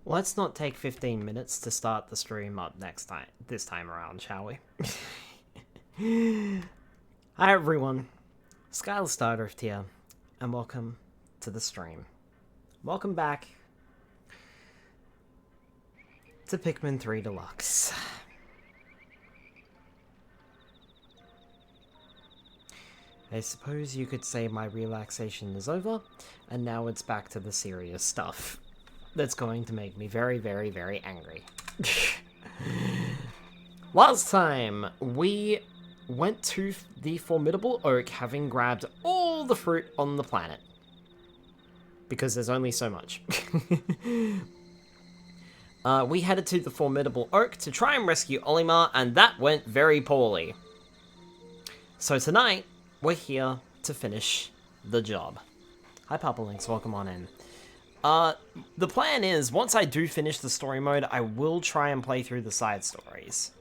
Let's not take 15 minutes to start the stream up this time around, shall we? Hi everyone, Skylar Stardrift here, and welcome to the stream. Welcome back to Pikmin 3 Deluxe. I suppose you could say my relaxation is over, and now it's back to the serious stuff. That's going to make me very, very, very angry. Last time, we went to the formidable oak having grabbed all the fruit on the planet. Because there's only so much. We headed to the formidable oak to try and rescue Olimar, and that went very poorly. So tonight, we're here to finish the job. Hi Papa Links, welcome on in. The plan is, once I do finish the story mode, I will try and play through the side stories.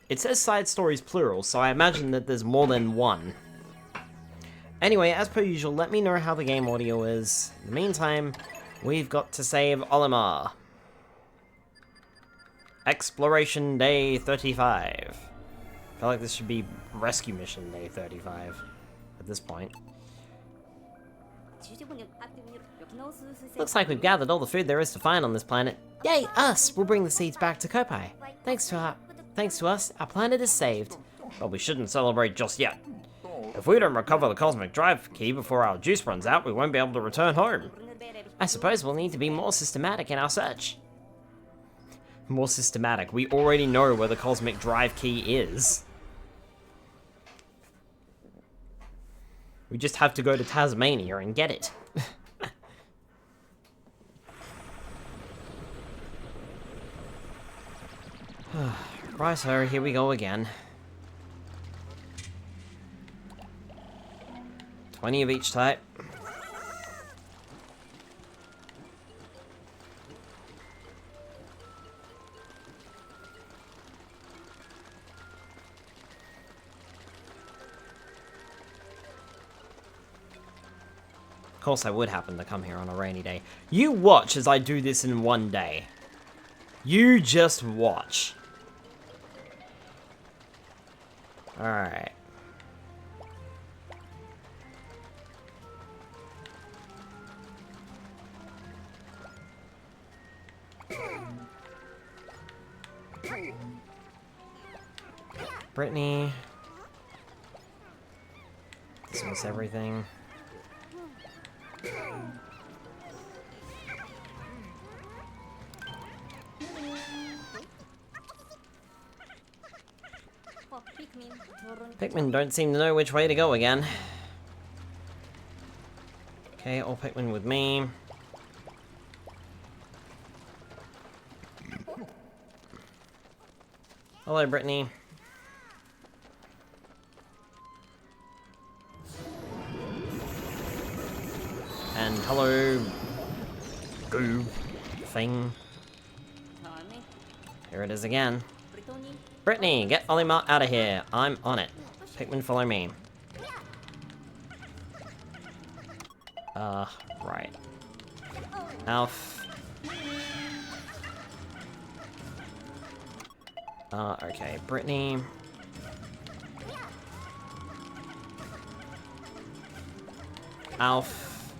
It says side stories plural, so I imagine that there's more than one. Anyway, as per usual, let me know how the game audio is. In the meantime, we've got to save Olimar. Exploration Day 35. I feel like this should be Rescue Mission Day 35 at this point. Looks like we've gathered all the food there is to find on this planet. Yay, us! We'll bring the seeds back to Probbaly. Thanks to us, our planet is saved. But we shouldn't celebrate just yet. If we don't recover the cosmic drive key before our juice runs out, we won't be able to return home. I suppose we'll need to be more systematic in our search. More systematic. We already know where the cosmic drive key is. We just have to go to Tasmania and get it. Right, so here we go again. 20 of each type. Of course, I would happen to come here on a rainy day. You watch as I do this in one day. You just watch. Alright. Brittany. Dismiss everything. Pikmin don't seem to know which way to go again. Okay, all Pikmin with me. Hello, Brittany. And hello, goo thing. Here it is again. Brittany, get Olimar out of here. I'm on it. Pikmin, follow me. Right. Alf. Okay, Brittany. Alf.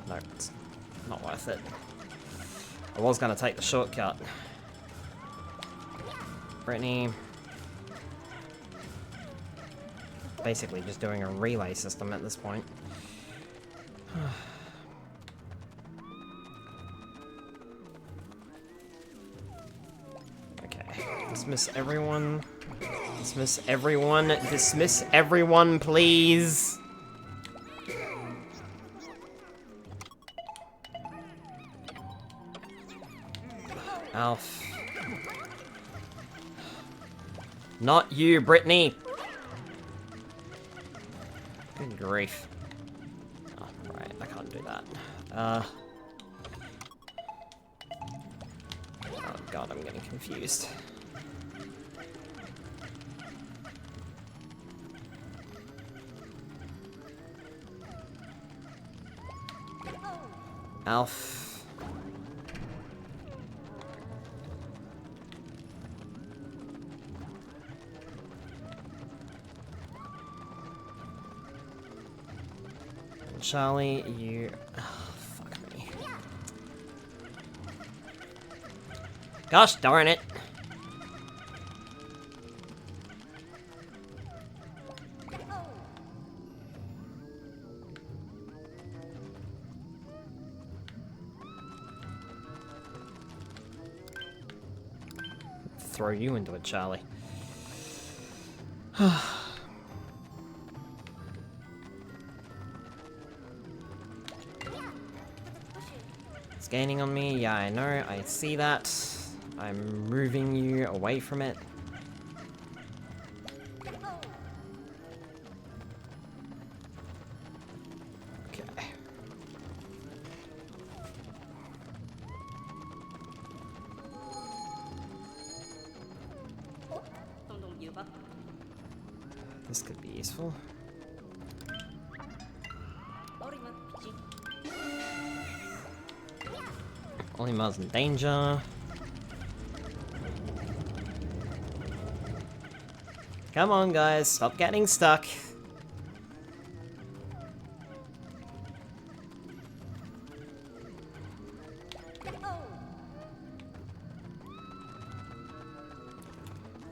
No, it's not worth it. I was gonna take the shortcut. Brittany. Basically just doing a relay system at this point. Okay. Dismiss everyone. Dismiss everyone. Dismiss everyone, please. Alf. Not you, Brittany! Good grief. Oh, right, I can't do that. Oh god, I'm getting confused. Alf. Charlie, you... Oh, fuck me. Gosh darn it. Throw you into it, Charlie. It's gaining on me. Yeah, I know. I see that. I'm moving you away from it. Okay. This could be useful. Olimar's in danger. Come on, guys, stop getting stuck.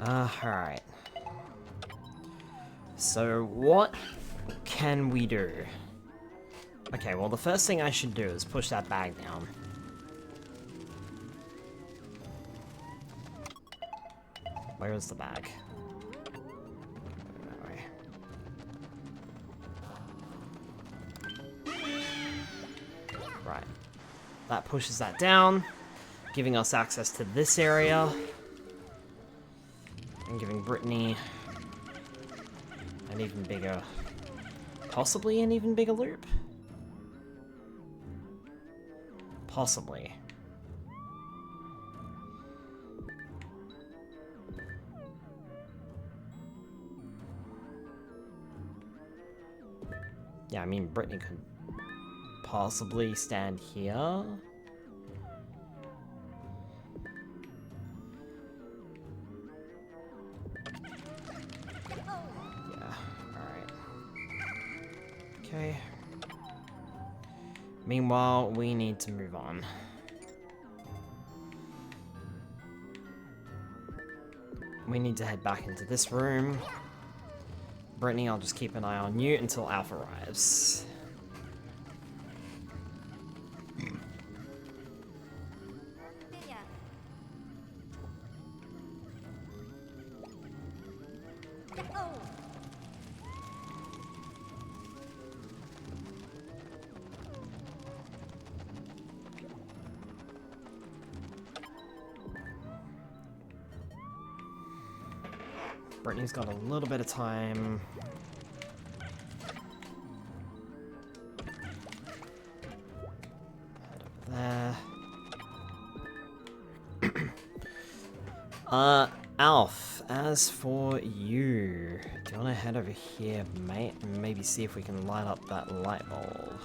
Alright. So, what can we do? Okay, well, the first thing I should do is push that bag down. Where is the bag? That way. Right. That pushes that down, giving us access to this area. And giving Brittany an even bigger... Possibly an even bigger loop? Possibly. Yeah, I mean, Brittany could possibly stand here. Yeah, alright. Okay. Meanwhile, we need to move on. We need to head back into this room. Brittany, I'll just keep an eye on you until Alpha arrives. Brittany's got a little bit of time. Head over there. Alf, as for you, do you want to head over here, mate, and maybe see if we can light up that light bulb?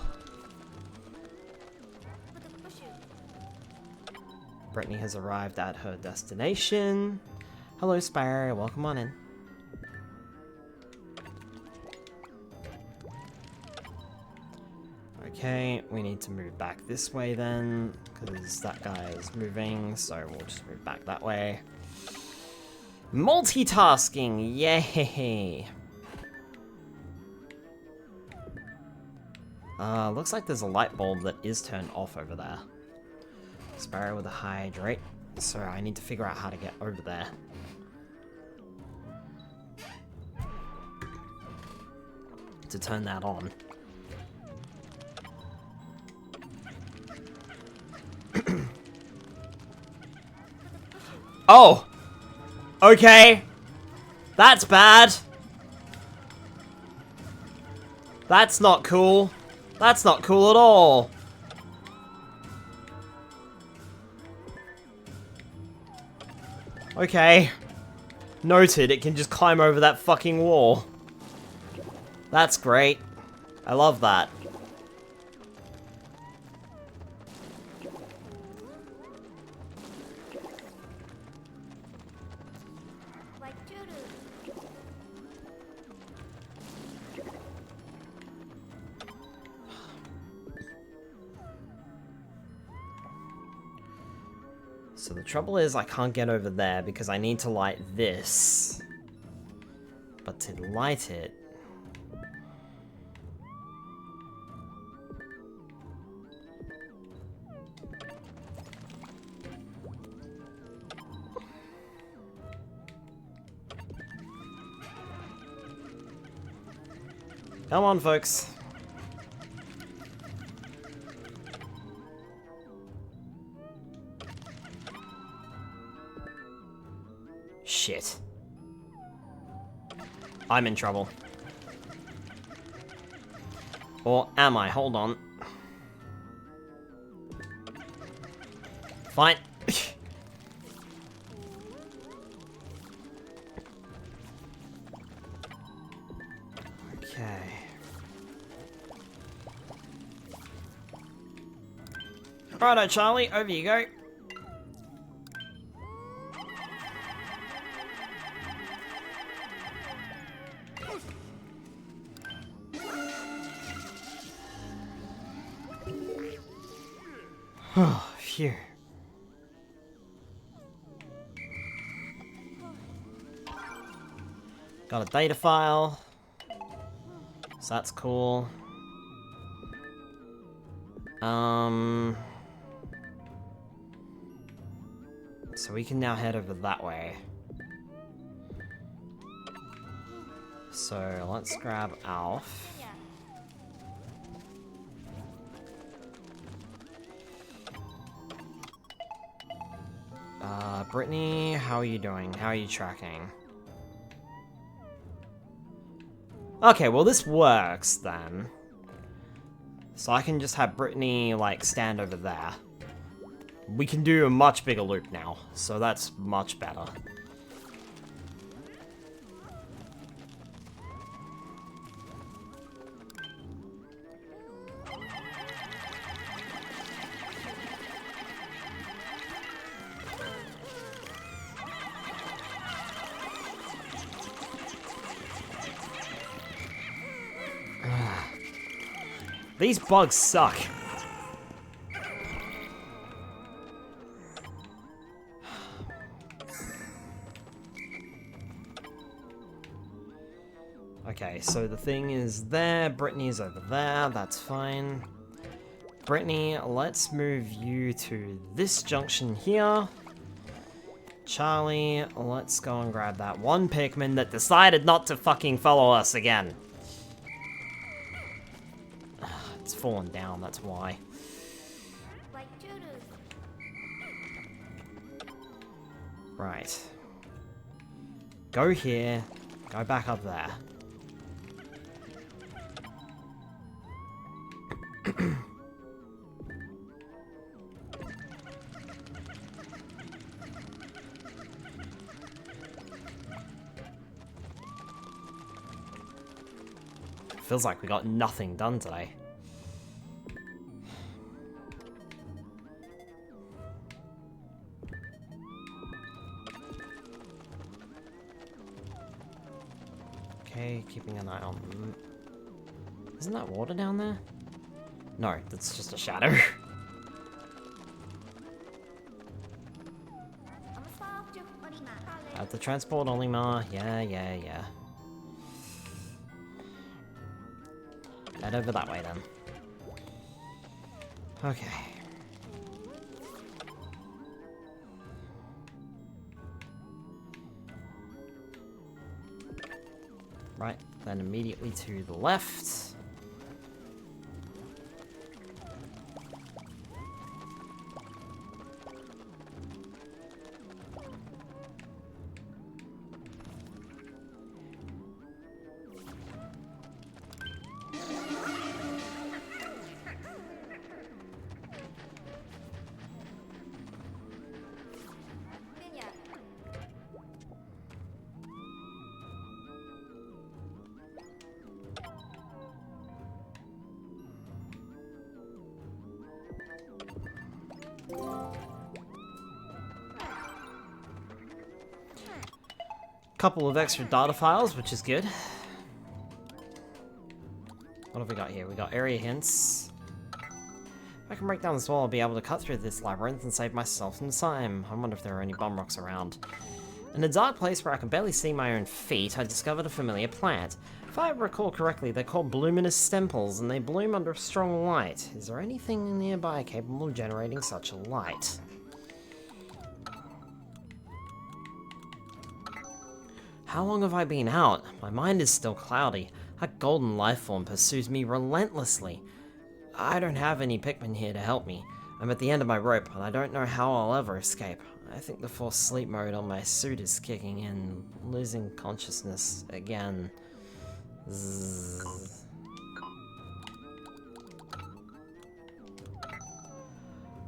Brittany has arrived at her destination. Hello, Spyro, welcome on in. Okay, we need to move back this way then, because that guy is moving, so we'll just move back that way. Multitasking! Yay! Looks like there's a light bulb that is turned off over there. Sparrow with a hydrate, so I need to figure out how to get over there. To turn that on. Oh! Okay. That's bad. That's not cool. That's not cool at all. Okay. Noted, it can just climb over that fucking wall. That's great. I love that. So the trouble is I can't get over there because I need to light this. But to light it... Come on, folks. Shit. I'm in trouble. Or am I? Hold on. Fine. Okay. Righto, Charlie, over you go. Oh, phew. Got a data file. So that's cool. So we can now head over that way. So let's grab Alf. Brittany, how are you doing? How are you tracking? Okay, well this works then. So I can just have Brittany, like, stand over there. We can do a much bigger loop now, so that's much better. These bugs suck. Okay, so the thing is there, Brittany's over there, that's fine. Brittany, let's move you to this junction here. Charlie, let's go and grab that one Pikmin that decided not to fucking follow us again. It's fallen down, that's why. Right. Go here, go back up there. Feels like we got nothing done today. Okay, keeping an eye on them. Isn't that water down there? No, that's just a shadow. At the transport Olimar, yeah. Head over that way then. Okay. Right, then immediately to the left. Couple of extra data files, which is good. What have we got here? We got area hints. I can break down this wall, I'll be able to cut through this labyrinth and save myself some time. I wonder if there are any bum rocks around. In a dark place where I can barely see my own feet, I discovered a familiar plant. If I recall correctly, they're called luminous stemples, and they bloom under strong light. Is there anything nearby capable of generating such a light? How long have I been out? My mind is still cloudy. That golden life form pursues me relentlessly. I don't have any Pikmin here to help me. I'm at the end of my rope, and I don't know how I'll ever escape. I think the forced sleep mode on my suit is kicking in, losing consciousness again. Zzz.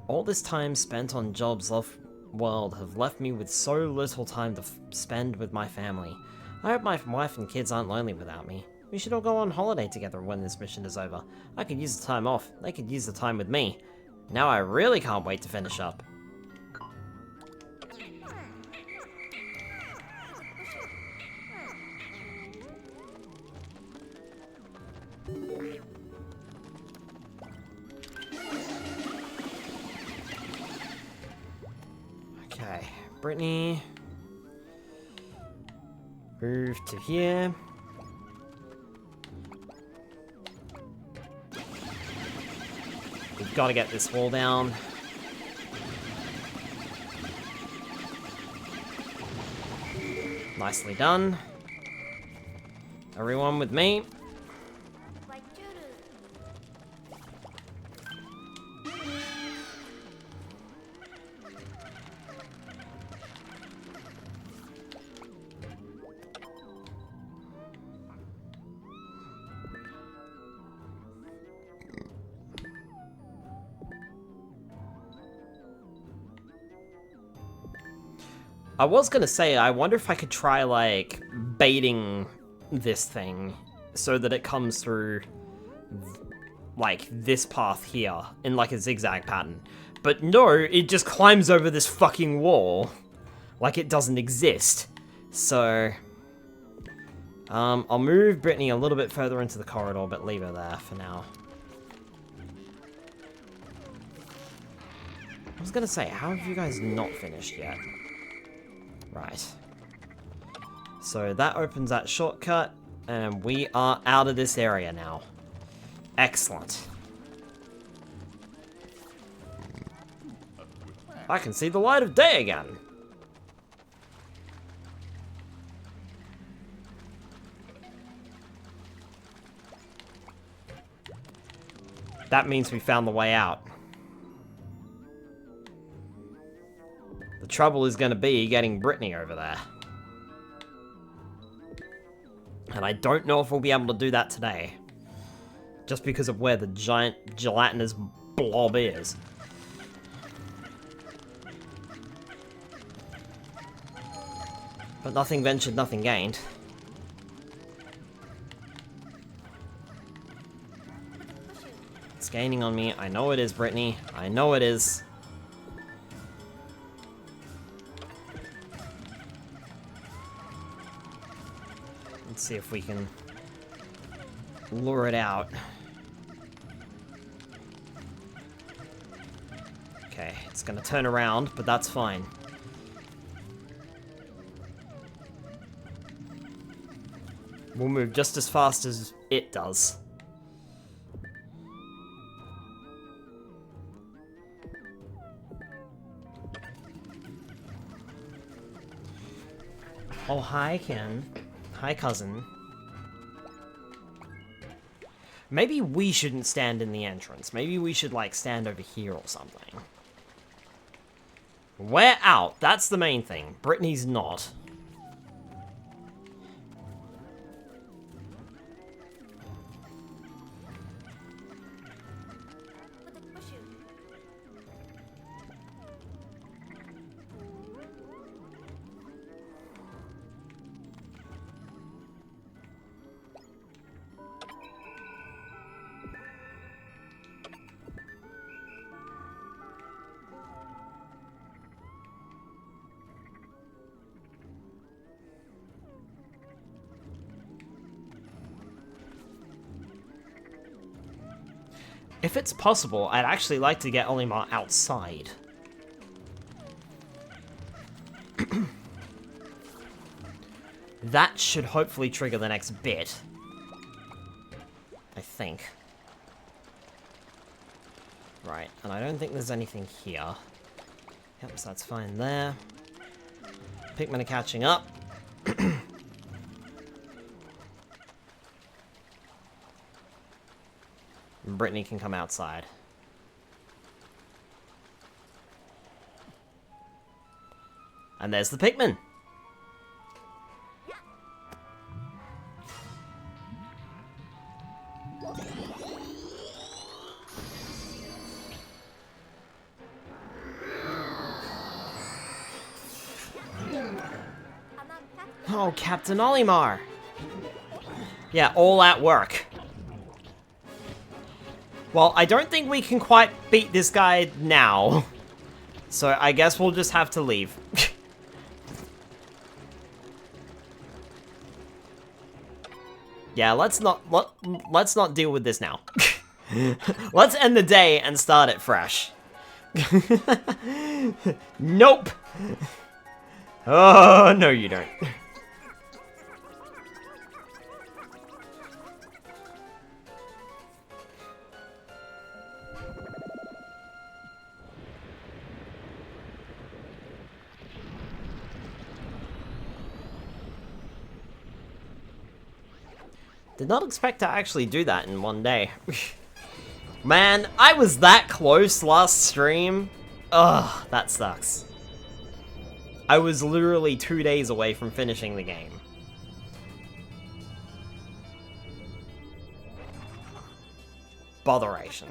All this time spent on jobs off-world have left me with so little time to spend with my family. I hope my wife and kids aren't lonely without me. We should all go on holiday together when this mission is over. I could use the time off. They could use the time with me. Now I really can't wait to finish up. Okay, Brittany. Move to here. We've got to get this wall down. Nicely done. Everyone with me. I was gonna say, I wonder if I could try, like, baiting this thing so that it comes through, like, this path here in, like, a zigzag pattern. But no, it just climbs over this fucking wall like it doesn't exist. So, I'll move Brittany a little bit further into the corridor, but leave her there for now. I was gonna say, how have you guys not finished yet? Right. So that opens that shortcut, and we are out of this area now. Excellent. I can see the light of day again. That means we found the way out. The trouble is going to be getting Brittany over there. And I don't know if we'll be able to do that today. Just because of where the giant gelatinous blob is. But nothing ventured, nothing gained. It's gaining on me. I know it is, Brittany. I know it is. Let's see if we can lure it out. Okay, it's gonna turn around, but that's fine. We'll move just as fast as it does. Oh, hi, Ken. Hi, cousin. Maybe we shouldn't stand in the entrance. Maybe we should, like, stand over here or something. We're out. That's the main thing. Brittany's not. If it's possible, I'd actually like to get Olimar outside. That should hopefully trigger the next bit. I think. Right, and I don't think there's anything here. Yep, so that's fine there. Pikmin are catching up. Brittany can come outside. And there's the Pikmin. Oh, Captain Olimar! Yeah, all at work. Well, I don't think we can quite beat this guy now. So I guess we'll just have to leave. Yeah, let's not deal with this now. Let's end the day and start it fresh. Nope. Oh, no you don't. Did not expect to actually do that in one day. Man, I was that close last stream. Ugh, that sucks. I was literally 2 days away from finishing the game. Botheration.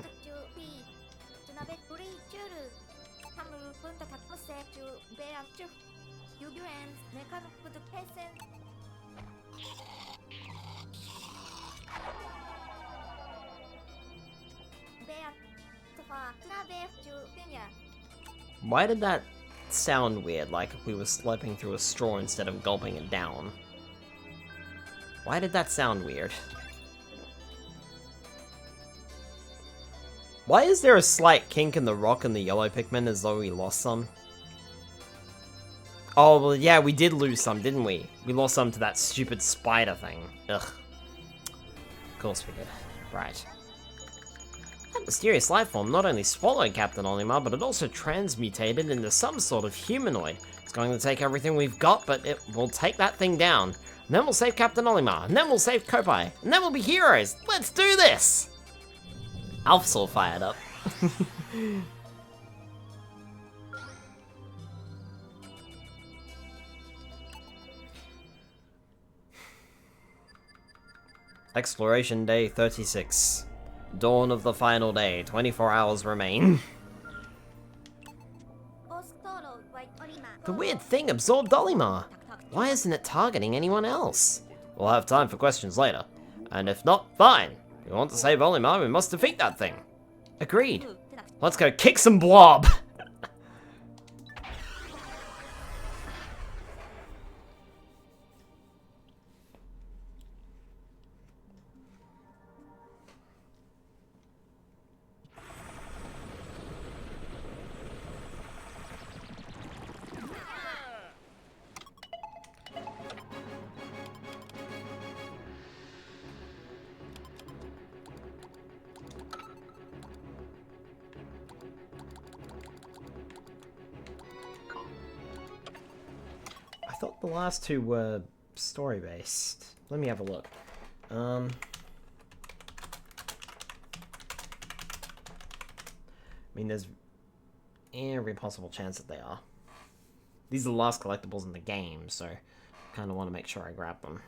Why did that sound weird, like we were slurping through a straw instead of gulping it down? Why did that sound weird? Why is there a slight kink in the rock and the yellow Pikmin as though we lost some? Oh, well, yeah, we did lose some, didn't we? We lost some to that stupid spider thing. Ugh. Of course we did. Right. That mysterious life form not only swallowed Captain Olimar, but it also transmutated into some sort of humanoid. It's going to take everything we've got, but it will take that thing down. And then we'll save Captain Olimar, and then we'll save Probbaly, and then we'll be heroes! Let's do this! Alf's all fired up. Exploration Day 36. Dawn of the final day. 24 hours remain. The weird thing absorbed Olimar. Why isn't it targeting anyone else? We'll have time for questions later. And if not, fine. If we want to save Olimar, we must defeat that thing. Agreed. Let's go kick some blob. I thought the last two were story-based. Let me have a look. I mean, there's every possible chance that they are. These are the last collectibles in the game, so I kind of want to make sure I grab them.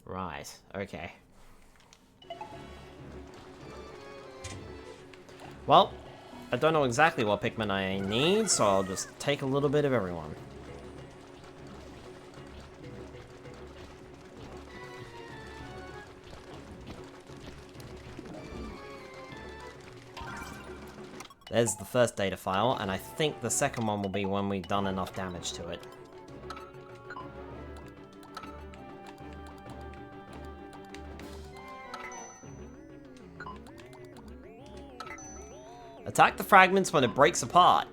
Right, okay. Well, I don't know exactly what Pikmin I need, so I'll just take a little bit of everyone. There's the first data file, and I think the second one will be when we've done enough damage to it. Attack the fragments when it breaks apart.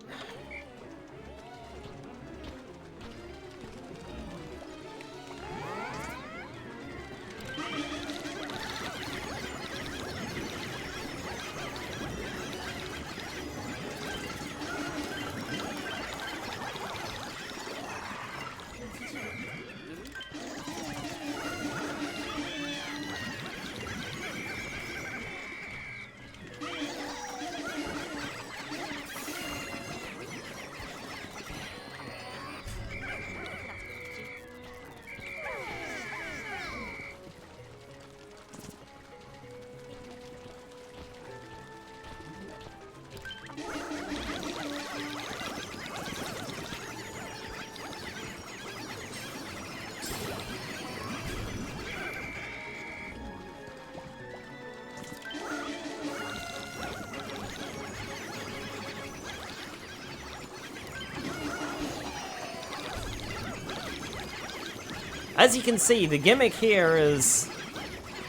As you can see, the gimmick here is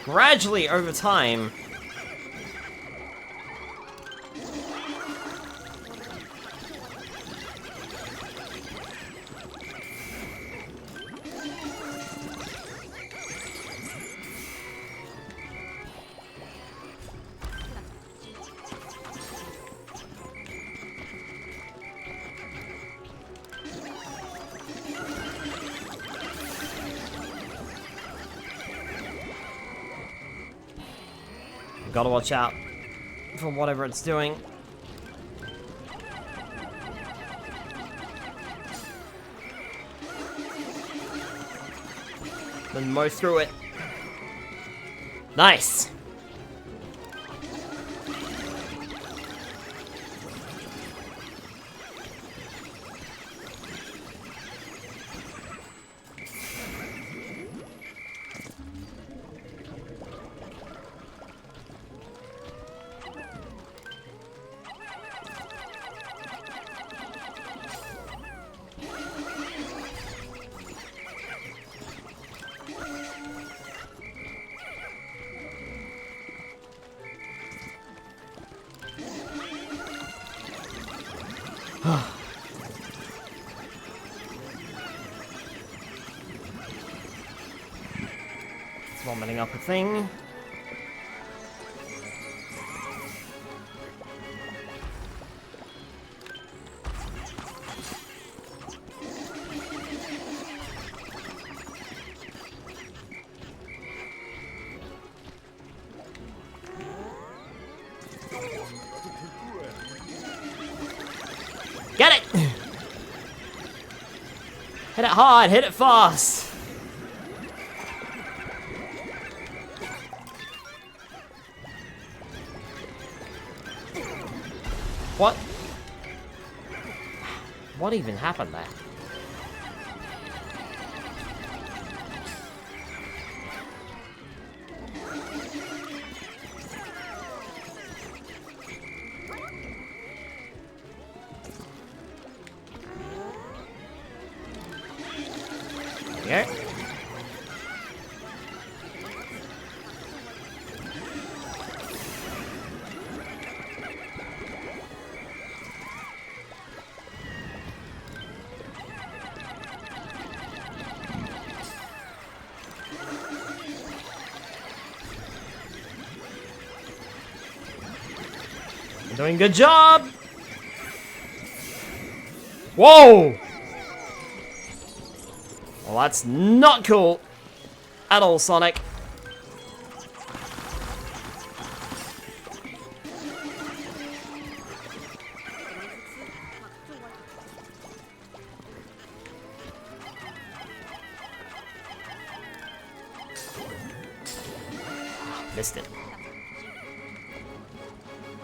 gradually over time. Gotta watch out for whatever it's doing. Then mow through it. Nice! It's vomiting up a thing. Get it! Hit it hard, hit it fast! What? What even happened there? There we go. Doing a good job! Whoa! Well, that's not cool at all, Sonic. Missed it.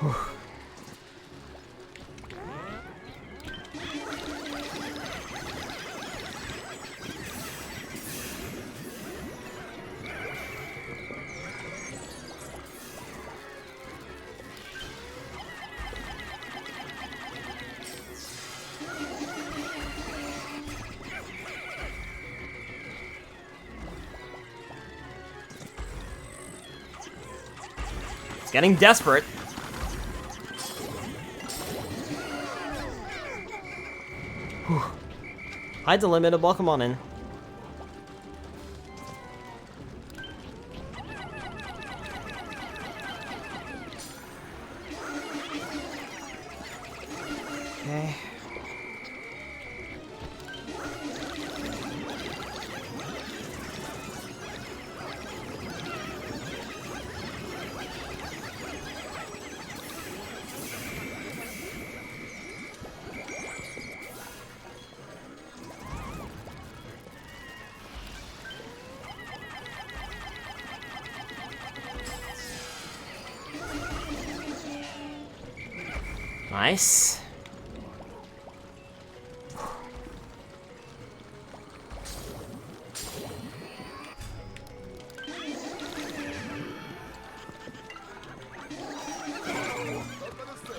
Whew. getting desperate. Whew. Hi, Delimited. Welcome on in. Okay. Nice.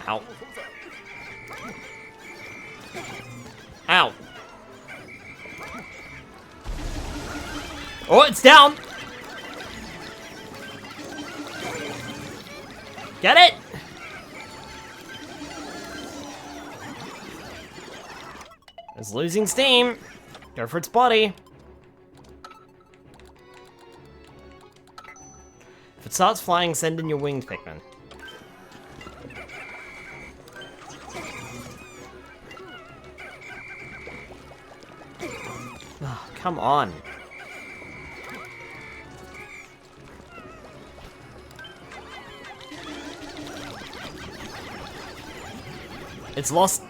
Ow. Ow. Oh, it's down. Get it? It's losing steam. Go for its body. If it starts flying, send in your winged Pikmin. Oh, come on. It's lost.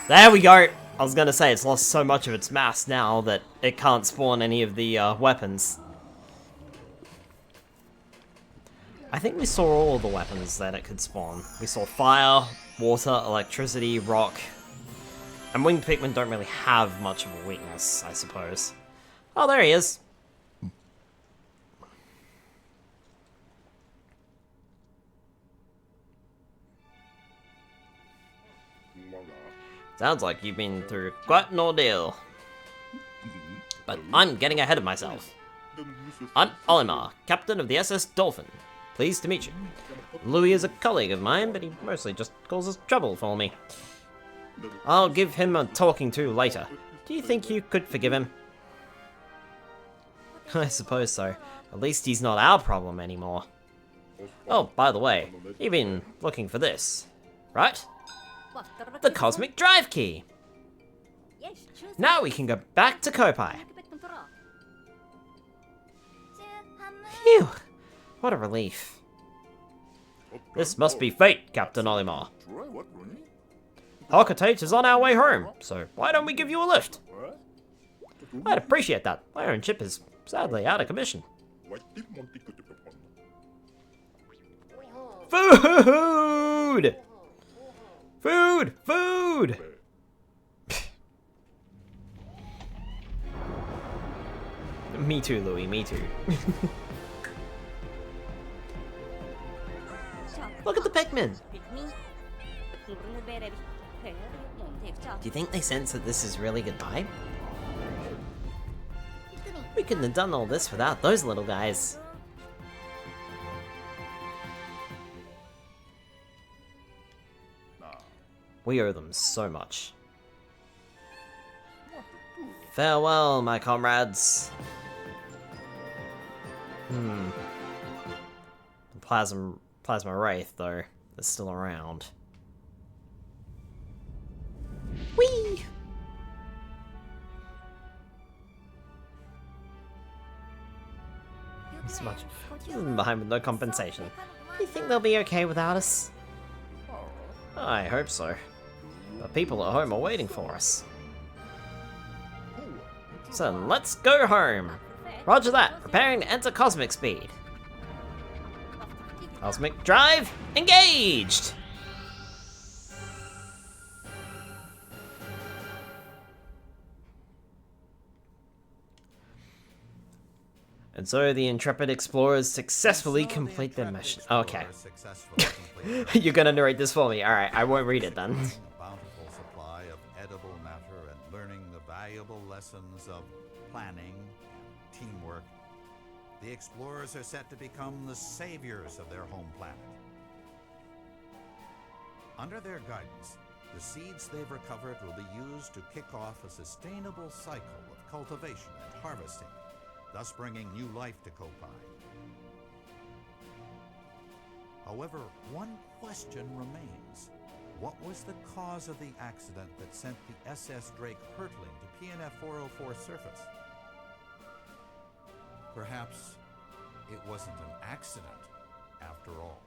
There we go. I was gonna say, it's lost so much of its mass now that it can't spawn any of the weapons. I think we saw all of the weapons that it could spawn. We saw fire, water, electricity, rock. And winged Pikmin don't really have much of a weakness, I suppose. Oh, there he is. Sounds like you've been through quite an ordeal. But I'm getting ahead of myself. I'm Olimar, captain of the SS Dolphin. Pleased to meet you. Louis is a colleague of mine, but he mostly just causes trouble for me. I'll give him a talking to later. Do you think you could forgive him? I suppose so. At least he's not our problem anymore. Oh, by the way, you've been looking for this, right? The Cosmic Drive Key! Now we can go back to Kopai. Phew! What a relief. This must be fate, Captain Olimar. Archetate is on our way home, so why don't we give you a lift? I'd appreciate that. My own ship is sadly out of commission. Food! Food! Food! Me too, Louis, me too. Look at the Pikmin! Do you think they sense that this is really goodbye? We couldn't have done all this without those little guys. We owe them so much. Farewell, my comrades. The Plasma Wraith, though, is still around. Whee! This much behind with no compensation. Do you think they'll be okay without us? I hope so. The people at home are waiting for us. So let's go home. Roger that. Preparing to enter Cosmic Speed. Cosmic Drive engaged! And so the intrepid explorers successfully complete their mission. Okay. You're gonna narrate this for me. Alright, I won't read it then. Bountiful supply of edible matter and learning the valuable lessons of planning and teamwork. The explorers are set to become the saviors of their home planet. Under their guidance, the seeds they've recovered will be used to kick off a sustainable cycle of cultivation and harvesting, thus bringing new life to Koppai. However, one question remains. What was the cause of the accident that sent the SS Drake hurtling to PNF 404's surface? Perhaps it wasn't an accident after all.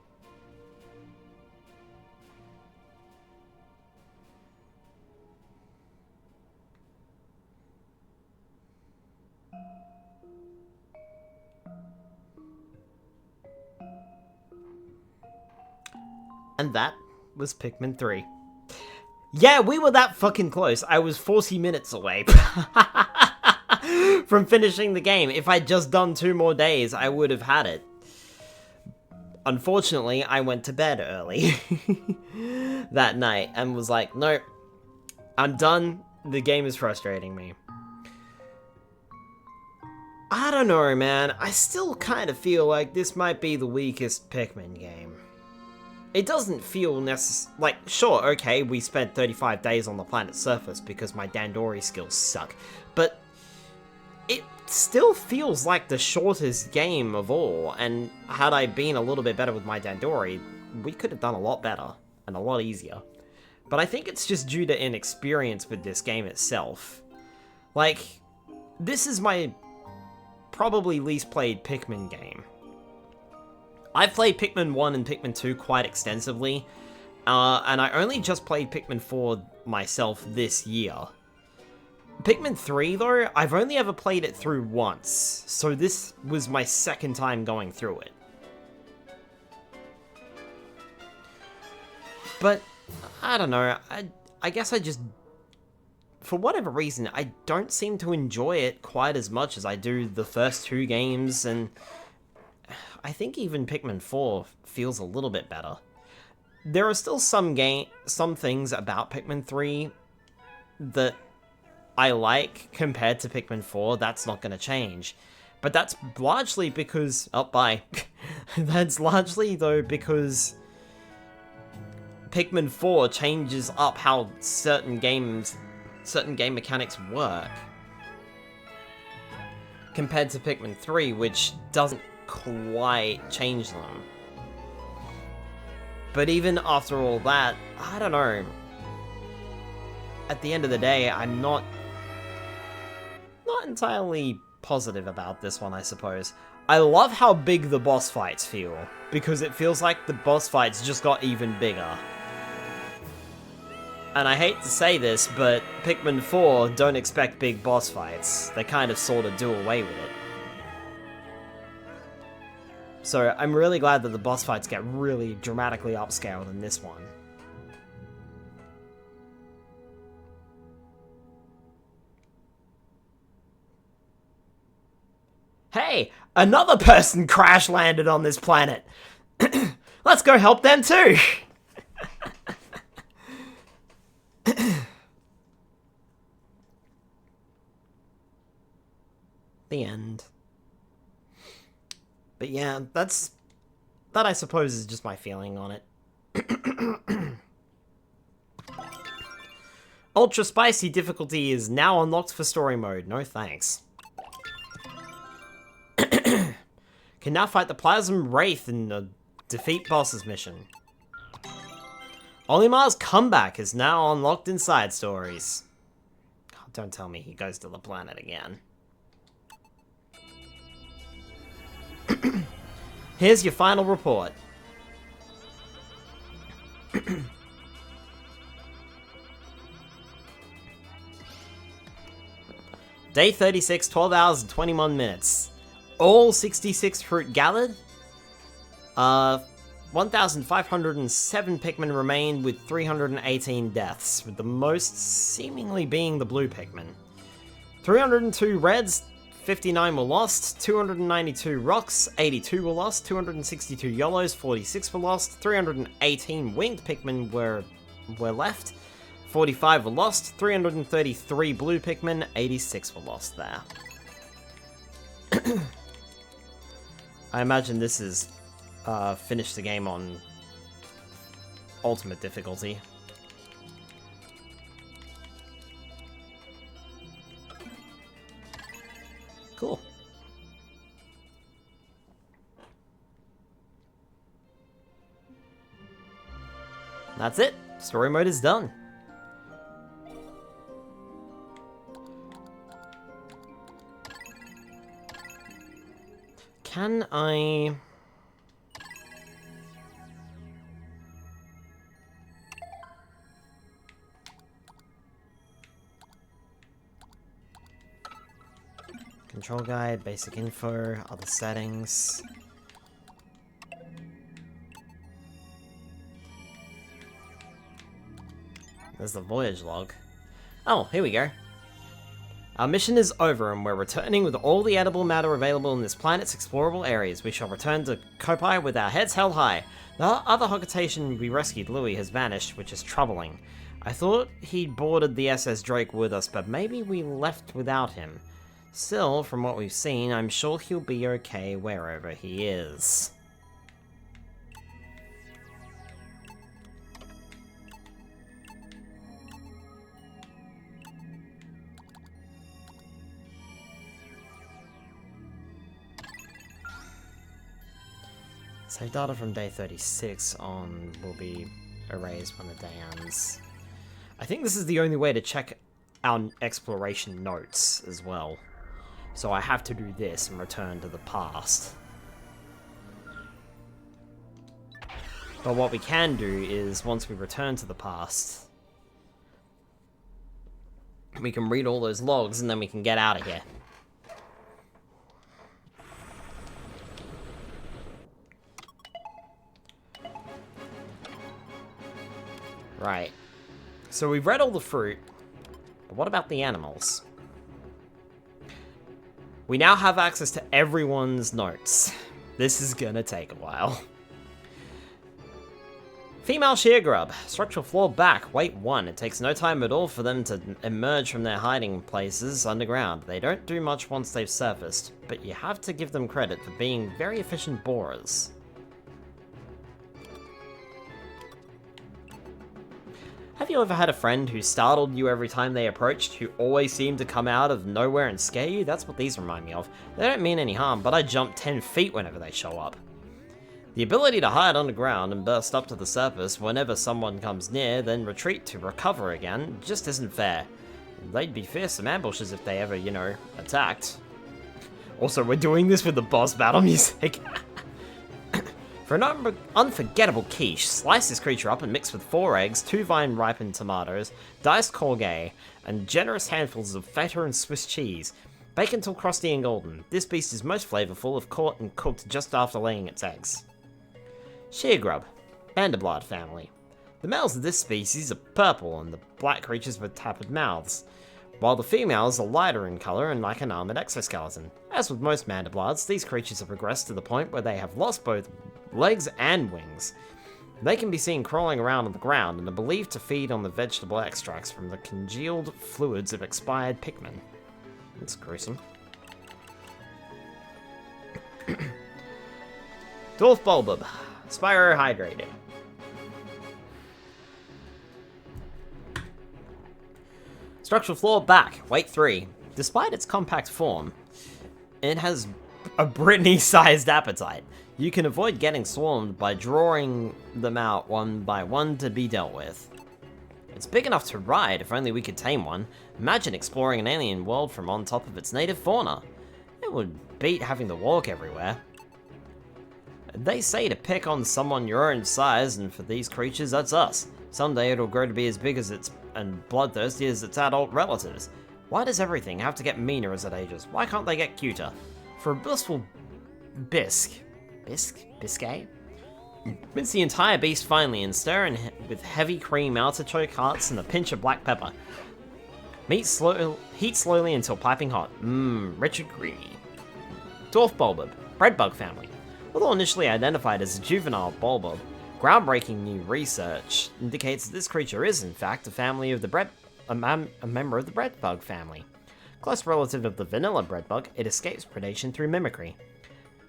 And that was Pikmin 3. Yeah, we were that fucking close. I was 40 minutes away from finishing the game. If I'd just done 2 more days, I would have had it. Unfortunately, I went to bed early that night and was like, nope, I'm done. The game is frustrating me. I don't know, man. I still kind of feel like this might be the weakest Pikmin game. It doesn't feel like, sure, okay, we spent 35 days on the planet's surface because my Dandori skills suck, but it still feels like the shortest game of all, and had I been a little bit better with my Dandori, we could have done a lot better, and a lot easier. But I think it's just due to inexperience with this game itself. Like, this is my probably least played Pikmin game. I've played Pikmin 1 and Pikmin 2 quite extensively, and I only just played Pikmin 4 myself this year. Pikmin 3, though, I've only ever played it through once, so this was my second time going through it. But, I don't know, I guess I just, for whatever reason, I don't seem to enjoy it quite as much as I do the first 2 games, and I think even Pikmin 4 feels a little bit better. There are still some things about Pikmin 3 that I like compared to Pikmin 4. That's not going to change. But that's largely because... Oh, bye. That's largely, though, because Pikmin 4 changes up how certain game mechanics work, compared to Pikmin 3, which doesn't quite change them. But even after all that, I don't know. At the end of the day, I'm not entirely positive about this one, I suppose. I love how big the boss fights feel, because it feels like the boss fights just got even bigger. And I hate to say this, but Pikmin 4 don't expect big boss fights. They kind of sort of do away with it. So I'm really glad that the boss fights get really dramatically upscaled in this one. Hey, another person crash landed on this planet. Let's go help them too. The end. But yeah, that I suppose is just my feeling on it. Ultra Spicy difficulty is now unlocked for story mode. No thanks. Can now fight the Plasm Wraith in the Defeat Bosses mission. Olimar's comeback is now unlocked in side stories. Oh, don't tell me he goes to the planet again. Here's your final report. Day 36, 12 hours and 21 minutes. All 66 fruit gathered. 1,507 Pikmin remain with 318 deaths, with the most seemingly being the blue Pikmin. 302 reds, 59 were lost, 292 rocks, 82 were lost, 262 yellows, 46 were lost, 318 winged Pikmin were left, 45 were lost, 333 blue Pikmin, 86 were lost there. I imagine this is finish the game on ultimate difficulty. Cool. That's it. Story mode is done. Can I... Control guide, basic info, other settings. There's the voyage log. Oh, here we go. Our mission is over and we're returning with all the edible matter available in this planet's explorable areas. We shall return to Probbaly with our heads held high. The other Hogatation we rescued, Louis, has vanished, which is troubling. I thought he'd boarded the SS Drake with us, but maybe we left without him. Still, from what we've seen, I'm sure he'll be okay wherever he is. Save data from day 36 on will be erased when the day ends. I think this is the only way to check our exploration notes as well. So I have to do this and return to the past. But what we can do is, once we return to the past, we can read all those logs and then we can get out of here. Right. So we've read all the fruit, but what about the animals? We now have access to everyone's notes. This is gonna take a while. Female shear grub. Structural flaw back. Weight 1. It takes no time at all for them to emerge from their hiding places underground. They don't do much once they've surfaced, but you have to give them credit for being very efficient borers. Have you ever had a friend who startled you every time they approached, who always seemed to come out of nowhere and scare you? That's what these remind me of. They don't mean any harm, but I jump 10 feet whenever they show up. The ability to hide underground and burst up to the surface whenever someone comes near, then retreat to recover again, just isn't fair. They'd be fearsome ambushes if they ever, you know, attacked. Also, we're doing this with the boss battle music. For an unforgettable quiche, slice this creature up and mix with 4 eggs, 2 vine-ripened tomatoes, diced courgette, and generous handfuls of feta and Swiss cheese. Bake until crusty and golden. This beast is most flavorful if caught and cooked just after laying its eggs. Shear grub, Vanderblood family. The males of this species are purple and the black creatures with tapered mouths, while the females are lighter in color and like an armored exoskeleton. As with most Mandibloods, these creatures have progressed to the point where they have lost both legs and wings. They can be seen crawling around on the ground and are believed to feed on the vegetable extracts from the congealed fluids of expired Pikmin. That's gruesome. Dwarf Bulbub, Spirohydrated. Structural flaw back, weight 3. Despite its compact form, it has a Britney-sized appetite. You can avoid getting swarmed by drawing them out one by one to be dealt with. It's big enough to ride, if only we could tame one. Imagine exploring an alien world from on top of its native fauna. It would beat having to walk everywhere. They say to pick on someone your own size, and for these creatures, that's us. Someday it'll grow to be as big as and bloodthirsty as its adult relatives. Why does everything have to get meaner as it ages? Why can't they get cuter? For a blissful biscuit? Mince the entire beast finely and stir in with heavy cream artichoke hearts and a pinch of black pepper. Heat slowly until piping hot. Rich and creamy. Dwarf Bulbub, Breadbug family. Although initially identified as a juvenile bulbub, groundbreaking new research indicates that this creature is, in fact, a member of the breadbug family. Close relative of the vanilla breadbug, it escapes predation through mimicry.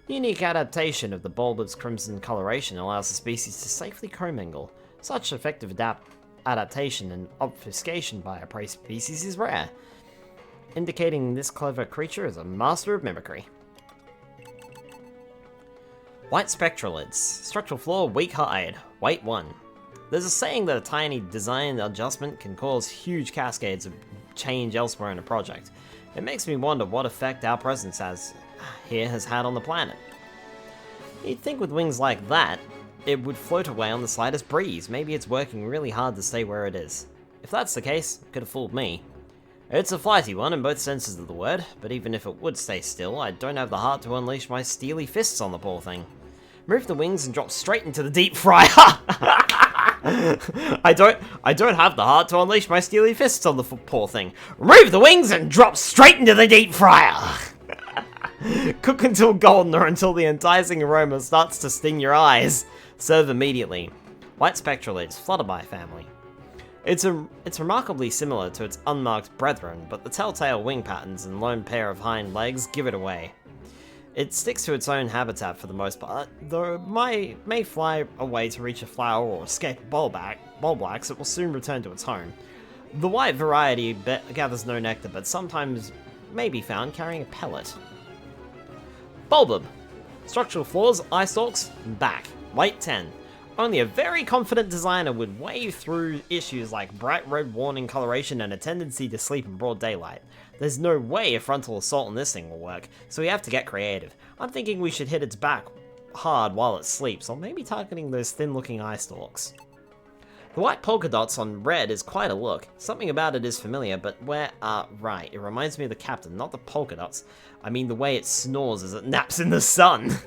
The unique adaptation of the bulbub's crimson coloration allows the species to safely commingle. Such effective adaptation and obfuscation by a prey species is rare, indicating this clever creature is a master of mimicry. White spectralids. Structural flaw, weak hide. Weight 1. There's a saying that a tiny design adjustment can cause huge cascades of change elsewhere in a project. It makes me wonder what effect our presence here has had on the planet. You'd think with wings like that, it would float away on the slightest breeze. Maybe it's working really hard to stay where it is. If that's the case, it could have fooled me. It's a flighty one in both senses of the word, but even if it would stay still, I don't have the heart to unleash my steely fists on the poor thing. Move the wings and drop straight into the deep fryer. I don't have the heart to unleash my steely fists on the poor thing. Remove the wings and drop straight into the deep fryer. Cook until golden or until the enticing aroma starts to sting your eyes. Serve immediately. White spectralids, flutterby family. It's remarkably similar to its unmarked brethren, but the telltale wing patterns and lone pair of hind legs give it away. It sticks to its own habitat for the most part, though it may fly away to reach a flower or escape bulbwax, it will soon return to its home. The white variety gathers no nectar, but sometimes may be found carrying a pellet. Bulbub. Structural flaws, eye stalks, back. Weight 10. Only a very confident designer would wade through issues like bright red warning coloration and a tendency to sleep in broad daylight. There's no way a frontal assault on this thing will work, so we have to get creative. I'm thinking we should hit its back hard while it sleeps, or maybe targeting those thin-looking eye stalks. The white polka dots on red is quite a look. Something about it is familiar, but right, it reminds me of the captain, not the polka dots. I mean the way it snores as it naps in the sun.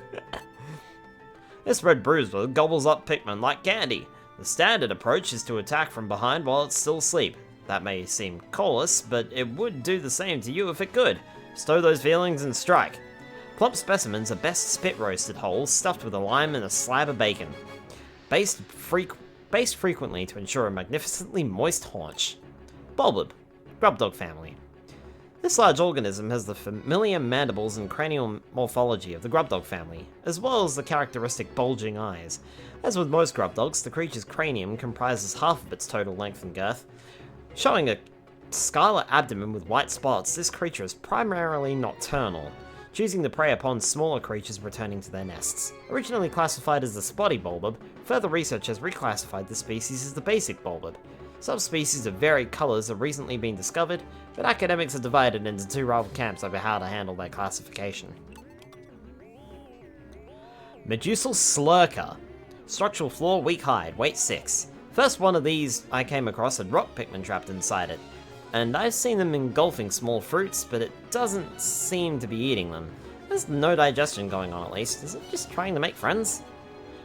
This red bruiser gobbles up Pikmin like candy. The standard approach is to attack from behind while it's still asleep. That may seem callous, but it would do the same to you if it could. Stow those feelings and strike. Plump specimens are best spit roasted whole, stuffed with a lime and a slab of bacon. Based frequently to ensure a magnificently moist haunch. Bulbub, grubdog family. This large organism has the familiar mandibles and cranial morphology of the grubdog family, as well as the characteristic bulging eyes. As with most grubdogs, the creature's cranium comprises half of its total length and girth. Showing a scarlet abdomen with white spots, this creature is primarily nocturnal, choosing to prey upon smaller creatures returning to their nests. Originally classified as the spotty bulbub, further research has reclassified this species as the basic bulbub. Subspecies of varied colours have recently been discovered, but academics are divided into two rival camps over how to handle their classification. Medusal Slurker. Structural flaw, weak hide, weight 6. First one of these I came across had rock Pikmin trapped inside it, and I've seen them engulfing small fruits, but it doesn't seem to be eating them. There's no digestion going on at least. Is it just trying to make friends?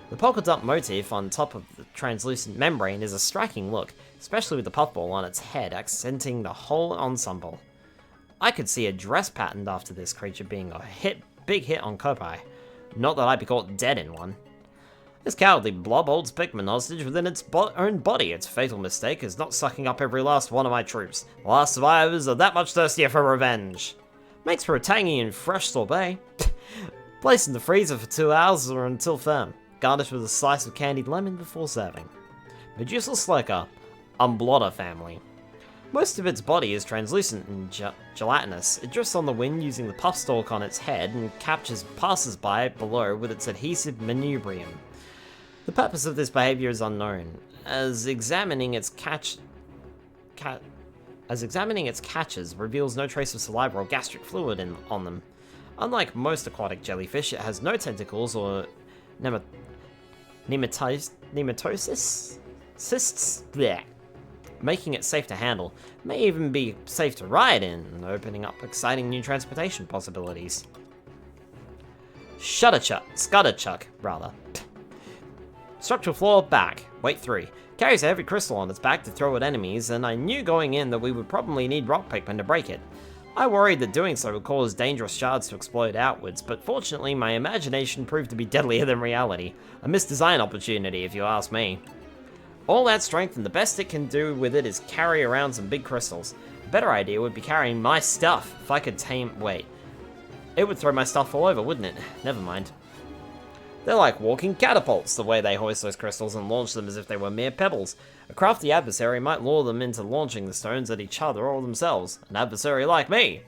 The polka dot motif on top of the translucent membrane is a striking look, especially with the puffball on its head accenting the whole ensemble. I could see a dress patterned after this creature being a big hit on Kopai. Not that I'd be caught dead in one. This cowardly blob holds Pikmin hostage within its own body. Its fatal mistake is not sucking up every last one of my troops. The last survivors are that much thirstier for revenge. Makes for a tangy and fresh sorbet. Place in the freezer for 2 hours or until firm. Garnish with a slice of candied lemon before serving. Medusal Slurker, Umblotta family. Most of its body is translucent and gelatinous. It drifts on the wind using the puff stalk on its head and captures passers-by below with its adhesive manubrium. The purpose of this behavior is unknown, as examining its catches reveals no trace of saliva or gastric fluid on them. Unlike most aquatic jellyfish, it has no tentacles or nematocysts, bleh, making it safe to handle. May even be safe to ride in, opening up exciting new transportation possibilities. Scudderchuck, rather. Structural flaw, back. Weight 3. Carries a heavy crystal on its back to throw at enemies, and I knew going in that we would probably need rock Pikmin to break it. I worried that doing so would cause dangerous shards to explode outwards, but fortunately my imagination proved to be deadlier than reality. A missed design opportunity, if you ask me. All that strength, and the best it can do with it is carry around some big crystals. A better idea would be carrying my stuff, if I could tame... Wait. It would throw my stuff all over, wouldn't it? Never mind. They're like walking catapults, the way they hoist those crystals and launch them as if they were mere pebbles. A crafty adversary might lure them into launching the stones at each other or themselves. An adversary like me.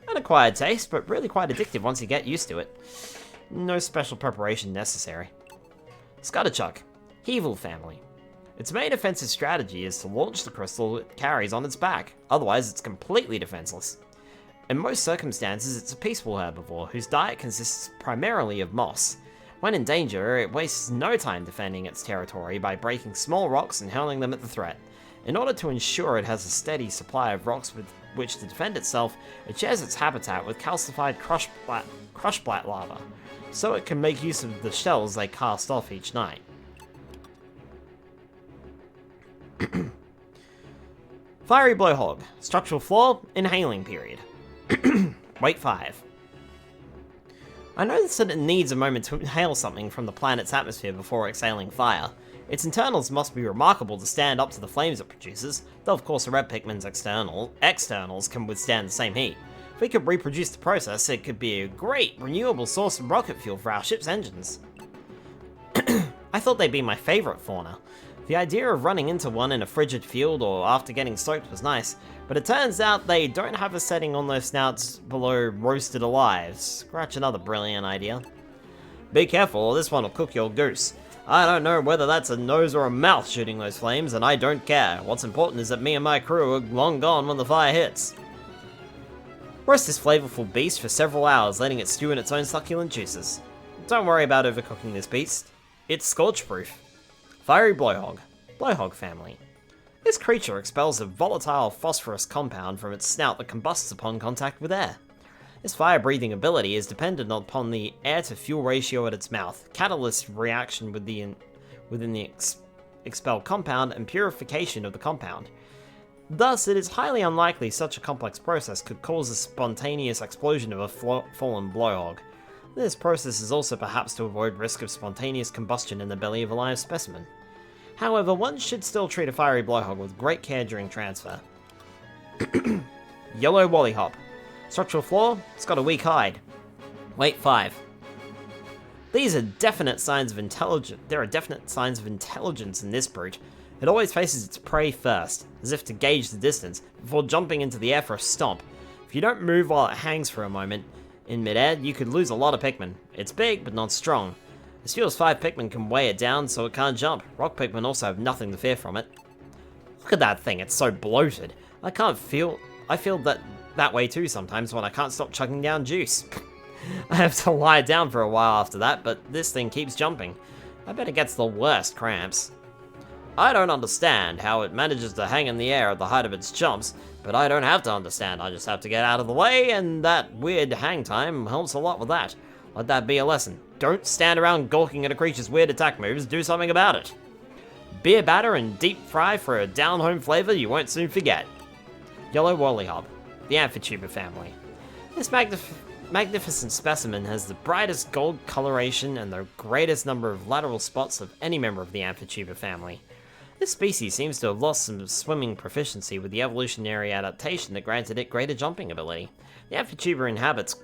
An acquired taste, but really quite addictive once you get used to it. No special preparation necessary. Scutterchuck. Heevil family. Its main offensive strategy is to launch the crystal it carries on its back, otherwise it's completely defenseless. In most circumstances, it's a peaceful herbivore whose diet consists primarily of moss. When in danger, it wastes no time defending its territory by breaking small rocks and hurling them at the threat. In order to ensure it has a steady supply of rocks with which to defend itself, it shares its habitat with calcified crushblat lava, so it can make use of the shells they cast off each night. Fiery Blowhog. Structural flaw, inhaling period. Wait 5. I noticed that it needs a moment to inhale something from the planet's atmosphere before exhaling fire. Its internals must be remarkable to stand up to the flames it produces, though of course a red Pikmin's externals can withstand the same heat. If we could reproduce the process, it could be a great renewable source of rocket fuel for our ship's engines. I thought they'd be my favourite fauna. The idea of running into one in a frigid field or after getting soaked was nice, but it turns out they don't have a setting on their snouts below roasted alive. Scratch another brilliant idea. Be careful, this one will cook your goose. I don't know whether that's a nose or a mouth shooting those flames, and I don't care. What's important is that me and my crew are long gone when the fire hits. Roast this flavorful beast for several hours, letting it stew in its own succulent juices. Don't worry about overcooking this beast. It's scorch-proof. Fiery Blowhog. Blowhog family. This creature expels a volatile phosphorus compound from its snout that combusts upon contact with air. This fire-breathing ability is dependent upon the air-to-fuel ratio at its mouth, catalyst reaction within the expelled compound, and purification of the compound. Thus, it is highly unlikely such a complex process could cause a spontaneous explosion of a fallen blowhog. This process is also perhaps to avoid risk of spontaneous combustion in the belly of a live specimen. However, one should still treat a fiery blowhog with great care during transfer. Yellow Wollyhop. Structural flaw, it's got a weak hide. Wait 5. These are definite signs of intelligence. There are definite signs of intelligence in this brute. It always faces its prey first, as if to gauge the distance, before jumping into the air for a stomp. If you don't move while it hangs for a moment in midair, you could lose a lot of Pikmin. It's big, but not strong. As few as 5 Pikmin can weigh it down, so it can't jump. Rock Pikmin also have nothing to fear from it. Look at that thing, it's so bloated. I feel that way too sometimes when I can't stop chugging down juice. I have to lie down for a while after that, but this thing keeps jumping. I bet it gets the worst cramps. I don't understand how it manages to hang in the air at the height of its jumps, but I don't have to understand, I just have to get out of the way, and that weird hang time helps a lot with that. Let that be a lesson. Don't stand around gawking at a creature's weird attack moves, do something about it. Beer batter and deep fry for a down-home flavor you won't soon forget. Yellow Wollyhop, the Amphitrooper family. This magnificent specimen has the brightest gold coloration and the greatest number of lateral spots of any member of the Amphitrooper family. This species seems to have lost some swimming proficiency with the evolutionary adaptation that granted it greater jumping ability. The Amphitrooper inhabits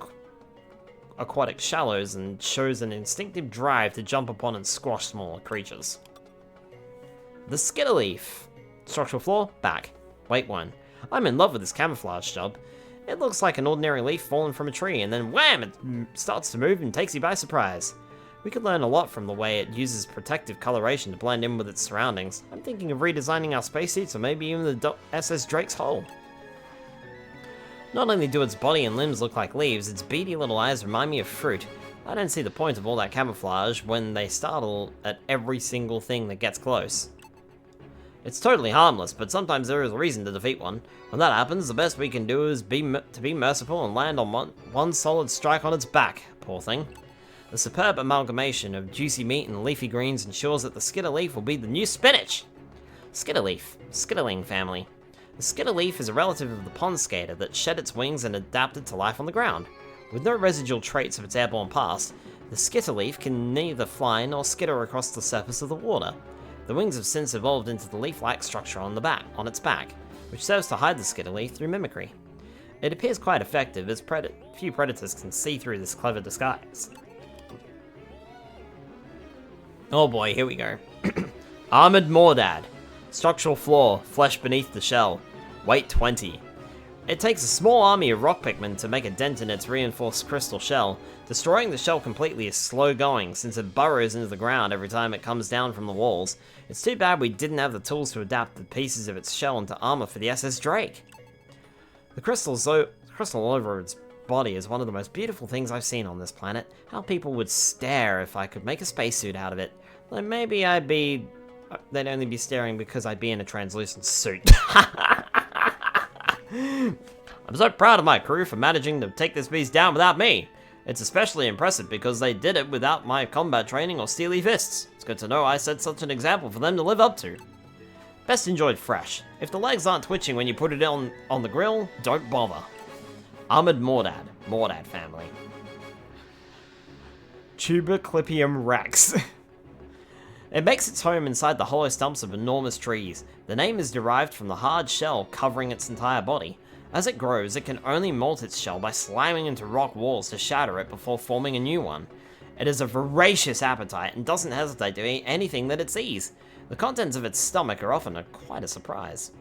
aquatic shallows and shows an instinctive drive to jump upon and squash smaller creatures. The Skitterleaf. Structural flaw, back. Wait 1. I'm in love with this camouflage job. It looks like an ordinary leaf fallen from a tree, and then wham! It starts to move and takes you by surprise. We could learn a lot from the way it uses protective coloration to blend in with its surroundings. I'm thinking of redesigning our spacesuits or maybe even the SS Drake's hull. Not only do its body and limbs look like leaves, its beady little eyes remind me of fruit. I don't see the point of all that camouflage when they startle at every single thing that gets close. It's totally harmless, but sometimes there is a reason to defeat one. When that happens, the best we can do is to be merciful and land on one solid strike on its back, poor thing. The superb amalgamation of juicy meat and leafy greens ensures that the Skitterleaf will be the new spinach! Skitterleaf, Skitterling family. The Skitterleaf is a relative of the pond skater that shed its wings and adapted to life on the ground. With no residual traits of its airborne past, the Skitterleaf can neither fly nor skitter across the surface of the water. The wings have since evolved into the leaf-like structure on its back, which serves to hide the Skitterleaf through mimicry. It appears quite effective, as few predators can see through this clever disguise. Oh boy, here we go. Armored Mordad. Structural flaw, flesh beneath the shell. Weight 20. It takes a small army of rock Pikmin to make a dent in its reinforced crystal shell. Destroying the shell completely is slow going, since it burrows into the ground every time it comes down from the walls. It's too bad we didn't have the tools to adapt the pieces of its shell into armor for the SS Drake. The crystal all over its body is one of the most beautiful things I've seen on this planet. How people would stare if I could make a spacesuit out of it. Though maybe they'd only be staring because I'd be in a translucent suit. I'm so proud of my crew for managing to take this beast down without me. It's especially impressive because they did it without my combat training or steely fists. It's good to know I set such an example for them to live up to. Best enjoyed fresh. If the legs aren't twitching when you put it on the grill, don't bother. Armored Mordad. Mordad family. Tuberclipium rex. It makes its home inside the hollow stumps of enormous trees. The name is derived from the hard shell covering its entire body. As it grows, it can only molt its shell by slamming into rock walls to shatter it before forming a new one. It has a voracious appetite and doesn't hesitate to eat anything that it sees. The contents of its stomach are often quite a surprise.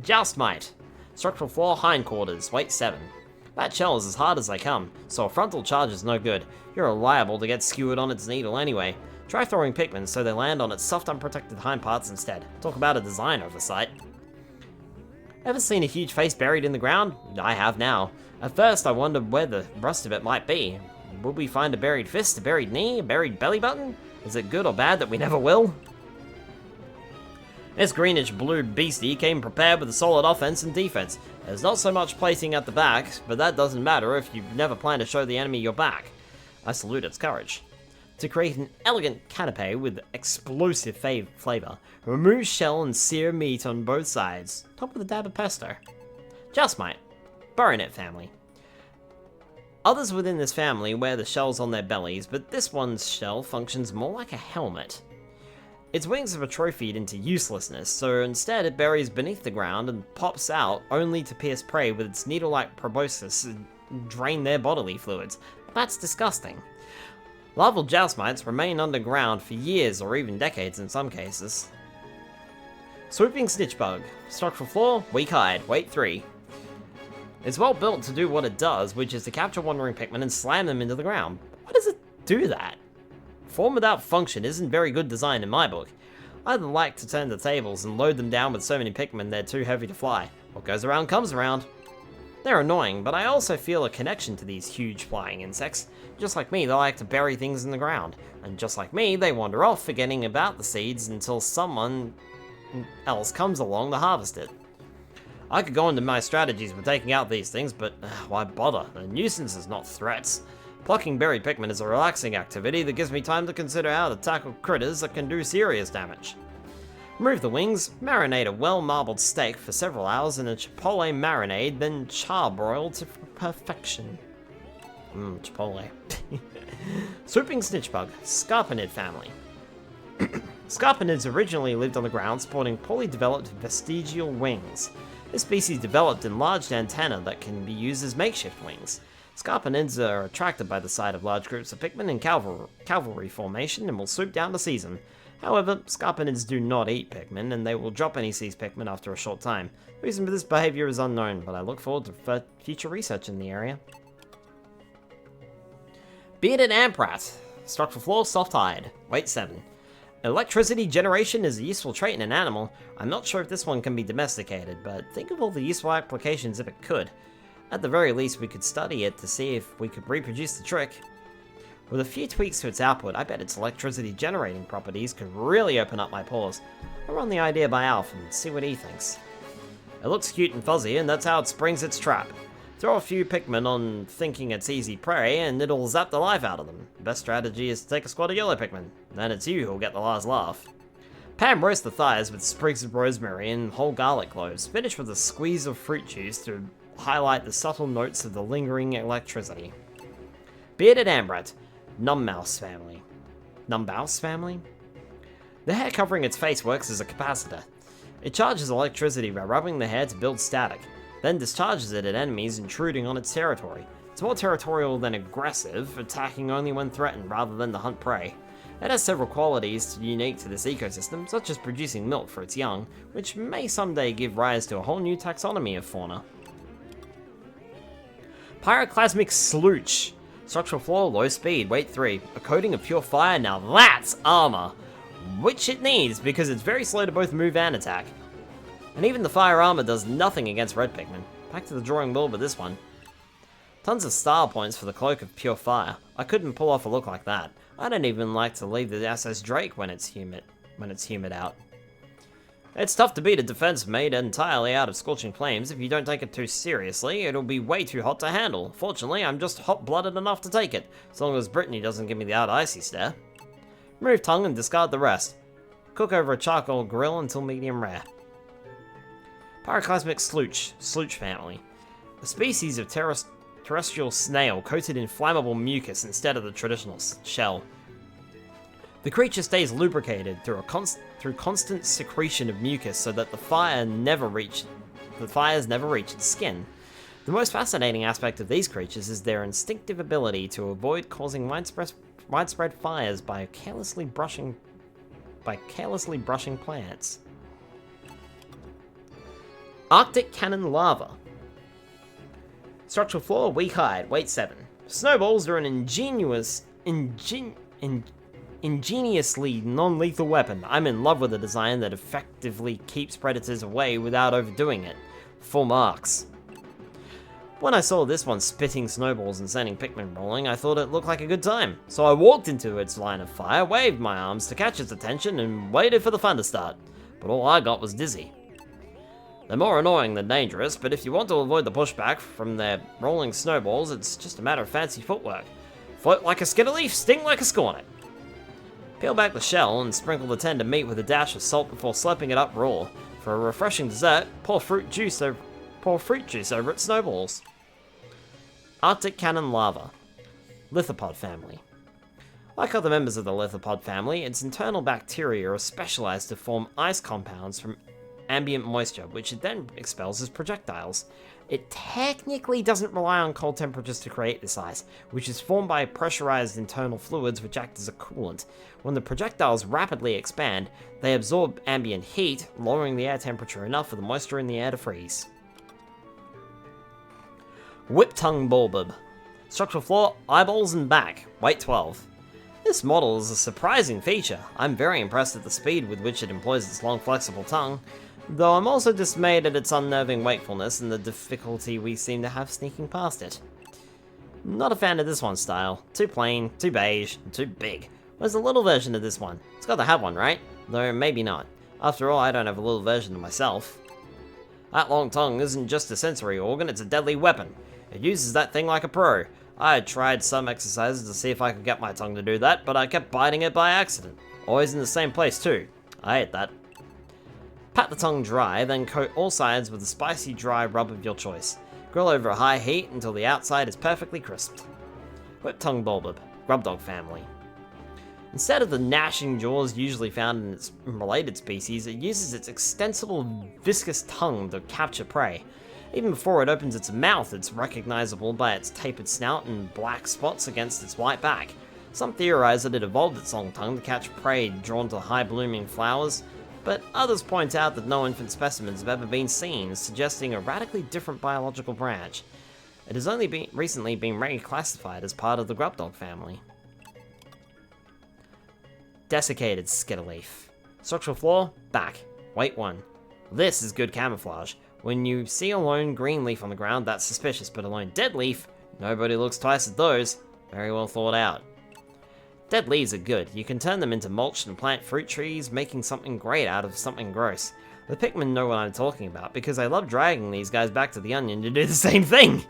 Joustmite. Structural flaw, hindquarters, weight 7. That shell is as hard as they come, so a frontal charge is no good. You're liable to get skewered on its needle anyway. Try throwing Pikmin so they land on its soft, unprotected hindparts instead. Talk about a design oversight. Ever seen a huge face buried in the ground? I have now. At first, I wondered where the rest of it might be. Will we find a buried fist, a buried knee, a buried belly button? Is it good or bad that we never will? This greenish-blue beastie came prepared with a solid offense and defense. There's not so much placing at the back, but that doesn't matter if you never plan to show the enemy your back. I salute its courage. To create an elegant canapé with explosive flavor, remove shell and sear meat on both sides, topped with a dab of pesto. Joustmite. Baronet family. Others within this family wear the shells on their bellies, but this one's shell functions more like a helmet. Its wings are atrophied into uselessness, so instead it buries beneath the ground and pops out only to pierce prey with its needle-like proboscis and drain their bodily fluids. That's disgusting. Larval joustmites remain underground for years or even decades in some cases. Swooping snitchbug. Structural flaw, weak-eyed, weight 3. It's well built to do what it does, which is to capture wandering Pikmin and slam them into the ground. Why does it do that? Form without function isn't very good design in my book. I'd like to turn the tables and load them down with so many Pikmin they're too heavy to fly. What goes around comes around. They're annoying, but I also feel a connection to these huge flying insects. Just like me, they like to bury things in the ground. And just like me, they wander off, forgetting about the seeds until someone else comes along to harvest it. I could go into my strategies for taking out these things, but why bother? They're nuisances, not threats. Plucking buried Pikmin is a relaxing activity that gives me time to consider how to tackle critters that can do serious damage. Remove the wings, marinate a well-marbled steak for several hours in a chipotle marinade, then charbroil to perfection. Chipotle. Swooping snitchbug, Scarpanid family. Scarpanids originally lived on the ground, sporting poorly developed vestigial wings. This species developed enlarged antennae that can be used as makeshift wings. Scarpanids are attracted by the sight of large groups of Pikmin in cavalry formation and will swoop down to seize them. However, Scarpanids do not eat Pikmin, and they will drop any seized Pikmin after a short time. The reason for this behavior is unknown, but I look forward to future research in the area. Bearded Amprat. Structural flaw, soft-eyed. Weight 7. Electricity generation is a useful trait in an animal. I'm not sure if this one can be domesticated, but think of all the useful applications if it could. At the very least, we could study it to see if we could reproduce the trick. With a few tweaks to its output, I bet its electricity generating properties could really open up my pores. I'll run the idea by Alf and see what he thinks. It looks cute and fuzzy, and that's how it springs its trap. Throw a few Pikmin on thinking it's easy prey, and it'll zap the life out of them. The best strategy is to take a squad of yellow Pikmin. Then it's you who'll get the last laugh. Pam roasts the thighs with sprigs of rosemary and whole garlic cloves, finished with a squeeze of fruit juice to highlight the subtle notes of the lingering electricity. Bearded Ambrat. Nummouse family. Numbouse family? The hair covering its face works as a capacitor. It charges electricity by rubbing the hair to build static, then discharges it at enemies intruding on its territory. It's more territorial than aggressive, attacking only when threatened rather than to hunt prey. It has several qualities unique to this ecosystem, such as producing milk for its young, which may someday give rise to a whole new taxonomy of fauna. Pyroclasmic Slooch. Structural flaw, low speed, weight 3. A coating of pure fire, now that's armor! Which it needs, because it's very slow to both move and attack. And even the fire armor does nothing against red Pikmin. Back to the drawing board with this one. Tons of style points for the cloak of pure fire. I couldn't pull off a look like that. I don't even like to leave the SS Drake when it's humid out. It's tough to beat a defense made entirely out of scorching flames. If you don't take it too seriously, it'll be way too hot to handle. Fortunately, I'm just hot-blooded enough to take it, as long as Brittany doesn't give me the icy stare. Remove tongue and discard the rest. Cook over a charcoal grill until medium rare. Pyroclasmic Slooch, Slooch family. A species of terrestrial snail coated in flammable mucus instead of the traditional shell. The creature stays lubricated through constant secretion of mucus so that the fires never reach its skin. The most fascinating aspect of these creatures is their instinctive ability to avoid causing widespread fires by carelessly brushing plants. Arctic Cannon Lava. Structural flaw, weak hide, weight 7. Snowballs are an ingeniously non-lethal weapon. I'm in love with a design that effectively keeps predators away without overdoing it. Full marks. When I saw this one spitting snowballs and sending Pikmin rolling, I thought it looked like a good time. So I walked into its line of fire, waved my arms to catch its attention, and waited for the fun to start. But all I got was dizzy. They're more annoying than dangerous, but if you want to avoid the pushback from their rolling snowballs, it's just a matter of fancy footwork. Float like a skitterleaf, sting like a scornet. Peel back the shell and sprinkle the tender meat with a dash of salt before slurping it up raw. For a refreshing dessert, pour fruit juice over its snowballs. Arctic Cannon Lava. Lithopod family. Like other members of the Lithopod family, its internal bacteria are specialized to form ice compounds from ambient moisture, which it then expels as projectiles. It technically doesn't rely on cold temperatures to create this ice, which is formed by pressurized internal fluids which act as a coolant. When the projectiles rapidly expand, they absorb ambient heat, lowering the air temperature enough for the moisture in the air to freeze. Whip-tongue Bulbub. Structural flaw, eyeballs and back, weight 12. This model is a surprising feature. I'm very impressed at the speed with which it employs its long flexible tongue, though I'm also dismayed at its unnerving wakefulness and the difficulty we seem to have sneaking past it. Not a fan of this one's style. Too plain, too beige, and too big. Where's the little version of this one? It's got to have one, right? Though maybe not. After all, I don't have a little version of myself. That long tongue isn't just a sensory organ, it's a deadly weapon. It uses that thing like a pro. I had tried some exercises to see if I could get my tongue to do that, but I kept biting it by accident. Always in the same place too. I hate that. Pat the tongue dry, then coat all sides with a spicy dry rub of your choice. Grill over a high heat until the outside is perfectly crisped. Whip-tongue Bulbub, Grubdog family. Instead of the gnashing jaws usually found in its related species, it uses its extensible viscous tongue to capture prey. Even before it opens its mouth, it's recognizable by its tapered snout and black spots against its white back. Some theorize that it evolved its long tongue to catch prey drawn to high-blooming flowers, but others point out that no infant specimens have ever been seen, suggesting a radically different biological branch. It has only recently been reclassified as part of the Grubdog family. Desiccated Skitterleaf. Structural flaw, back, weight 1. This is good camouflage. When you see a lone green leaf on the ground, that's suspicious, but a lone dead leaf, nobody looks twice at those. Very well thought out. Dead leaves are good. You can turn them into mulch and plant fruit trees, making something great out of something gross. The Pikmin know what I'm talking about, because I love dragging these guys back to the onion to do the same thing!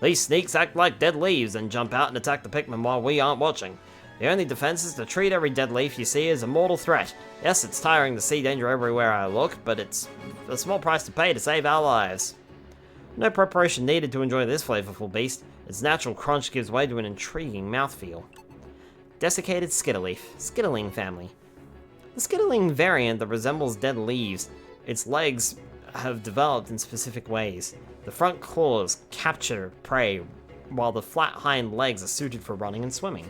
These sneaks act like dead leaves and jump out and attack the Pikmin while we aren't watching. The only defense is to treat every dead leaf you see as a mortal threat. Yes, it's tiring to see danger everywhere I look, but it's a small price to pay to save our lives. No preparation needed to enjoy this flavorful beast. Its natural crunch gives way to an intriguing mouthfeel. Desiccated Skitterleaf, Skitterling family. The Skitterling variant that resembles dead leaves, its legs have developed in specific ways. The front claws capture prey while the flat hind legs are suited for running and swimming.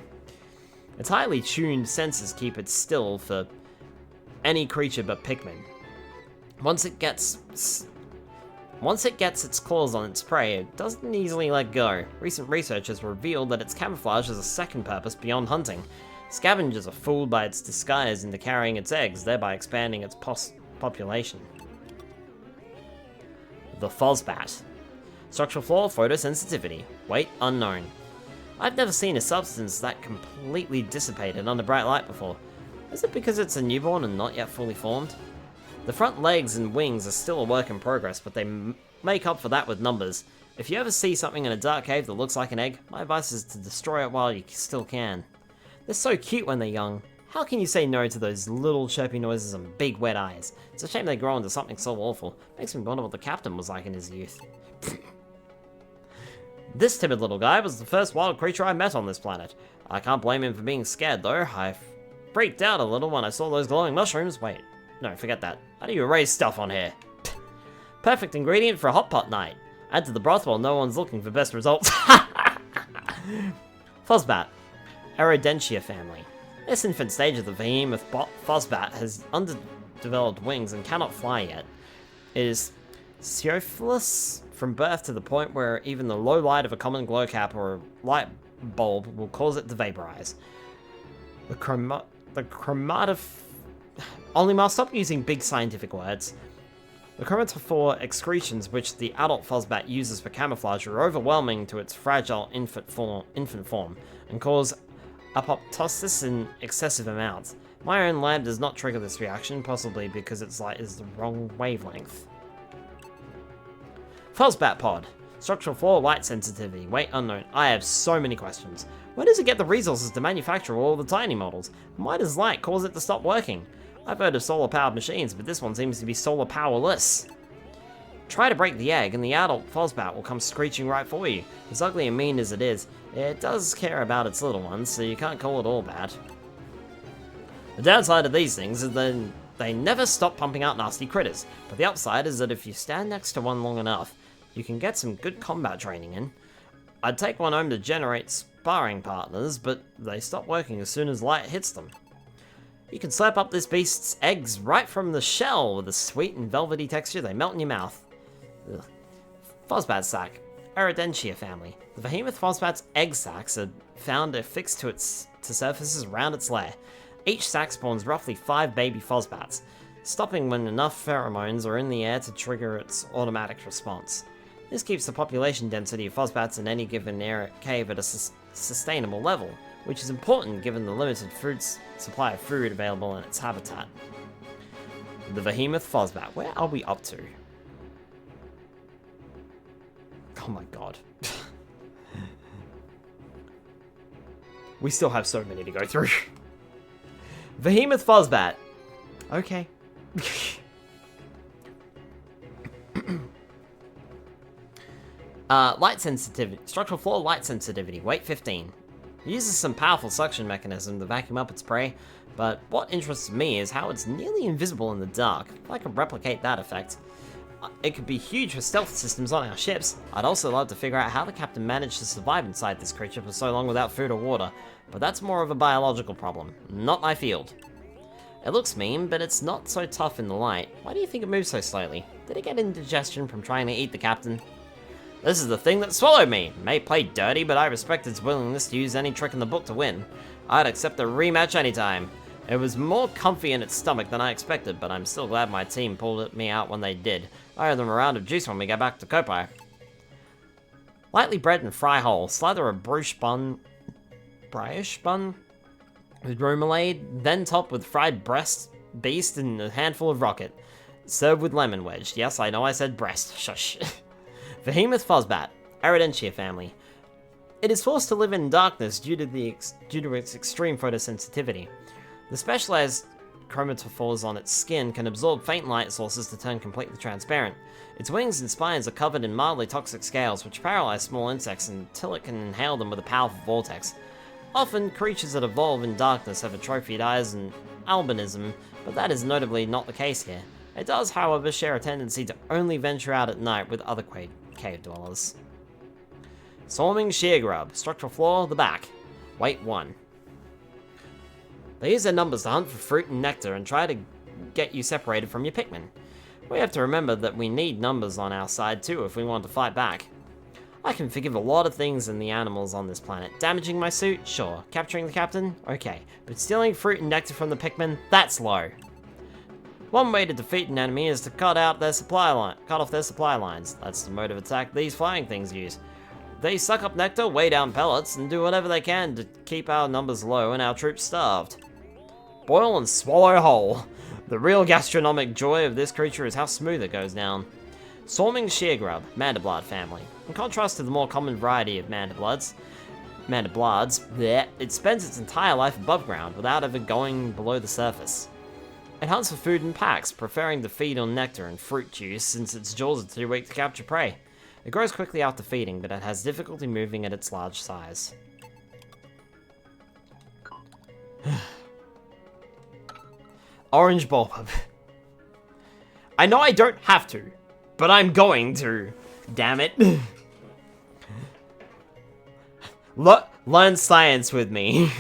Its highly tuned senses keep it still for any creature but Pikmin. Once it gets its claws on its prey, it doesn't easily let go. Recent research has revealed that its camouflage has a second purpose beyond hunting. Scavengers are fooled by its disguise into carrying its eggs, thereby expanding its population. The Fozbat. Structural flaw, photosensitivity. Weight unknown. I've never seen a substance that completely dissipated under bright light before. Is it because it's a newborn and not yet fully formed? The front legs and wings are still a work in progress, but they make up for that with numbers. If you ever see something in a dark cave that looks like an egg, my advice is to destroy it while you still can. They're so cute when they're young. How can you say no to those little chirpy noises and big wet eyes? It's a shame they grow into something so awful. Makes me wonder what the captain was like in his youth. This timid little guy was the first wild creature I met on this planet. I can't blame him for being scared though. I freaked out a little when I saw those glowing mushrooms. Wait, no, forget that. How do you erase stuff on here? Perfect ingredient for a hot pot night. Add to the broth while no one's looking for best results. Fozbat. Aerodentia family. This infant stage of the behemoth Fozbat has underdeveloped wings and cannot fly yet. It is Theophilus from birth to the point where even the low light of a common glow cap or a light bulb will cause it to vaporize. The Olimar, stop using big scientific words. The chromatophore excretions which the adult Fozbat uses for camouflage are overwhelming to its fragile infant form and cause apoptosis in excessive amounts. My own lab does not trigger this reaction, possibly because its light is the wrong wavelength. Fozbat Pod. Structural flaw, light sensitivity, weight unknown. I have so many questions. Where does it get the resources to manufacture all the tiny models? Why does light cause it to stop working? I've heard of solar-powered machines, but this one seems to be solar-powerless. Try to break the egg, and the adult Fozbat will come screeching right for you. As ugly and mean as it is, it does care about its little ones, so you can't call it all bad. The downside of these things is that they never stop pumping out nasty critters, but the upside is that if you stand next to one long enough, you can get some good combat training in. I'd take one home to generate sparring partners, but they stop working as soon as light hits them. You can slurp up this beast's eggs right from the shell with a sweet and velvety texture they melt in your mouth. Ugh. Fozbat sac. Aerodentia family. The behemoth Fozbat's egg sacs are found affixed to surfaces around its lair. Each sac spawns roughly 5 baby Fozbats, stopping when enough pheromones are in the air to trigger its automatic response. This keeps the population density of Fozbats in any given cave at a sustainable level, which is important given the limited supply of food available in its habitat. The behemoth Fozbat. Where are we up to? Oh my god. We still have so many to go through. Behemoth Fozbat. Okay. Light sensitivity. Structural flaw, light sensitivity. Weight 15. It uses some powerful suction mechanism to vacuum up its prey, but what interests me is how it's nearly invisible in the dark. If I could replicate that effect, it could be huge for stealth systems on our ships. I'd also love to figure out how the captain managed to survive inside this creature for so long without food or water, but that's more of a biological problem, not my field. It looks mean, but it's not so tough in the light. Why do you think it moves so slowly? Did it get indigestion from trying to eat the captain? This is the thing that swallowed me. It may play dirty, but I respect its willingness to use any trick in the book to win. I'd accept a rematch anytime. It was more comfy in its stomach than I expected, but I'm still glad my team pulled me out when they did. I owe them a round of juice when we get back to Kopai. Lightly bread and fry whole. Slather a brioche bun with remoulade, then top with fried breast, beast, and a handful of rocket. Serve with lemon wedge. Yes, I know I said breast. Shush. Behemoth Fozbat. Aerodentia family. It is forced to live in darkness due to its extreme photosensitivity. The specialized chromatophores on its skin can absorb faint light sources to turn completely transparent. Its wings and spines are covered in mildly toxic scales, which paralyze small insects until it can inhale them with a powerful vortex. Often, creatures that evolve in darkness have atrophied eyes and albinism, but that is notably not the case here. It does, however, share a tendency to only venture out at night with other cave dwellers. Swarming shear grub. Structural flaw, the back. Weight 1. They use their numbers to hunt for fruit and nectar and try to get you separated from your Pikmin. We have to remember that we need numbers on our side too if we want to fight back. I can forgive a lot of things in the animals on this planet. Damaging my suit? Sure. Capturing the captain? Okay. But stealing fruit and nectar from the Pikmin? That's low. One way to defeat an enemy is to cut off their supply lines. That's the mode of attack these flying things use. They suck up nectar, weigh down pellets, and do whatever they can to keep our numbers low and our troops starved. Boil and swallow whole. The real gastronomic joy of this creature is how smooth it goes down. Swarming shear grub, Mandiblade family. In contrast to the more common variety of mandiblades, it spends its entire life above ground without ever going below the surface. It hunts for food in packs, preferring to feed on nectar and fruit juice since its jaws are too weak to capture prey. It grows quickly after feeding, but it has difficulty moving at its large size. Orange Bulb. I know I don't have to, but I'm going to. Damn it. Learn science with me.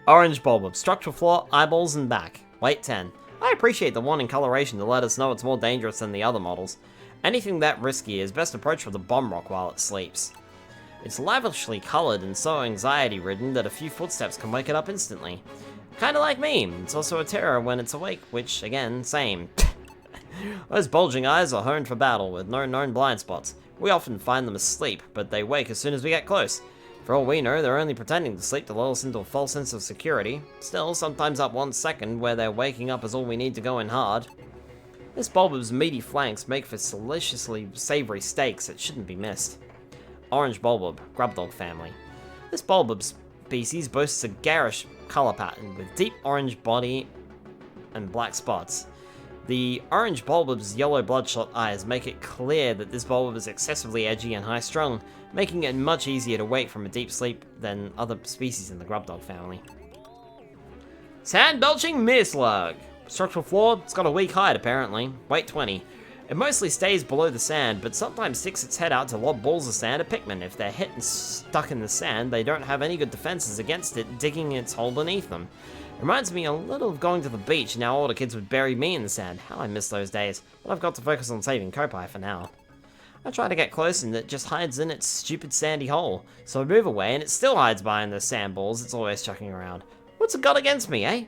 Orange Bulb. Structural flaw, eyeballs, and back. Weight 10. I appreciate the one in coloration to let us know it's more dangerous than the other models. Anything that risky is best approached with a bomb rock while it sleeps. It's lavishly colored and so anxiety-ridden that a few footsteps can wake it up instantly. Kinda like me, it's also a terror when it's awake, which, again, same. Those bulging eyes are honed for battle with no known blind spots. We often find them asleep, but they wake as soon as we get close. For all we know, they're only pretending to sleep to lull us into a false sense of security. Still, sometimes that 1 second where they're waking up is all we need to go in hard. This bulb's meaty flanks make for deliciously savory steaks that shouldn't be missed. Orange Bulb, Grubdog family. This bulb species boasts a garish color pattern with deep orange body and black spots. The orange bulb's yellow bloodshot eyes make it clear that this bulb is excessively edgy and high-strung, making it much easier to wake from a deep sleep than other species in the Grubdog family. Sand-belching Meerslug. Structural flaw, it's got a weak hide apparently. Weight 20. It mostly stays below the sand, but sometimes sticks its head out to lob balls of sand at Pikmin. If they're hit and stuck in the sand, they don't have any good defenses against it digging its hole beneath them. Reminds me a little of going to the beach and how older kids would bury me in the sand. How I miss those days, but I've got to focus on saving Koppai for now. I try to get close and it just hides in its stupid sandy hole, so I move away and it still hides behind those sand balls it's always chucking around. What's it got against me, eh?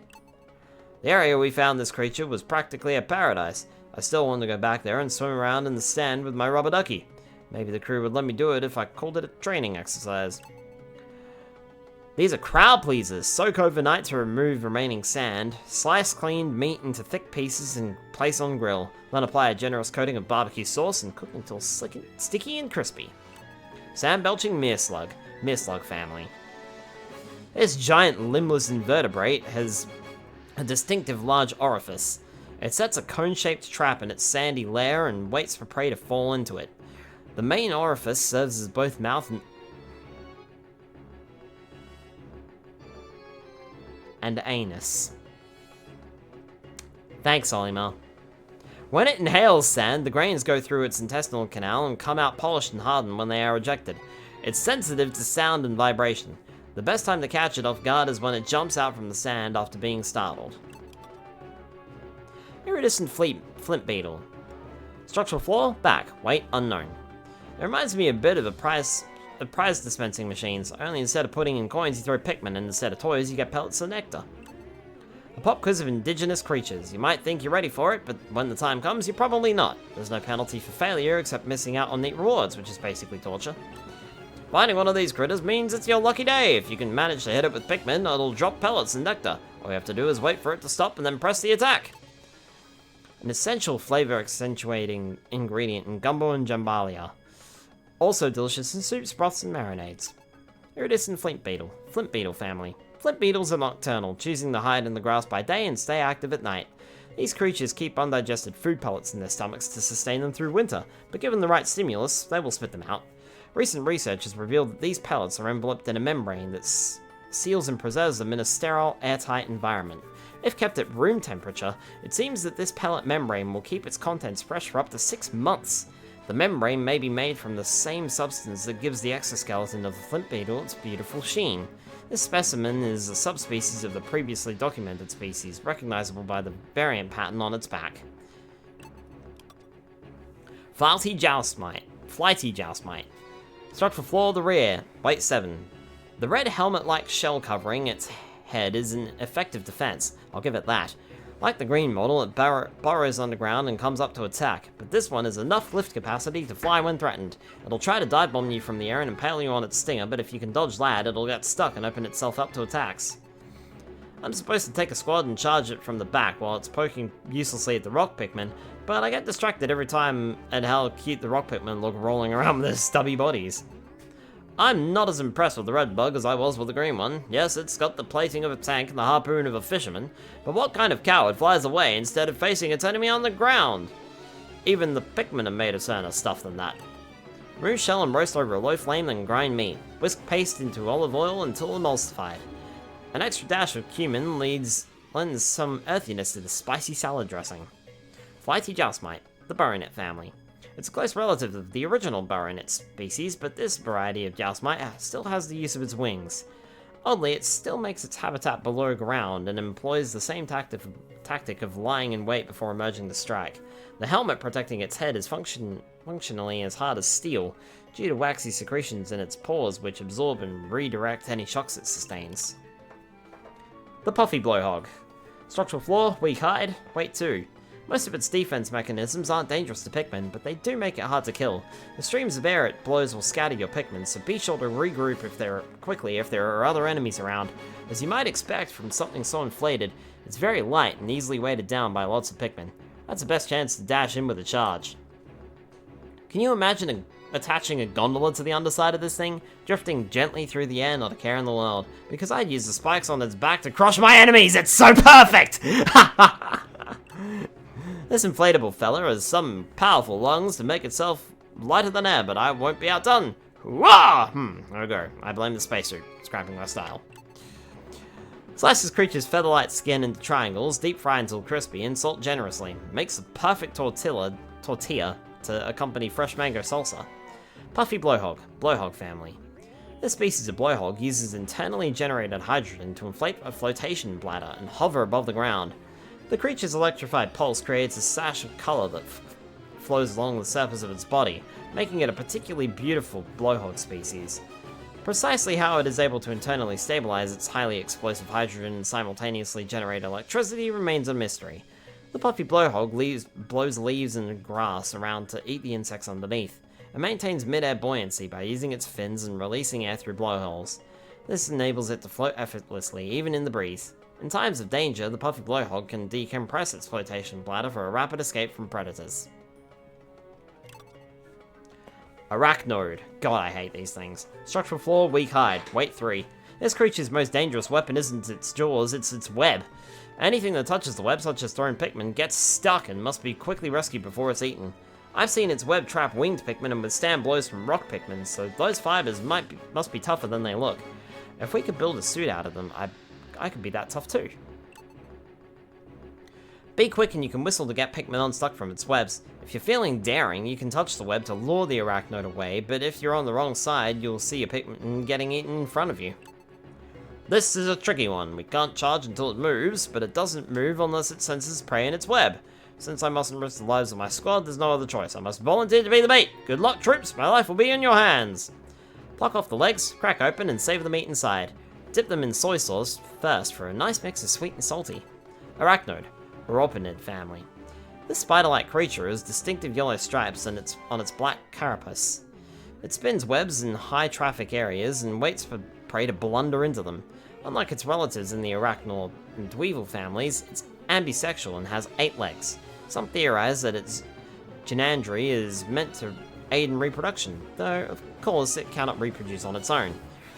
The area we found this creature was practically a paradise. I still want to go back there and swim around in the sand with my rubber ducky. Maybe the crew would let me do it if I called it a training exercise. These are crowd pleasers. Soak overnight to remove remaining sand. Slice cleaned meat into thick pieces and place on grill. Then apply a generous coating of barbecue sauce and cook until sticky and crispy. Sand-belching Meerslug. Meerslug family. This giant limbless invertebrate has a distinctive large orifice. It sets a cone-shaped trap in its sandy lair and waits for prey to fall into it. The main orifice serves as both mouth and anus. Thanks, Olimar. When it inhales sand, the grains go through its intestinal canal and come out polished and hardened when they are ejected. It's sensitive to sound and vibration. The best time to catch it off guard is when it jumps out from the sand after being startled. Iridescent flint beetle. Structural flaw, back, weight unknown. It reminds me a bit of prize dispensing machines, only instead of putting in coins you throw Pikmin and instead of toys you get pellets of nectar. A pop quiz of indigenous creatures. You might think you're ready for it, but when the time comes, you're probably not. There's no penalty for failure except missing out on neat rewards, which is basically torture. Finding one of these critters means it's your lucky day. If you can manage to hit it with Pikmin, it'll drop pellets and nectar. All you have to do is wait for it to stop and then press the attack. An essential flavor accentuating ingredient in gumbo and jambalaya. Also delicious in soups, broths, and marinades. Iridescent flint beetle family. Flint beetles are nocturnal, choosing to hide in the grass by day and stay active at night. These creatures keep undigested food pellets in their stomachs to sustain them through winter, but given the right stimulus, they will spit them out. Recent research has revealed that these pellets are enveloped in a membrane that seals and preserves them in a sterile, airtight environment. If kept at room temperature, it seems that this pellet membrane will keep its contents fresh for up to 6 months. The membrane may be made from the same substance that gives the exoskeleton of the flint beetle its beautiful sheen. This specimen is a subspecies of the previously documented species, recognizable by the variant pattern on its back. Flighty Joustmite. Structural flaw of the rear, weight 7. The red helmet-like shell covering its head is an effective defense, I'll give it that. Like the green model, it burrows underground and comes up to attack, but this one has enough lift capacity to fly when threatened. It'll try to dive bomb you from the air and impale you on its stinger, but if you can dodge that, it'll get stuck and open itself up to attacks. I'm supposed to take a squad and charge it from the back while it's poking uselessly at the rock Pikmin, but I get distracted every time at how cute the rock Pikmin look rolling around with their stubby bodies. I'm not as impressed with the red bug as I was with the green one. Yes, it's got the plating of a tank and the harpoon of a fisherman, but what kind of coward flies away instead of facing its enemy on the ground? Even the Pikmin are made of certain stuff than that. Remove shell and roast over a low flame, then grind meat. Whisk paste into olive oil until emulsified. An extra dash of cumin lends some earthiness to the spicy salad dressing. Flighty Joustmite, the Baronet family. It's a close relative of the original Baronet species, but this variety of Joustmite still has the use of its wings. Oddly, it still makes its habitat below ground and employs the same tactic of lying in wait before emerging to strike. The helmet protecting its head is functionally as hard as steel, due to waxy secretions in its pores which absorb and redirect any shocks it sustains. The Puffy Blowhog. Structural flaw, weak hide, weight 2. Most of its defense mechanisms aren't dangerous to Pikmin, but they do make it hard to kill. The streams of air it blows will scatter your Pikmin, so be sure to regroup quickly if there are other enemies around. As you might expect from something so inflated, it's very light and easily weighted down by lots of Pikmin. That's the best chance to dash in with a charge. Can you imagine attaching a gondola to the underside of this thing, drifting gently through the air, not a care in the world? Because I'd use the spikes on its back to crush my enemies, it's so perfect! This inflatable fella has some powerful lungs to make itself lighter than air, but I won't be outdone. Wah! There we go. I blame the spacesuit, scrapping my style. Slice this creature's feather-light skin into triangles, deep fry until crispy, and salt generously. Makes a perfect tortilla to accompany fresh mango salsa. Puffy Blowhog family. This species of blowhog uses internally generated hydrogen to inflate a flotation bladder and hover above the ground. The creature's electrified pulse creates a sash of color that flows along the surface of its body, making it a particularly beautiful blowhog species. Precisely how it is able to internally stabilize its highly explosive hydrogen and simultaneously generate electricity remains a mystery. The Puffy Blowhog blows leaves and grass around to eat the insects underneath. It maintains mid-air buoyancy by using its fins and releasing air through blowholes. This enables it to float effortlessly, even in the breeze. In times of danger, the Puffy Blowhog can decompress its flotation bladder for a rapid escape from predators. Arachnode. God, I hate these things. Structural flaw, weak hide, weight 3. This creature's most dangerous weapon isn't its jaws, it's its web. Anything that touches the web, such as thrown Pikmin, gets stuck and must be quickly rescued before it's eaten. I've seen its web trap winged Pikmin and withstand blows from rock Pikmin, so those fibers must be tougher than they look. If we could build a suit out of them, I could be that tough too. Be quick and you can whistle to get Pikmin unstuck from its webs. If you're feeling daring, you can touch the web to lure the Arachnode away, but if you're on the wrong side, you'll see a Pikmin getting eaten in front of you. This is a tricky one. We can't charge until it moves, but it doesn't move unless it senses prey in its web. Since I mustn't risk the lives of my squad, there's no other choice. I must volunteer to be the bait. Good luck, troops. My life will be in your hands. Pluck off the legs, crack open, and save the meat inside. Dip them in soy sauce first for a nice mix of sweet and salty. Arachnode, Probbaly family. This spider-like creature has distinctive yellow stripes on its black carapace. It spins webs in high-traffic areas and waits for prey to blunder into them. Unlike its relatives in the Arachnode and Dweevil families, it's ambisexual and has 8 legs. Some theorize that its gynandry is meant to aid in reproduction, though of course it cannot reproduce on its own.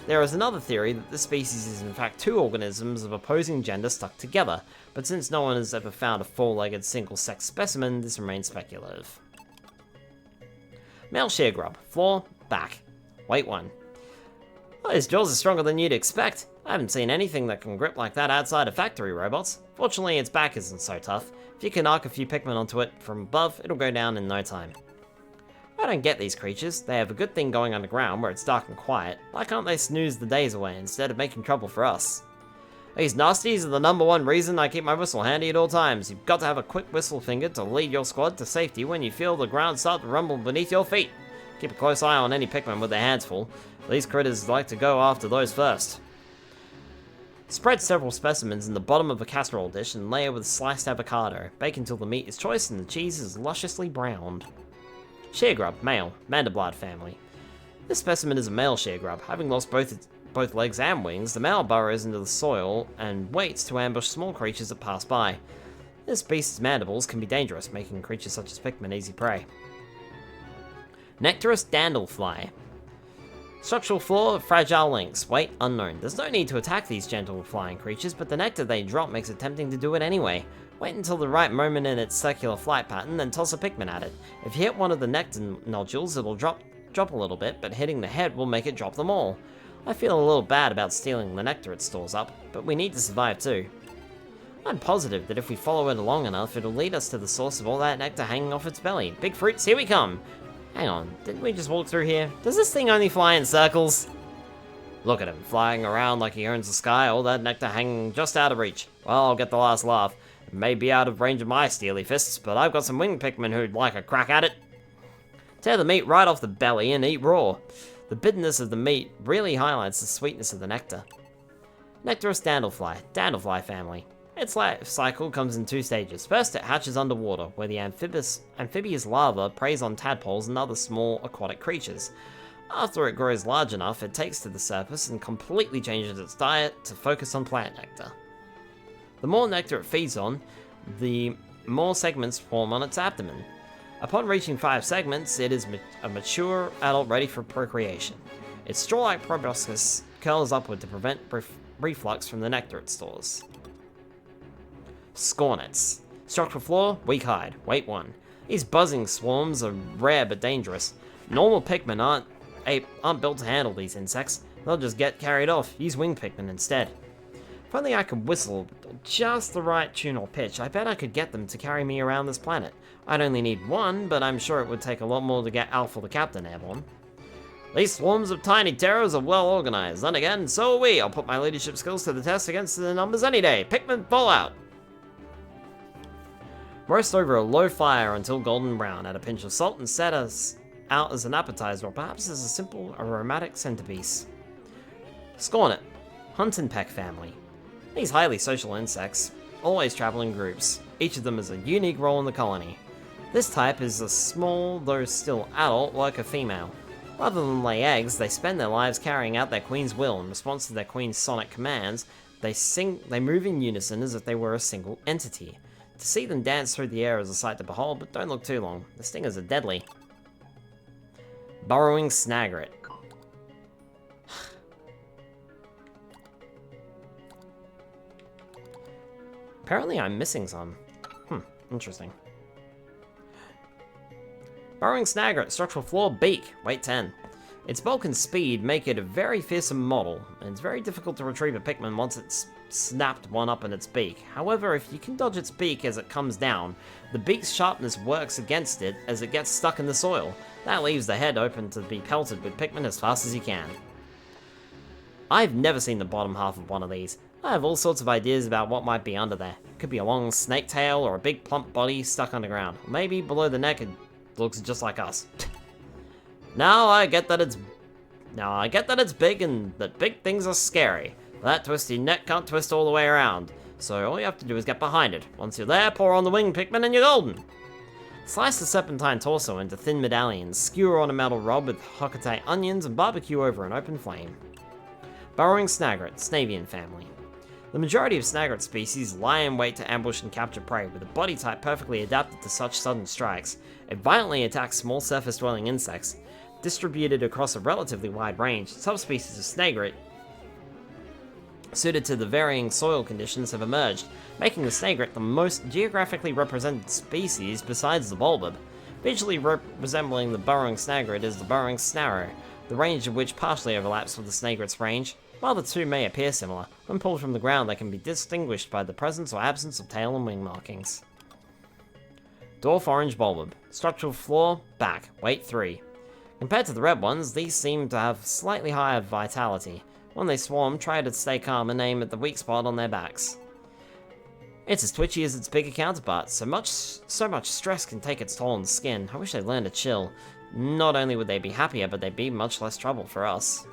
There is another theory that this species is in fact 2 organisms of opposing gender stuck together, but since no one has ever found a 4-legged single-sex specimen, this remains speculative. Male sheargrub, flaw, back, weight 1. Well, his jaws are stronger than you'd expect. I haven't seen anything that can grip like that outside of factory robots. Fortunately, its back isn't so tough. If you can arc a few Pikmin onto it from above, it'll go down in no time. I don't get these creatures. They have a good thing going underground where it's dark and quiet. Why can't they snooze the days away instead of making trouble for us? These nasties are the #1 reason I keep my whistle handy at all times. You've got to have a quick whistle finger to lead your squad to safety when you feel the ground start to rumble beneath your feet. Keep a close eye on any Pikmin with their hands full. These critters like to go after those first. Spread several specimens in the bottom of a casserole dish and layer with sliced avocado. Bake until the meat is choice and the cheese is lusciously browned. Sheargrub, male, Mandelblad family. This specimen is a male sheargrub. Having lost both legs and wings, the male burrows into the soil and waits to ambush small creatures that pass by. This beast's mandibles can be dangerous, making creatures such as Pikmin easy prey. Nectarous Dandlefly. Structural flaw of fragile links. Weight unknown. There's no need to attack these gentle flying creatures, but the nectar they drop makes it tempting to do it anyway. Wait until the right moment in its circular flight pattern, then toss a Pikmin at it. If you hit one of the nectar nodules, it'll drop a little bit, but hitting the head will make it drop them all. I feel a little bad about stealing the nectar it stores up, but we need to survive too. I'm positive that if we follow it long enough, it'll lead us to the source of all that nectar hanging off its belly. Big fruits, here we come! Hang on, didn't we just walk through here? Does this thing only fly in circles? Look at him, flying around like he owns the sky, all that nectar hanging just out of reach. Well, I'll get the last laugh. It may be out of range of my steely fists, but I've got some winged Pikmin who'd like a crack at it. Tear the meat right off the belly and eat raw. The bitterness of the meat really highlights the sweetness of the nectar. Nectarous Dandlefly, Dandlefly family. Its life cycle comes in 2 stages. First, it hatches underwater, where the amphibious larva preys on tadpoles and other small aquatic creatures. After it grows large enough, it takes to the surface and completely changes its diet to focus on plant nectar. The more nectar it feeds on, the more segments form on its abdomen. Upon reaching 5 segments, it is a mature adult ready for procreation. Its straw-like proboscis curls upward to prevent reflux from the nectar it stores. Scornets. Structural flaw, weak hide, weight 1. These buzzing swarms are rare but dangerous. Normal Pikmin aren't built to handle these insects. They'll just get carried off. Use winged Pikmin instead. If only I could whistle just the right tune or pitch, I bet I could get them to carry me around this planet. I'd only need 1, but I'm sure it would take a lot more to get Alpha the Captain airborne. These swarms of tiny terrors are well organized. Then again, so are we. I'll put my leadership skills to the test against the numbers any day. Pikmin Fallout! Roast over a low fire until golden brown. Add a pinch of salt and set us out as an appetizer, or perhaps as a simple aromatic centerpiece. Scornet, Hunt and Peck family. These highly social insects always travel in groups. Each of them has a unique role in the colony. This type is a small, though still adult, worker female. Rather than lay eggs, they spend their lives carrying out their queen's will. In response to their queen's sonic commands, they move in unison as if they were a single entity. To see them dance through the air is a sight to behold, but don't look too long. The stingers are deadly. Burrowing Snagret. Apparently I'm missing some. Interesting. Burrowing Snagret, structural flaw, beak, weight 10. Its bulk and speed make it a very fearsome model, and it's very difficult to retrieve a Pikmin once it's snapped one up in its beak. However, if you can dodge its beak as it comes down, the beak's sharpness works against it as it gets stuck in the soil. That leaves the head open to be pelted with Pikmin as fast as you can. I've never seen the bottom half of one of these. I have all sorts of ideas about what might be under there. It could be a long snake tail or a big plump body stuck underground. Or maybe below the neck it looks just like us. Now I get that it's big and that big things are scary. That twisty neck can't twist all the way around, so all you have to do is get behind it. Once you're there, pour on the winged Pikmin and you're golden. Slice the serpentine torso into thin medallions, skewer on a metal rod with Hokate onions, and barbecue over an open flame. Burrowing Snagret, Snavian family. The majority of Snagret species lie in wait to ambush and capture prey, with a body type perfectly adapted to such sudden strikes. It violently attacks small surface-dwelling insects. Distributed across a relatively wide range, subspecies of Snagret suited to the varying soil conditions have emerged, making the Snagret the most geographically represented species besides the Bulbib. Visually resembling the Burrowing Snagret is the Burrowing Snarrow, the range of which partially overlaps with the Snagret's range. While the two may appear similar, when pulled from the ground they can be distinguished by the presence or absence of tail and wing markings. Dwarf orange bulb. Structural flaw, back, weight 3. Compared to the red ones, these seem to have slightly higher vitality. When they swarm, try to stay calm and aim at the weak spot on their backs. It's as twitchy as its bigger counterpart, so much stress can take its toll on the skin. I wish they'd learn to chill. Not only would they be happier, but they'd be much less trouble for us.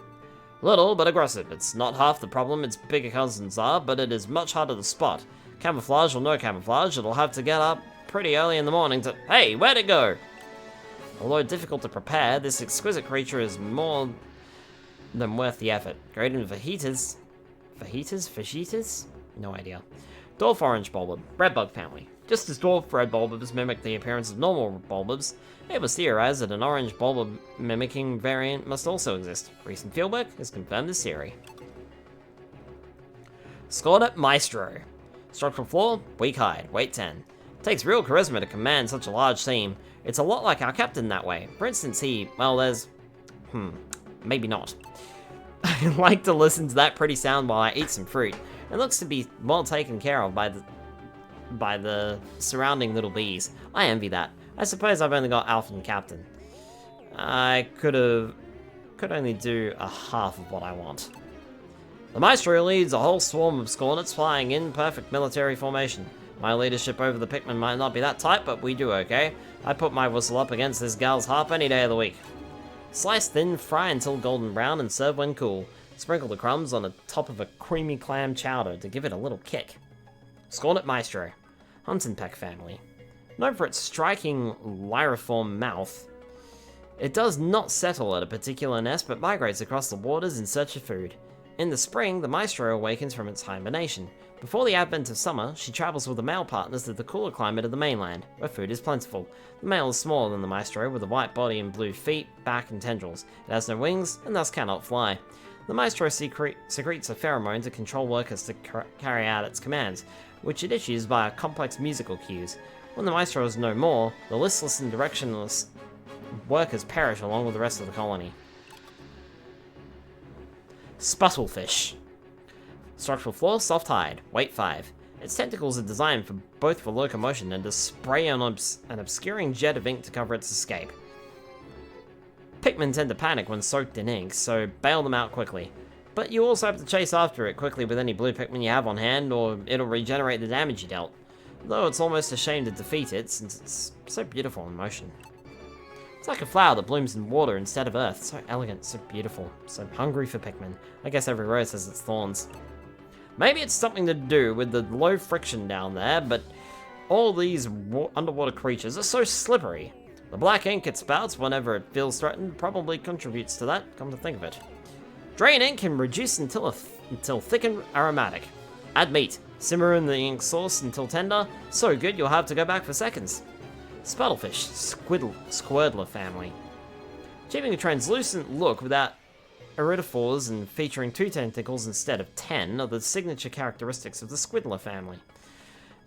Little, but aggressive. It's not half the problem its bigger cousins are, but it is much harder to spot. Camouflage or no camouflage, it'll have to get up pretty early in the morning to... Hey, where'd it go? Although difficult to prepare, this exquisite creature is more than worth the effort. Great in fajitas. Fajitas? No idea. Dwarf orange bulb, redbug family. Just as dwarf red bulbs mimic the appearance of normal bulbs, it was theorized that an orange bulb mimicking variant must also exist. Recent fieldwork has confirmed this theory. Scornet Maestro. Structural flaw, weak hide, weight 10. Takes real charisma to command such a large team. It's a lot like our captain that way. For instance, maybe not. I like to listen to that pretty sound while I eat some fruit. It looks to be well taken care of by the surrounding little bees. I envy that. I suppose I've only got Alpha and Captain. I could only do a half of what I want. The Maestro leads a whole swarm of Scornets flying in perfect military formation. My leadership over the Pikmin might not be that tight, but we do okay. I put my whistle up against this gal's harp any day of the week. Slice thin, fry until golden brown, and serve when cool. Sprinkle the crumbs on the top of a creamy clam chowder to give it a little kick. Scornet Maestro. Hunting Peck family. Known for its striking lyriform mouth, it does not settle at a particular nest but migrates across the waters in search of food. In the spring, the Maestro awakens from its hibernation. Before the advent of summer, she travels with the male partners to the cooler climate of the mainland, where food is plentiful. The male is smaller than the Maestro, with a white body and blue feet, back, and tendrils. It has no wings, and thus cannot fly. The Maestro secretes a pheromone to control workers to carry out its commands, which it issues via complex musical cues. When the Maestro is no more, the listless and directionless workers perish along with the rest of the colony. Sputtlefish. Structural flaw, soft hide, weight 5. Its tentacles are designed both for locomotion and to spray an obscuring jet of ink to cover its escape. Pikmin tend to panic when soaked in ink, so bail them out quickly. But you also have to chase after it quickly with any blue Pikmin you have on hand, or it'll regenerate the damage you dealt. Though it's almost a shame to defeat it, since it's so beautiful in motion. It's like a flower that blooms in water instead of earth. So elegant, so beautiful, so hungry for Pikmin. I guess every rose has its thorns. Maybe it's something to do with the low friction down there, but all these underwater creatures are so slippery. The black ink it spouts whenever it feels threatened probably contributes to that, come to think of it. Drain ink can reduce until thick and aromatic. Add meat. Simmer in the ink sauce until tender. So good you'll have to go back for seconds. Sputtlefish, Squirtler family. Achieving a translucent look without iridophores and featuring 2 tentacles instead of 10 are the signature characteristics of the Squidler family.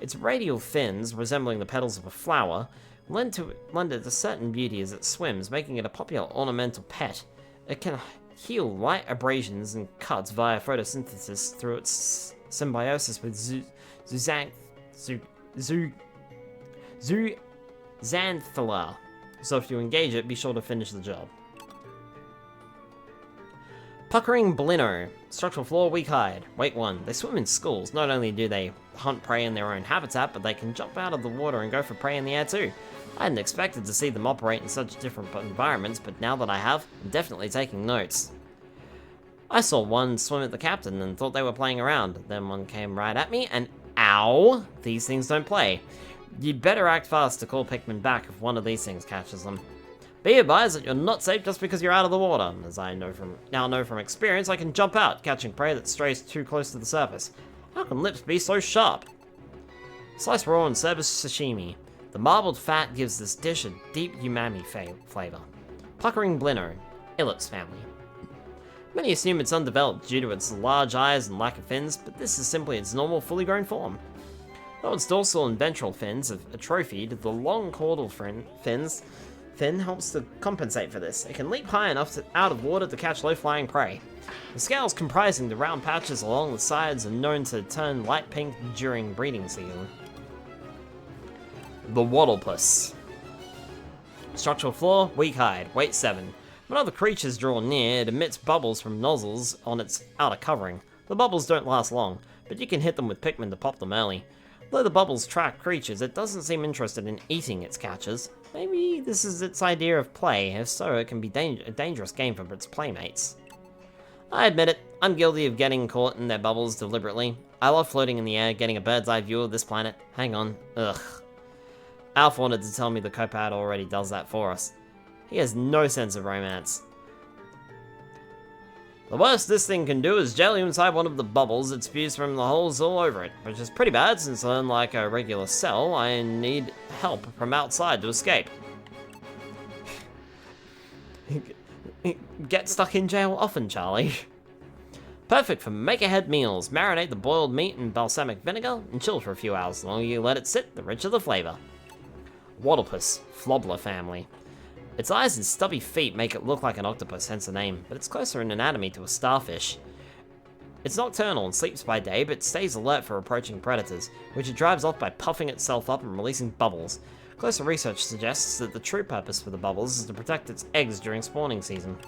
Its radial fins, resembling the petals of a flower, lend it a certain beauty as it swims, making it a popular ornamental pet. It can heal light abrasions and cuts via photosynthesis through its symbiosis with Xanthella. So if you engage it, be sure to finish the job. Puckering Blino. Structural flaw, weak hide. Weight 1. They swim in schools. Not only do they hunt prey in their own habitat, but they can jump out of the water and go for prey in the air too. I hadn't expected to see them operate in such different environments, but now that I have, I'm definitely taking notes. I saw one swim at the captain and thought they were playing around. Then one came right at me and ow! These things don't play. You'd better act fast to call Pikmin back if one of these things catches them. Be advised that you're not safe just because you're out of the water. As I now know from experience, I can jump out, catching prey that strays too close to the surface. How can lips be so sharp? Slice raw and serve as sashimi. The marbled fat gives this dish a deep umami flavor. Puckering Blino, Deluxe family. Many assume it's undeveloped due to its large eyes and lack of fins, but this is simply its normal, fully grown form. Though its dorsal and ventral fins are atrophied, the long caudal fin helps to compensate for this. It can leap high enough out of water to catch low-flying prey. The scales comprising the round patches along the sides are known to turn light pink during breeding season. The Wattlepus. Structural flaw, weak hide, weight 7. When other creatures draw near, it emits bubbles from nozzles on its outer covering. The bubbles don't last long, but you can hit them with Pikmin to pop them early. Though the bubbles track creatures, it doesn't seem interested in eating its catchers. Maybe this is its idea of play, if so, it can be a dangerous game for its playmates. I admit it, I'm guilty of getting caught in their bubbles deliberately. I love floating in the air, getting a bird's eye view of this planet. Hang on, ugh. Alf wanted to tell me the Copad already does that for us. He has no sense of romance. The worst this thing can do is jelly inside one of the bubbles it spews from the holes all over it, which is pretty bad since unlike a regular cell, I need help from outside to escape. Get stuck in jail often, Charlie. Perfect for make-ahead meals. Marinate the boiled meat in balsamic vinegar and chill for a few hours. The longer you let it sit, the richer the flavor. Wattlepus, Flobbler family. Its eyes and stubby feet make it look like an octopus, hence the name, but it's closer in anatomy to a starfish. It's nocturnal and sleeps by day, but stays alert for approaching predators, which it drives off by puffing itself up and releasing bubbles. Closer research suggests that the true purpose for the bubbles is to protect its eggs during spawning season.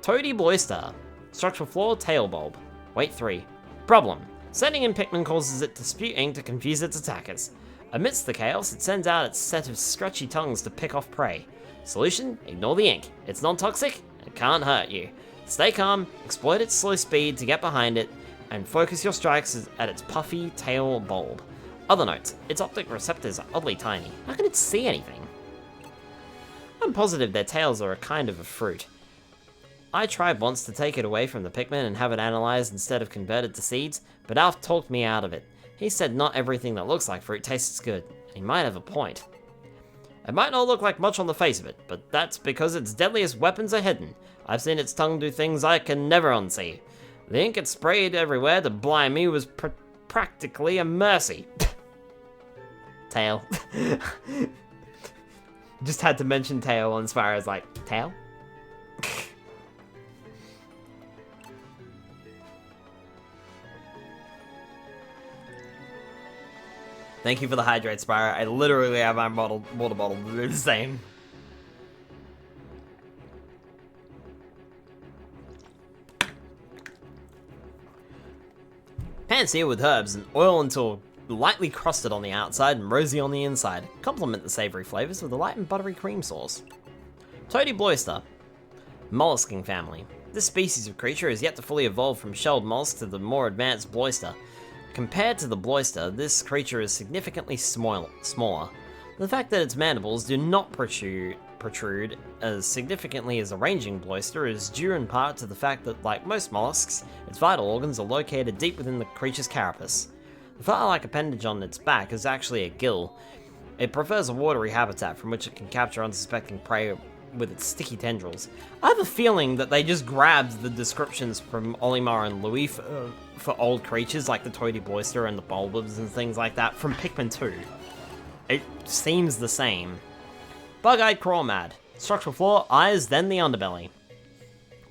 Toady Bloister. Structural flaw, tail bulb. Weight 3. Problem. Sending in Pikmin causes it to spew ink to confuse its attackers. Amidst the chaos, it sends out its set of scratchy tongues to pick off prey. Solution? Ignore the ink. It's non-toxic, it can't hurt you. Stay calm, exploit its slow speed to get behind it, and focus your strikes at its puffy tail bulb. Other notes, its optic receptors are oddly tiny. How can it see anything? I'm positive their tails are a kind of a fruit. I tried once to take it away from the Pikmin and have it analyzed instead of converted to seeds, but Alf talked me out of it. He said not everything that looks like fruit tastes good, and he might have a point. It might not look like much on the face of it, but that's because its deadliest weapons are hidden. I've seen its tongue do things I can never unsee. The ink it sprayed everywhere to blind me was practically a mercy. Tail. Just had to mention tail on Spyro's like, tail? Thank you for the hydrate, Spyro. I literally have my water bottle to do the same. Pan-seared with herbs and oil until lightly crusted on the outside and rosy on the inside. Complement the savory flavors with a light and buttery cream sauce. Toady Bloister. Mollusking family. This species of creature is yet to fully evolve from shelled mollusk to the more advanced Bloister. Compared to the Bloister, this creature is significantly smaller. The fact that its mandibles do not protrude as significantly as a ranging Bloister is due in part to the fact that, like most mollusks, its vital organs are located deep within the creature's carapace. The flower-like appendage on its back is actually a gill. It prefers a watery habitat from which it can capture unsuspecting prey with its sticky tendrils. I have a feeling that they just grabbed the descriptions from Olimar and Louis for old creatures like the Toady Bloister and the Bulbobs and things like that from Pikmin 2. It seems the same. Bug-eyed Crawmad. Structural flaw, eyes, then the underbelly.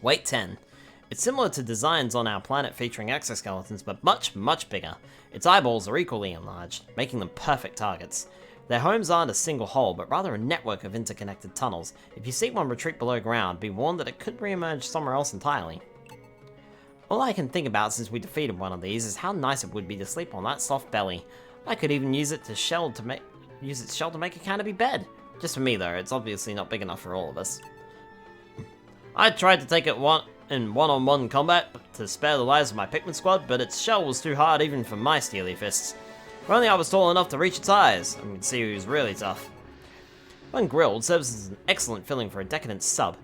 Weight 10. It's similar to designs on our planet featuring exoskeletons, but much, much bigger. Its eyeballs are equally enlarged, making them perfect targets. Their homes aren't a single hole, but rather a network of interconnected tunnels. If you see one retreat below ground, be warned that it could re-emerge somewhere else entirely. All I can think about since we defeated one of these is how nice it would be to sleep on that soft belly. I could even use its shell to make a canopy bed. Just for me though, it's obviously not big enough for all of us. I tried to take it in one-on-one combat to spare the lives of my Pikmin squad, but its shell was too hard even for my steely fists. If only I was tall enough to reach its eyes, and we'd see who was really tough. When grilled, serves as an excellent filling for a decadent sub.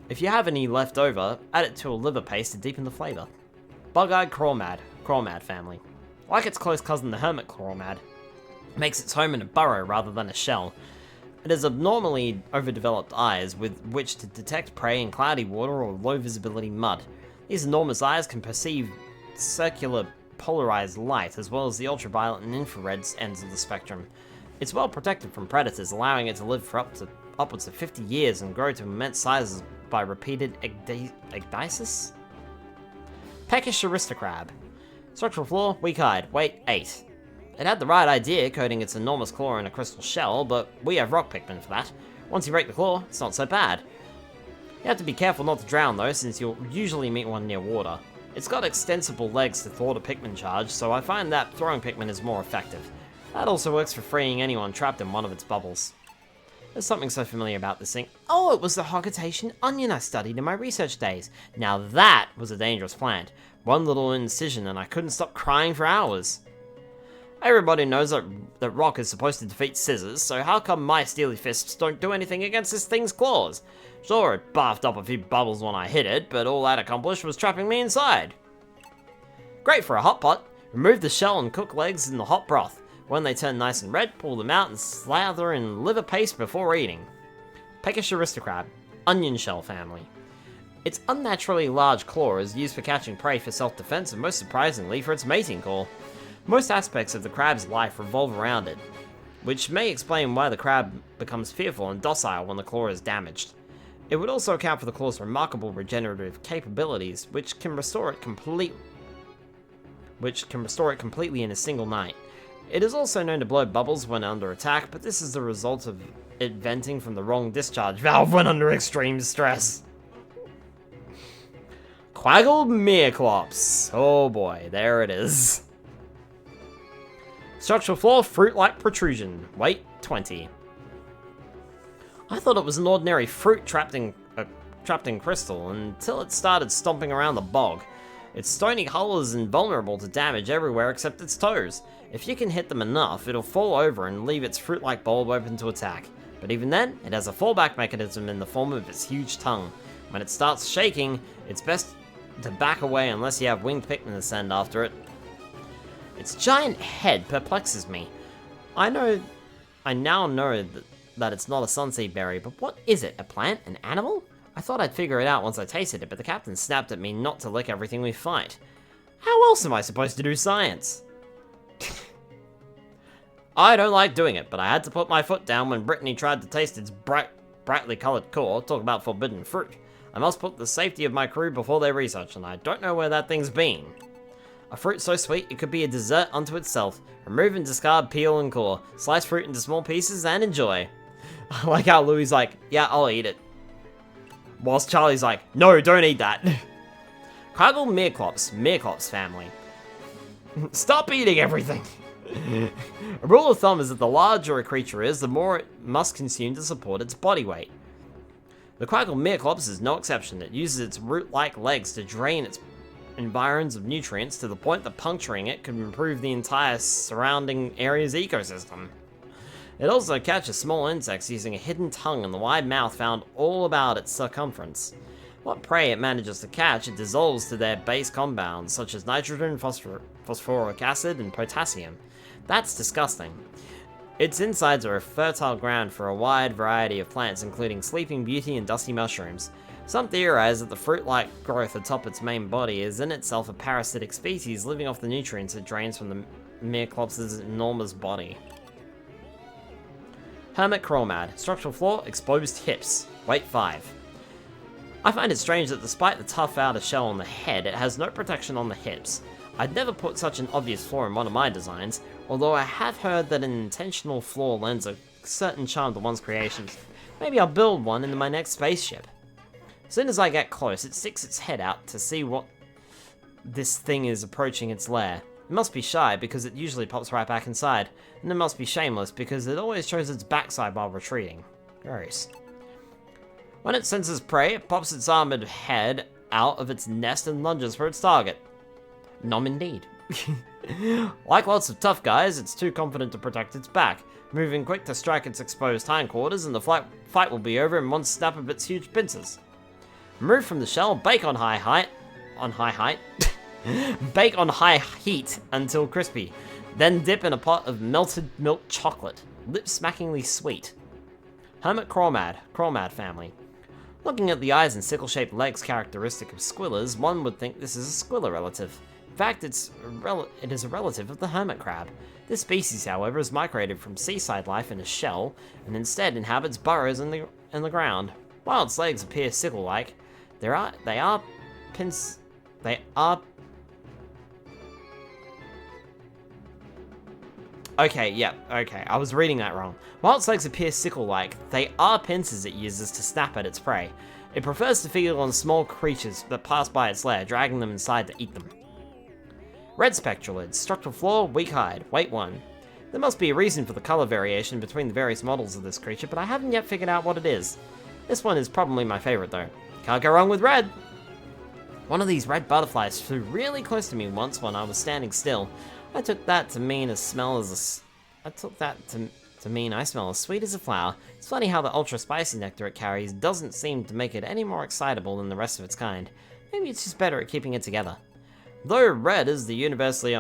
If you have any left over, add it to a liver paste to deepen the flavor. Bug-eyed Crawmad family. Like its close cousin the Hermit Crawmad, it makes its home in a burrow rather than a shell. It has abnormally overdeveloped eyes with which to detect prey in cloudy water or low visibility mud. These enormous eyes can perceive circular polarized light, as well as the ultraviolet and infrared ends of the spectrum. It's well protected from predators, allowing it to live for upwards of 50 years and grow to immense sizes by repeated ecdysis? Peckish Aristocrab. Structural flaw, weak-eyed, weight 8. It had the right idea, coating its enormous claw in a crystal shell, but we have rock Pikmin for that. Once you break the claw, it's not so bad. You have to be careful not to drown though, since you'll usually meet one near water. It's got extensible legs to thwart a Pikmin charge, so I find that throwing Pikmin is more effective. That also works for freeing anyone trapped in one of its bubbles. There's something so familiar about this thing. Oh, it was the Hogitation onion I studied in my research days. Now that was a dangerous plant. One little incision and I couldn't stop crying for hours. Everybody knows that rock is supposed to defeat scissors, so how come my steely fists don't do anything against this thing's claws? Sure, it bathed up a few bubbles when I hit it, but all that accomplished was trapping me inside. Great for a hot pot. Remove the shell and cook legs in the hot broth. When they turn nice and red, pull them out and slather in liver paste before eating. Peckish aristocrab, onion shell family. Its unnaturally large claw is used for catching prey for self-defense and most surprisingly for its mating call. Most aspects of the crab's life revolve around it, which may explain why the crab becomes fearful and docile when the claw is damaged. It would also account for the claw's remarkable regenerative capabilities, which can restore it completely in a single night. It is also known to blow bubbles when under attack, but this is the result of it venting from the wrong discharge valve when under extreme stress. Quaggled Meerklops. Oh boy, there it is. Structural flaw, fruit-like protrusion. Weight, 20. I thought it was an ordinary fruit trapped in crystal until it started stomping around the bog. Its stony hull is invulnerable to damage everywhere except its toes. If you can hit them enough, it'll fall over and leave its fruit-like bulb open to attack. But even then, it has a fallback mechanism in the form of its huge tongue. When it starts shaking, it's best to back away unless you have winged Pikmin to send after it. Its giant head perplexes me. I now know that it's not a sunseed berry, but what is it? A plant? An animal? I thought I'd figure it out once I tasted it, but the captain snapped at me not to lick everything we fight. How else am I supposed to do science? I don't like doing it, but I had to put my foot down when Brittany tried to taste its brightly colored core. Talk about forbidden fruit. I must put the safety of my crew before their research, and I don't know where that thing's been. A fruit so sweet it could be a dessert unto itself. Remove and discard peel and core. Slice fruit into small pieces and enjoy. I like how Louie's like, yeah, I'll eat it. Whilst Charlie's like, no, don't eat that. Quaggle Meerklops family. Stop eating everything. A rule of thumb is that the larger a creature is, the more it must consume to support its body weight. The Quaggle Meerklops is no exception. It uses its root-like legs to drain its environs of nutrients to the point that puncturing it could improve the entire surrounding area's ecosystem. It also catches small insects using a hidden tongue and the wide mouth found all about its circumference. What prey it manages to catch, it dissolves to their base compounds, such as nitrogen, phosphoric acid, and potassium. That's disgusting. Its insides are a fertile ground for a wide variety of plants, including sleeping beauty and dusty mushrooms. Some theorize that the fruit-like growth atop its main body is in itself a parasitic species living off the nutrients it drains from the Meerklops' enormous body. Hermit Crawmad. Structural flaw, exposed hips. Weight 5. I find it strange that despite the tough outer shell on the head, it has no protection on the hips. I'd never put such an obvious flaw in one of my designs, although I have heard that an intentional flaw lends a certain charm to one's creations. Maybe I'll build one into my next spaceship. As soon as I get close, it sticks its head out to see what this thing is approaching its lair. It must be shy because it usually pops right back inside, and it must be shameless because it always shows its backside while retreating. Gross. When it senses prey, it pops its armored head out of its nest and lunges for its target. Nom indeed. Like lots of tough guys, it's too confident to protect its back, moving quick to strike its exposed hindquarters, and the fight will be over in one snap of its huge pincers. Remove from the shell, bake on high heat until crispy. Then dip in a pot of melted milk chocolate. Lip-smackingly sweet. Hermit Crawmad family. Looking at the eyes and sickle-shaped legs characteristic of squillers, one would think this is a squiller relative. In fact, it is a relative of the hermit crab. This species, however, is migrated from seaside life in a shell, and instead inhabits burrows in the ground. While its legs appear sickle-like, they are Okay, yeah, okay, I was reading that wrong. While its legs appear sickle-like, they are pincers it uses to snap at its prey. It prefers to feed on small creatures that pass by its lair, dragging them inside to eat them. Red spectralids, structural flaw, weak hide, weight 1. There must be a reason for the color variation between the various models of this creature, but I haven't yet figured out what it is. This one is probably my favorite though. Can't go wrong with red! One of these red butterflies flew really close to me once when I was standing still. I took that to mean I smell as sweet as a flower. It's funny how the ultra spicy nectar it carries doesn't seem to make it any more excitable than the rest of its kind. Maybe it's just better at keeping it together. Though red is the universally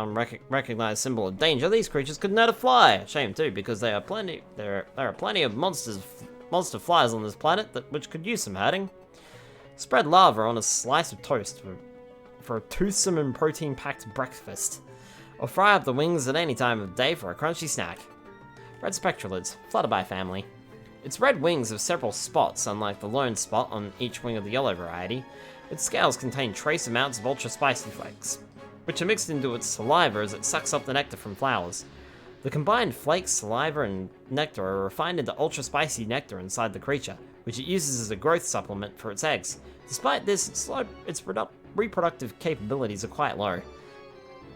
recognized symbol of danger, these creatures could never fly. Shame too, because there are plenty of monster flies on this planet which could use some herding. Spread lava on a slice of toast for a toothsome and protein-packed breakfast. Or fry up the wings at any time of day for a crunchy snack. Red spectralids, Flutterby family. Its red wings have several spots, unlike the lone spot on each wing of the yellow variety. Its scales contain trace amounts of ultra-spicy flakes, which are mixed into its saliva as it sucks up the nectar from flowers. The combined flakes, saliva, and nectar are refined into ultra-spicy nectar inside the creature, which it uses as a growth supplement for its eggs. Despite this, its reproductive capabilities are quite low.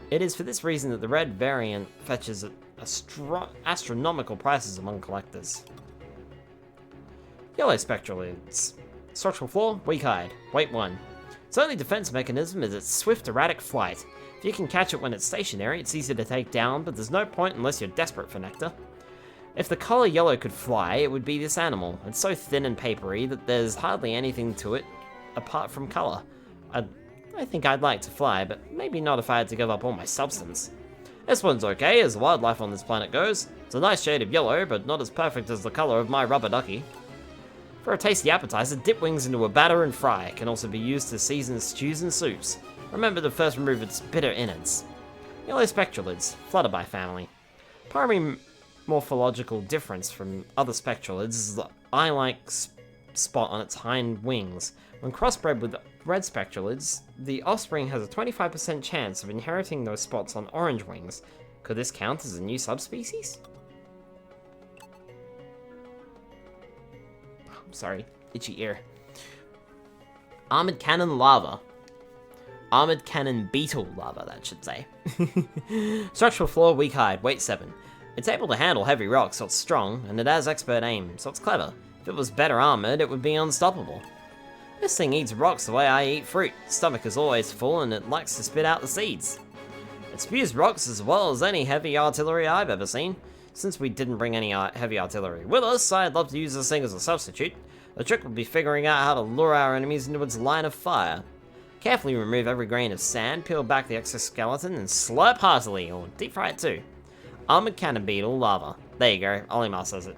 It is for this reason that the red variant fetches astronomical prices among collectors. Yellow spectralids. Structural flaw, weak hide, weight 1. Its only defense mechanism is its swift, erratic flight. If you can catch it when it's stationary, it's easy to take down, but there's no point unless you're desperate for nectar. If the color yellow could fly, it would be this animal. It's so thin and papery that there's hardly anything to it apart from color. I think I'd like to fly, but maybe not if I had to give up all my substance. This one's okay as wildlife on this planet goes. It's a nice shade of yellow, but not as perfect as the color of my rubber ducky. For a tasty appetizer, dip wings into a batter and fry. It can also be used to season stews and soups. Remember to first remove its bitter innards. Yellow spectralids, Flutterby family. Primary morphological difference from other spectralids is the eye-like spot on its hind wings. When crossbred with red spectralids, the offspring has a 25% chance of inheriting those spots on orange wings. Could this count as a new subspecies? Sorry, itchy ear. Armored cannon lava. Armored cannon beetle lava, that should say. Structural flaw, weak hide, weight 7. It's able to handle heavy rocks, so it's strong, and it has expert aim, so it's clever. If it was better armored, it would be unstoppable. This thing eats rocks the way I eat fruit. Its stomach is always full, and it likes to spit out the seeds. It spews rocks as well as any heavy artillery I've ever seen. Since we didn't bring any heavy artillery with us, I'd love to use this thing as a substitute. The trick would be figuring out how to lure our enemies into its line of fire. Carefully remove every grain of sand, peel back the exoskeleton, and slurp heartily, or deep fry it too. Armored cannon beetle lava. There you go, Olimar says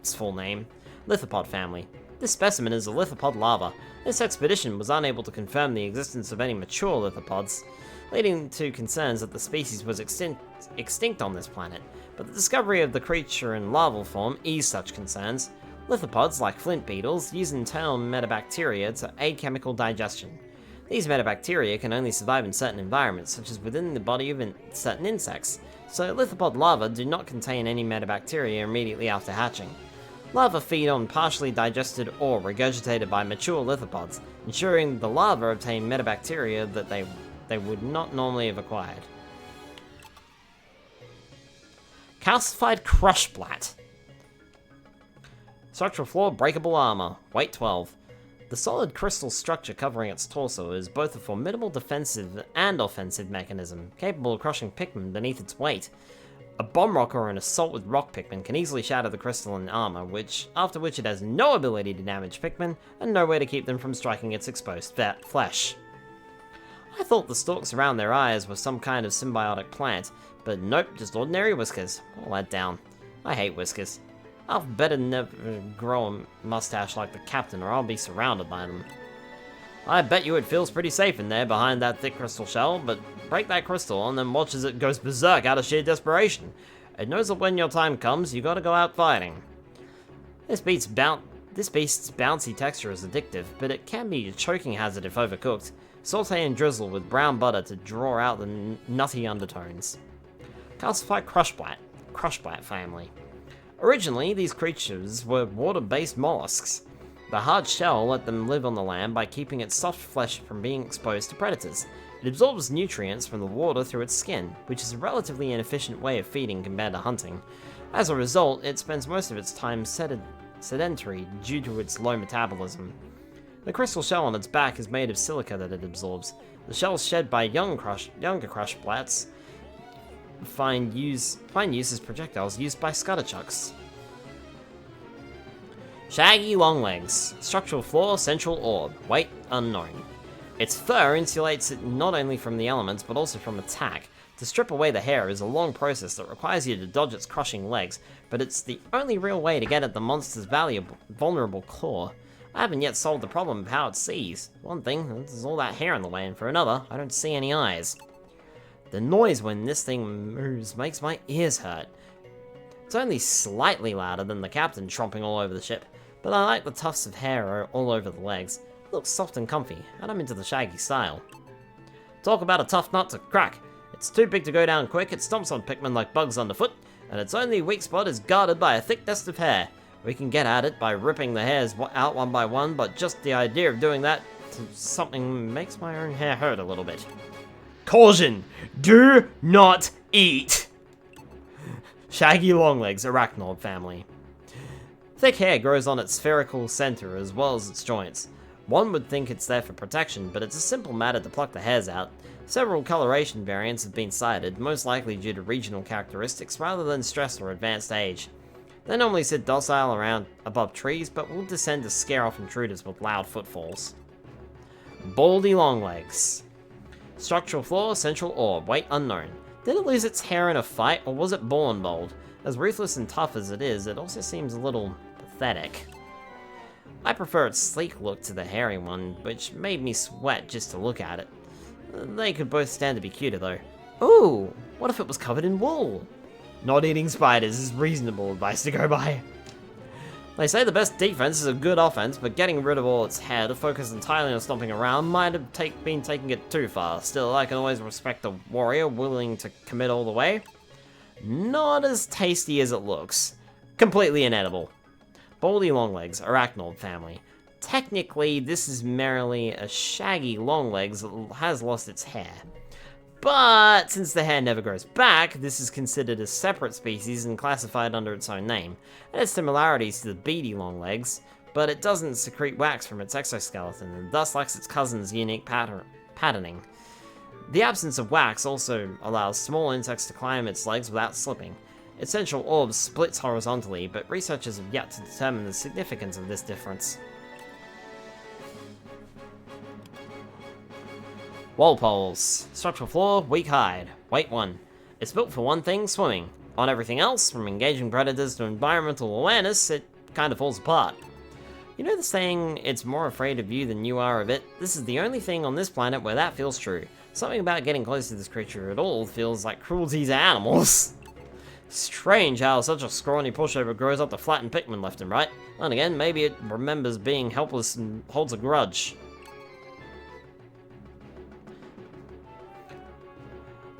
its full name. Lithopod family. This specimen is a lithopod lava. This expedition was unable to confirm the existence of any mature lithopods, leading to concerns that the species was extinct on this planet. But the discovery of the creature in larval form eased such concerns. Lithopods, like flint beetles, use internal metabacteria to aid chemical digestion. These metabacteria can only survive in certain environments, such as within the body of certain insects, so lithopod larvae do not contain any metabacteria immediately after hatching. Larvae feed on partially digested ore regurgitated by mature lithopods, ensuring the larvae obtain metabacteria that they would not normally have acquired. Calcified Crushblat. Structural flaw, breakable armor, weight 12. The solid crystal structure covering its torso is both a formidable defensive and offensive mechanism, capable of crushing Pikmin beneath its weight. A bomb rock or an assault with rock Pikmin can easily shatter the crystalline armor, after which it has no ability to damage Pikmin, and no way to keep them from striking its exposed flesh. I thought the stalks around their eyes were some kind of symbiotic plant, but nope, just ordinary whiskers. All that down. I hate whiskers. I'll better never grow a mustache like the captain, or I'll be surrounded by them. I bet you it feels pretty safe in there behind that thick crystal shell, but break that crystal and then watch as it goes berserk out of sheer desperation. It knows that when your time comes, you gotta go out fighting. This beast's bouncy texture is addictive, but it can be a choking hazard if overcooked. Saute and drizzle with brown butter to draw out the nutty undertones. Calcified Crushblat. crushblat family. Originally, these creatures were water-based mollusks. The hard shell let them live on the land by keeping its soft flesh from being exposed to predators. It absorbs nutrients from the water through its skin, which is a relatively inefficient way of feeding compared to hunting. As a result, it spends most of its time sedentary due to its low metabolism. The crystal shell on its back is made of silica that it absorbs. The shells shed by younger crushblats find use as projectiles used by scutterchucks. Shaggy longlegs. Structural flaw, central orb. Weight, unknown. Its fur insulates it not only from the elements, but also from attack. To strip away the hair is a long process that requires you to dodge its crushing legs, but it's the only real way to get at the monster's vulnerable claw. I haven't yet solved the problem of how it sees. One thing, there's all that hair in the way, and for another, I don't see any eyes. The noise when this thing moves makes my ears hurt. It's only slightly louder than the captain tromping all over the ship, but I like the tufts of hair all over the legs. It looks soft and comfy, and I'm into the shaggy style. Talk about a tough nut to crack. It's too big to go down quick, it stomps on Pikmin like bugs underfoot, and its only weak spot is guarded by a thick nest of hair. We can get at it by ripping the hairs out one by one, but just the idea of doing that to something makes my own hair hurt a little bit. Caution! Do not eat! Shaggy longlegs, arachnoid family. Thick hair grows on its spherical center as well as its joints. One would think it's there for protection, but it's a simple matter to pluck the hairs out. Several coloration variants have been cited, most likely due to regional characteristics rather than stress or advanced age. They normally sit docile around above trees, but will descend to scare off intruders with loud footfalls. Baldy longlegs. Structural flaw, central orb, weight unknown. Did it lose its hair in a fight, or was it born bald? As ruthless and tough as it is, it also seems a little pathetic. I prefer its sleek look to the hairy one, which made me sweat just to look at it. They could both stand to be cuter though. Ooh, what if it was covered in wool? Not eating spiders is reasonable advice to go by. They say the best defense is a good offense, but getting rid of all its hair to focus entirely on stomping around might have been taking it too far. Still, I can always respect a warrior willing to commit all the way. Not as tasty as it looks. Completely inedible. Baldy longlegs, arachnoid family. Technically, this is merely a shaggy longlegs that has lost its hair. But since the hair never grows back, this is considered a separate species and classified under its own name. It has similarities to the beady longlegs, but it doesn't secrete wax from its exoskeleton, and thus lacks its cousin's unique patterning. The absence of wax also allows small insects to climb its legs without slipping. Its central orb splits horizontally, but researchers have yet to determine the significance of this difference. Walpoles. Structural flaw, weak hide. Weight 1. It's built for one thing, swimming. On everything else, from engaging predators to environmental awareness, it kind of falls apart. You know the saying, it's more afraid of you than you are of it? This is the only thing on this planet where that feels true. Something about getting close to this creature at all feels like cruelty to animals. Strange how such a scrawny pushover grows up to flatten Pikmin left and right. And again, maybe it remembers being helpless and holds a grudge.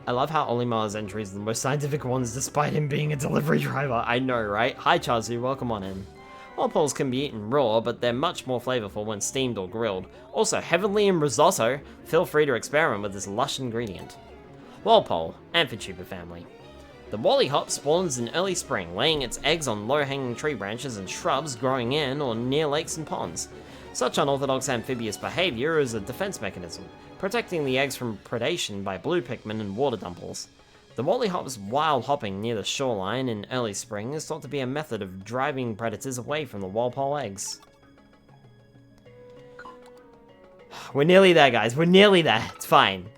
I love how Olimar's entries are the most scientific ones despite him being a delivery driver. I know, right? Hi Chazu, welcome on in. Walpoles can be eaten raw, but they're much more flavorful when steamed or grilled. Also heavenly in risotto. Feel free to experiment with this lush ingredient. Walpole, Amphitrooper family. The Wollihop spawns in early spring, laying its eggs on low-hanging tree branches and shrubs growing in or near lakes and ponds. Such unorthodox amphibious behavior is a defense mechanism, protecting the eggs from predation by blue Pikmin and water dumples. The Wollihop's wild hopping near the shoreline in early spring is thought to be a method of driving predators away from the Walpole eggs. We're nearly there, guys. We're nearly there. It's fine.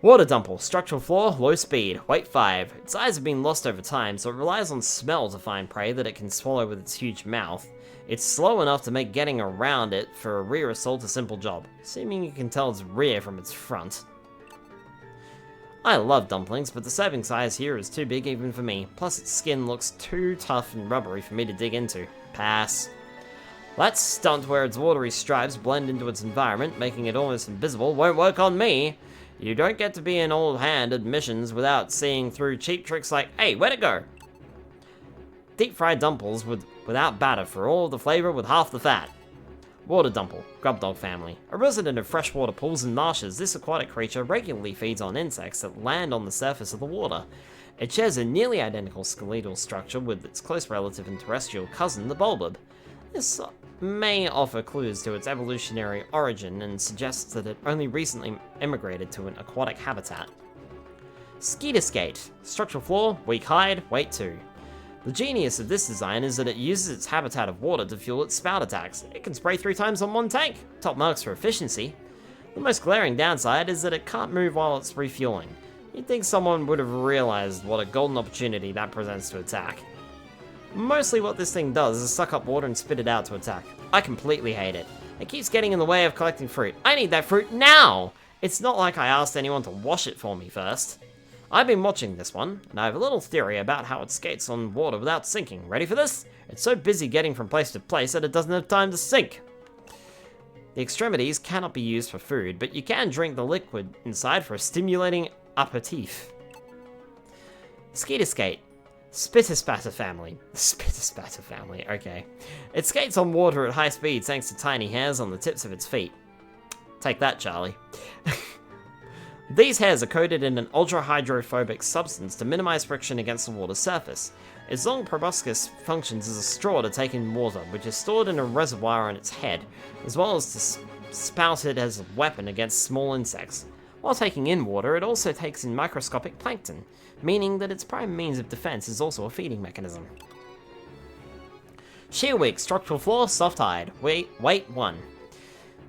Water Dumple, structural flaw, low speed, weight 5. Its eyes have been lost over time, so it relies on smell to find prey that it can swallow with its huge mouth. It's slow enough to make getting around it for a rear assault a simple job, assuming you can tell its rear from its front. I love dumplings, but the serving size here is too big even for me, plus its skin looks too tough and rubbery for me to dig into. Pass. That stunt where its watery stripes blend into its environment, making it almost invisible, won't work on me. You don't get to be an old hand at missions without seeing through cheap tricks like, hey, where'd it go? Deep-fried dumples without batter for all the flavor with half the fat. Water dumple, grub dog family. A resident of freshwater pools and marshes, this aquatic creature regularly feeds on insects that land on the surface of the water. It shares a nearly identical skeletal structure with its close relative and terrestrial cousin, the bulbub. This may offer clues to its evolutionary origin and suggests that it only recently immigrated to an aquatic habitat. Skeeter skate. Structural flaw, weak hide, weight 2. The genius of this design is that it uses its habitat of water to fuel its spout attacks. It can spray 3 times on one tank. Top marks for efficiency. The most glaring downside is that it can't move while it's refueling. You'd think someone would have realized what a golden opportunity that presents to attack. Mostly what this thing does is suck up water and spit it out to attack. I completely hate it. It keeps getting in the way of collecting fruit. I need that fruit now! It's not like I asked anyone to wash it for me first. I've been watching this one, and I have a little theory about how it skates on water without sinking. Ready for this? It's so busy getting from place to place that it doesn't have time to sink. The extremities cannot be used for food, but you can drink the liquid inside for a stimulating aperitif. Skeeter skate. Spitter-spatter family. Spitter-spatter family, okay. It skates on water at high speed thanks to tiny hairs on the tips of its feet. Take that, Charlie. These hairs are coated in an ultra-hydrophobic substance to minimize friction against the water's surface. Its long proboscis functions as a straw to take in water, which is stored in a reservoir on its head, as well as to spout it as a weapon against small insects. While taking in water, it also takes in microscopic plankton, meaning that its prime means of defense is also a feeding mechanism. Shearwig, structural flaw, soft hide, weight 1.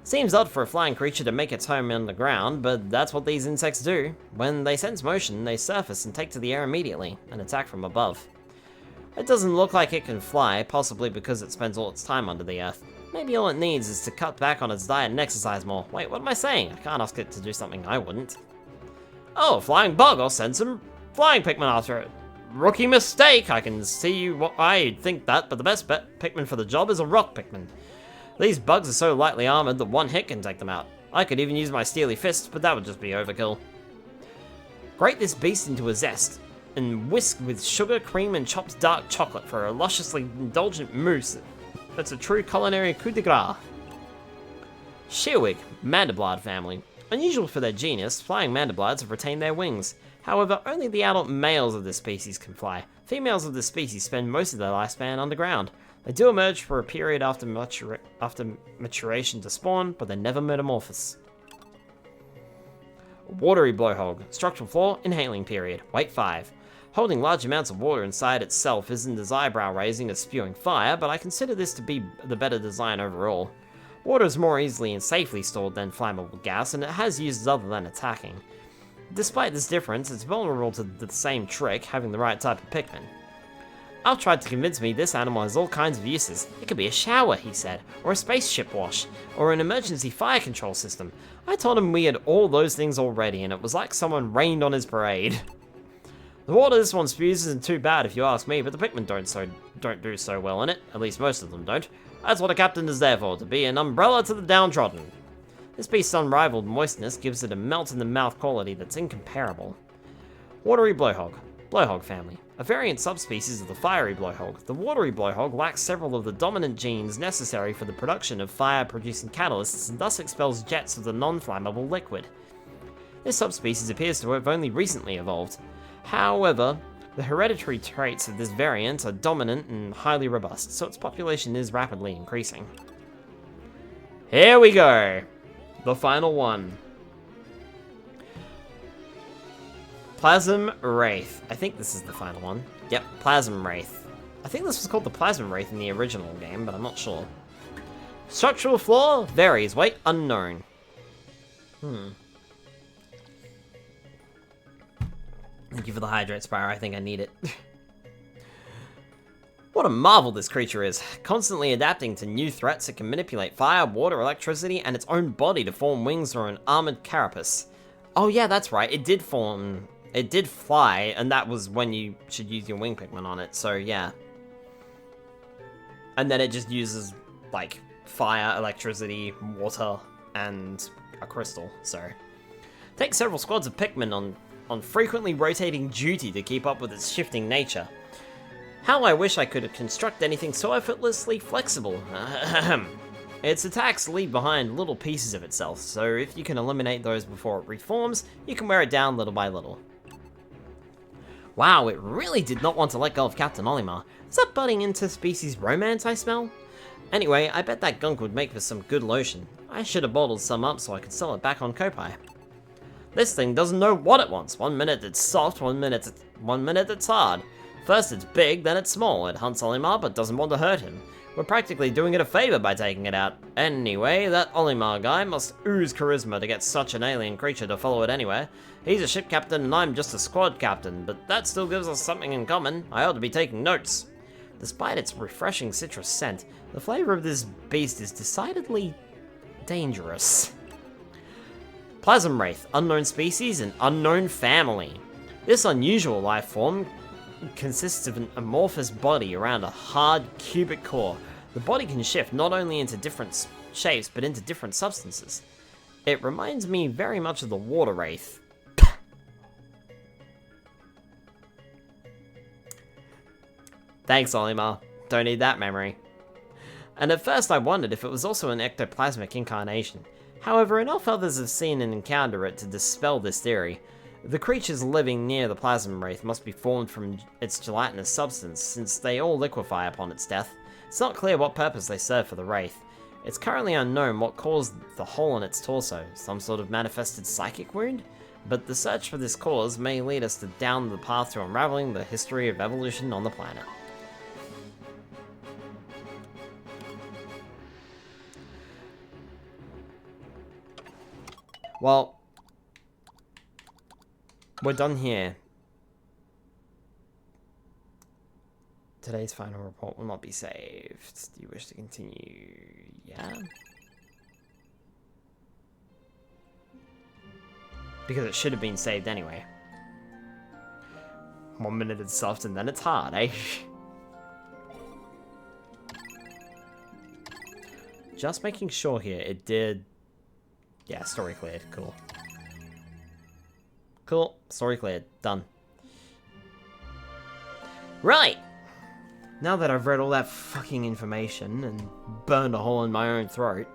Seems odd for a flying creature to make its home underground, but that's what these insects do. When they sense motion, they surface and take to the air immediately, and attack from above. It doesn't look like it can fly, possibly because it spends all its time under the earth. Maybe all it needs is to cut back on its diet and exercise more. Wait, what am I saying? I can't ask it to do something I wouldn't. Oh, flying bug, I'll send some flying Pikmin after it. Rookie mistake, I can see why you'd think that, but the best Pikmin for the job is a rock Pikmin. These bugs are so lightly armored that one hit can take them out. I could even use my steely fists, but that would just be overkill. Grate this beast into a zest, and whisk with sugar, cream, and chopped dark chocolate for a lusciously indulgent mousse that's a true culinary coup de grace. Shearwig, Mandiblad family. Unusual for their genus, flying mandiblads have retained their wings. However, only the adult males of this species can fly. Females of this species spend most of their lifespan underground. They do emerge for a period after maturation to spawn, but they never metamorphose. Watery blowhog. Structural flaw, inhaling period. Weight 5. Holding large amounts of water inside itself isn't as eyebrow-raising as spewing fire, but I consider this to be the better design overall. Water is more easily and safely stored than flammable gas, and it has uses other than attacking. Despite this difference, it's vulnerable to the same trick, having the right type of Pikmin. Al tried to convince me this animal has all kinds of uses. It could be a shower, he said, or a spaceship wash, or an emergency fire control system. I told him we had all those things already, and it was like someone rained on his parade. The water this one spews isn't too bad if you ask me, but the Pikmin don't do so well in it. At least most of them don't. That's what a captain is there for, to be an umbrella to the downtrodden. This beast's unrivaled moistness gives it a melt-in-the-mouth quality that's incomparable. Watery blowhog. Blowhog family. A variant subspecies of the fiery blowhog, the watery blowhog lacks several of the dominant genes necessary for the production of fire-producing catalysts and thus expels jets of the non-flammable liquid. This subspecies appears to have only recently evolved. However, the hereditary traits of this variant are dominant and highly robust, so its population is rapidly increasing. Here we go! The final one. Plasm Wraith. I think this is the final one. Yep, Plasm Wraith. I think this was called the Plasm Wraith in the original game, but I'm not sure. Structural flaw varies. Weight unknown. Thank you for the Hydrate Spire. I think I need it. What a marvel this creature is. Constantly adapting to new threats, it can manipulate fire, water, electricity, and its own body to form wings or an armored carapace. Oh yeah, that's right. It did fly, and that was when you should use your wing Pikmin on it, so yeah. And then it just uses, like, fire, electricity, water, and a crystal, so. Take several squads of Pikmin on frequently rotating duty to keep up with its shifting nature. How I wish I could construct anything so effortlessly flexible. Its attacks leave behind little pieces of itself, so if you can eliminate those before it reforms, you can wear it down little by little. Wow, it really did not want to let go of Captain Olimar. Is that butting into species romance I smell? Anyway, I bet that gunk would make for some good lotion. I should have bottled some up so I could sell it back on Kopai. This thing doesn't know what it wants. 1 minute it's soft, 1 minute it's hard. First it's big, then it's small. It hunts Olimar but doesn't want to hurt him. We're practically doing it a favor by taking it out. Anyway, that Olimar guy must ooze charisma to get such an alien creature to follow it anywhere. He's a ship captain and I'm just a squad captain, but that still gives us something in common. I ought to be taking notes. Despite its refreshing citrus scent, the flavor of this beast is decidedly dangerous. Plasm Wraith, unknown species and unknown family. This unusual life form consists of an amorphous body around a hard cubic core. The body can shift not only into different shapes, but into different substances. It reminds me very much of the Water Wraith. Thanks, Olimar. Don't need that memory. And at first I wondered if it was also an ectoplasmic incarnation. However, enough others have seen and encountered it to dispel this theory. The creatures living near the Plasm Wraith must be formed from its gelatinous substance, since they all liquefy upon its death. It's not clear what purpose they serve for the Wraith. It's currently unknown what caused the hole in its torso, some sort of manifested psychic wound? But the search for this cause may lead us down the path to unraveling the history of evolution on the planet. Well, we're done here. Today's final report will not be saved. Do you wish to continue? Yeah. Because it should have been saved anyway. 1 minute it's soft and then it's hard, eh? Just making sure here, it did... Yeah, story cleared. Cool. Cool. Story cleared. Done. Right! Now that I've read all that fucking information and burned a hole in my own throat...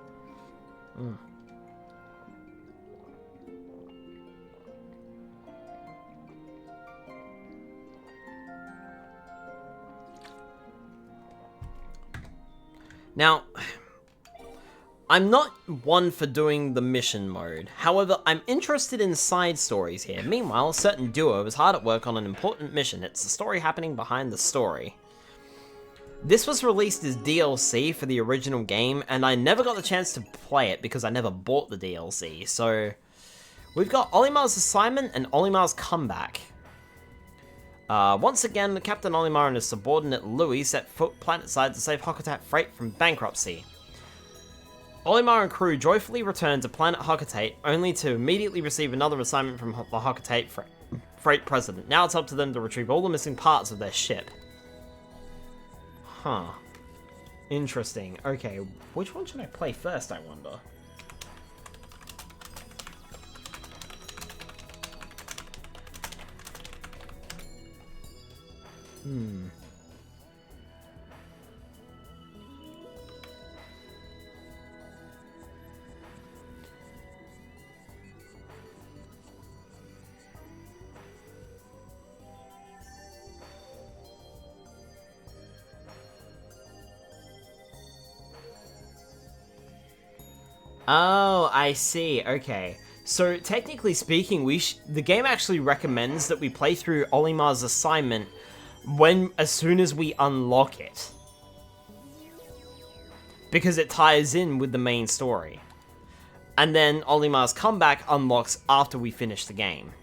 Now... I'm not one for doing the mission mode. However, I'm interested in side stories here. Meanwhile, a certain duo is hard at work on an important mission. It's the story happening behind the story. This was released as DLC for the original game, and I never got the chance to play it because I never bought the DLC. So, we've got Olimar's assignment and Olimar's comeback. Once again, Captain Olimar and his subordinate Louis set foot planetside to save Hokotat Freight from bankruptcy. Olimar and crew joyfully return to planet Hokotate, only to immediately receive another assignment from the Hokotate Freight President. Now it's up to them to retrieve all the missing parts of their ship. Huh. Interesting. Okay, which one should I play first, I wonder? Oh, I see. Okay. So, technically speaking, the game actually recommends that we play through Olimar's assignment as soon as we unlock it. Because it ties in with the main story. And then Olimar's comeback unlocks after we finish the game.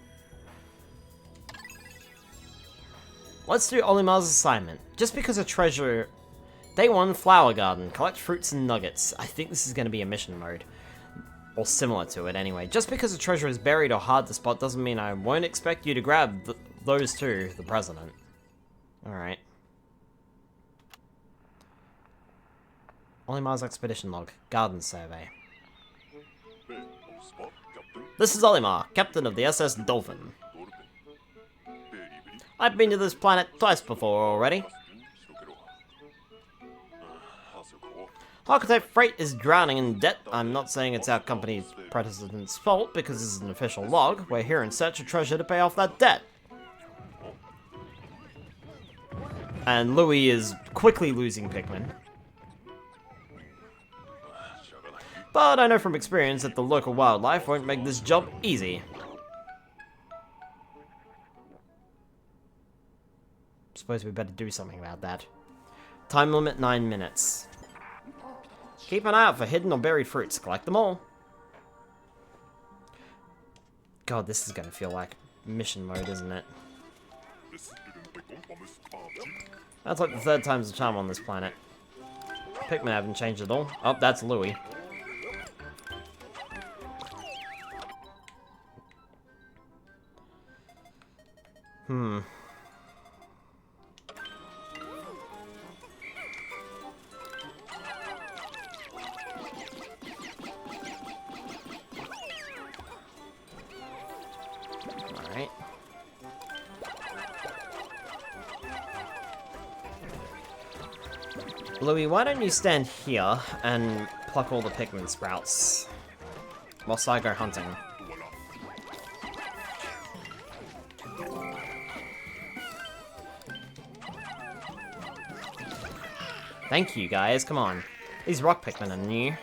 Let's do Olimar's assignment. Just because a treasure... Day 1, Flower Garden. Collect fruits and nuggets. I think this is going to be a mission mode. Or similar to it, anyway. Just because a treasure is buried or hard to spot doesn't mean I won't expect you to grab those two, the President. Alright. Olimar's expedition log. Garden survey. This is Olimar, captain of the SS Dolphin. I've been to this planet twice before already. Archetype Freight is drowning in debt. I'm not saying it's our company's president's fault, because this is an official log. We're here in search of treasure to pay off that debt. And Louis is quickly losing Pikmin. But I know from experience that the local wildlife won't make this job easy. Suppose we better do something about that. Time limit 9 minutes. Keep an eye out for hidden or buried fruits. Collect them all. God, this is gonna feel like mission mode, isn't it? That's like the 3rd time's the charm on this planet. Pikmin haven't changed at all. Oh, that's Louis. Alright. Louis, why don't you stand here and pluck all the Pikmin sprouts whilst I go hunting? Thank you, guys. Come on. These rock Pikmin are new.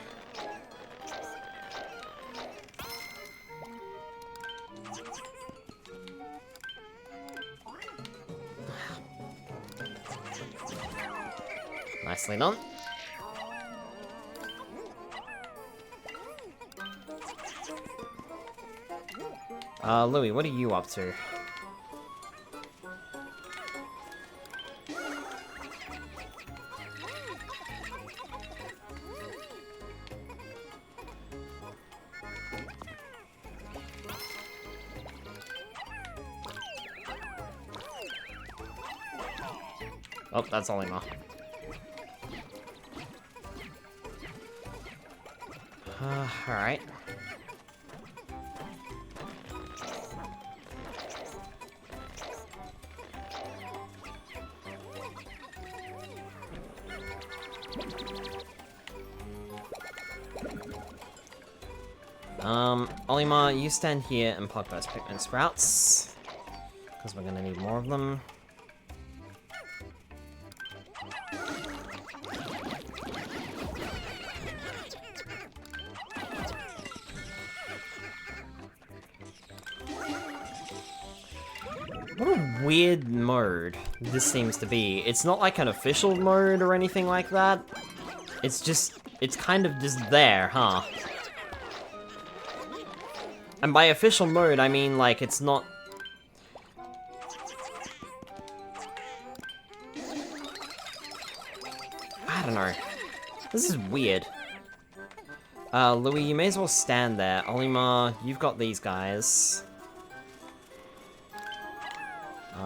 Nicely done. Louis, what are you up to? Oh, that's Olimar. Alright. Olimar, you stand here and pluck those Pikmin sprouts, because we're gonna need more of them. What a weird mode this seems to be. It's not like an official mode or anything like that. It's just, it's kind of just there, huh? And by official mode, I mean, like, it's not... I don't know. This is weird. Louis, you may as well stand there. Olimar, you've got these guys.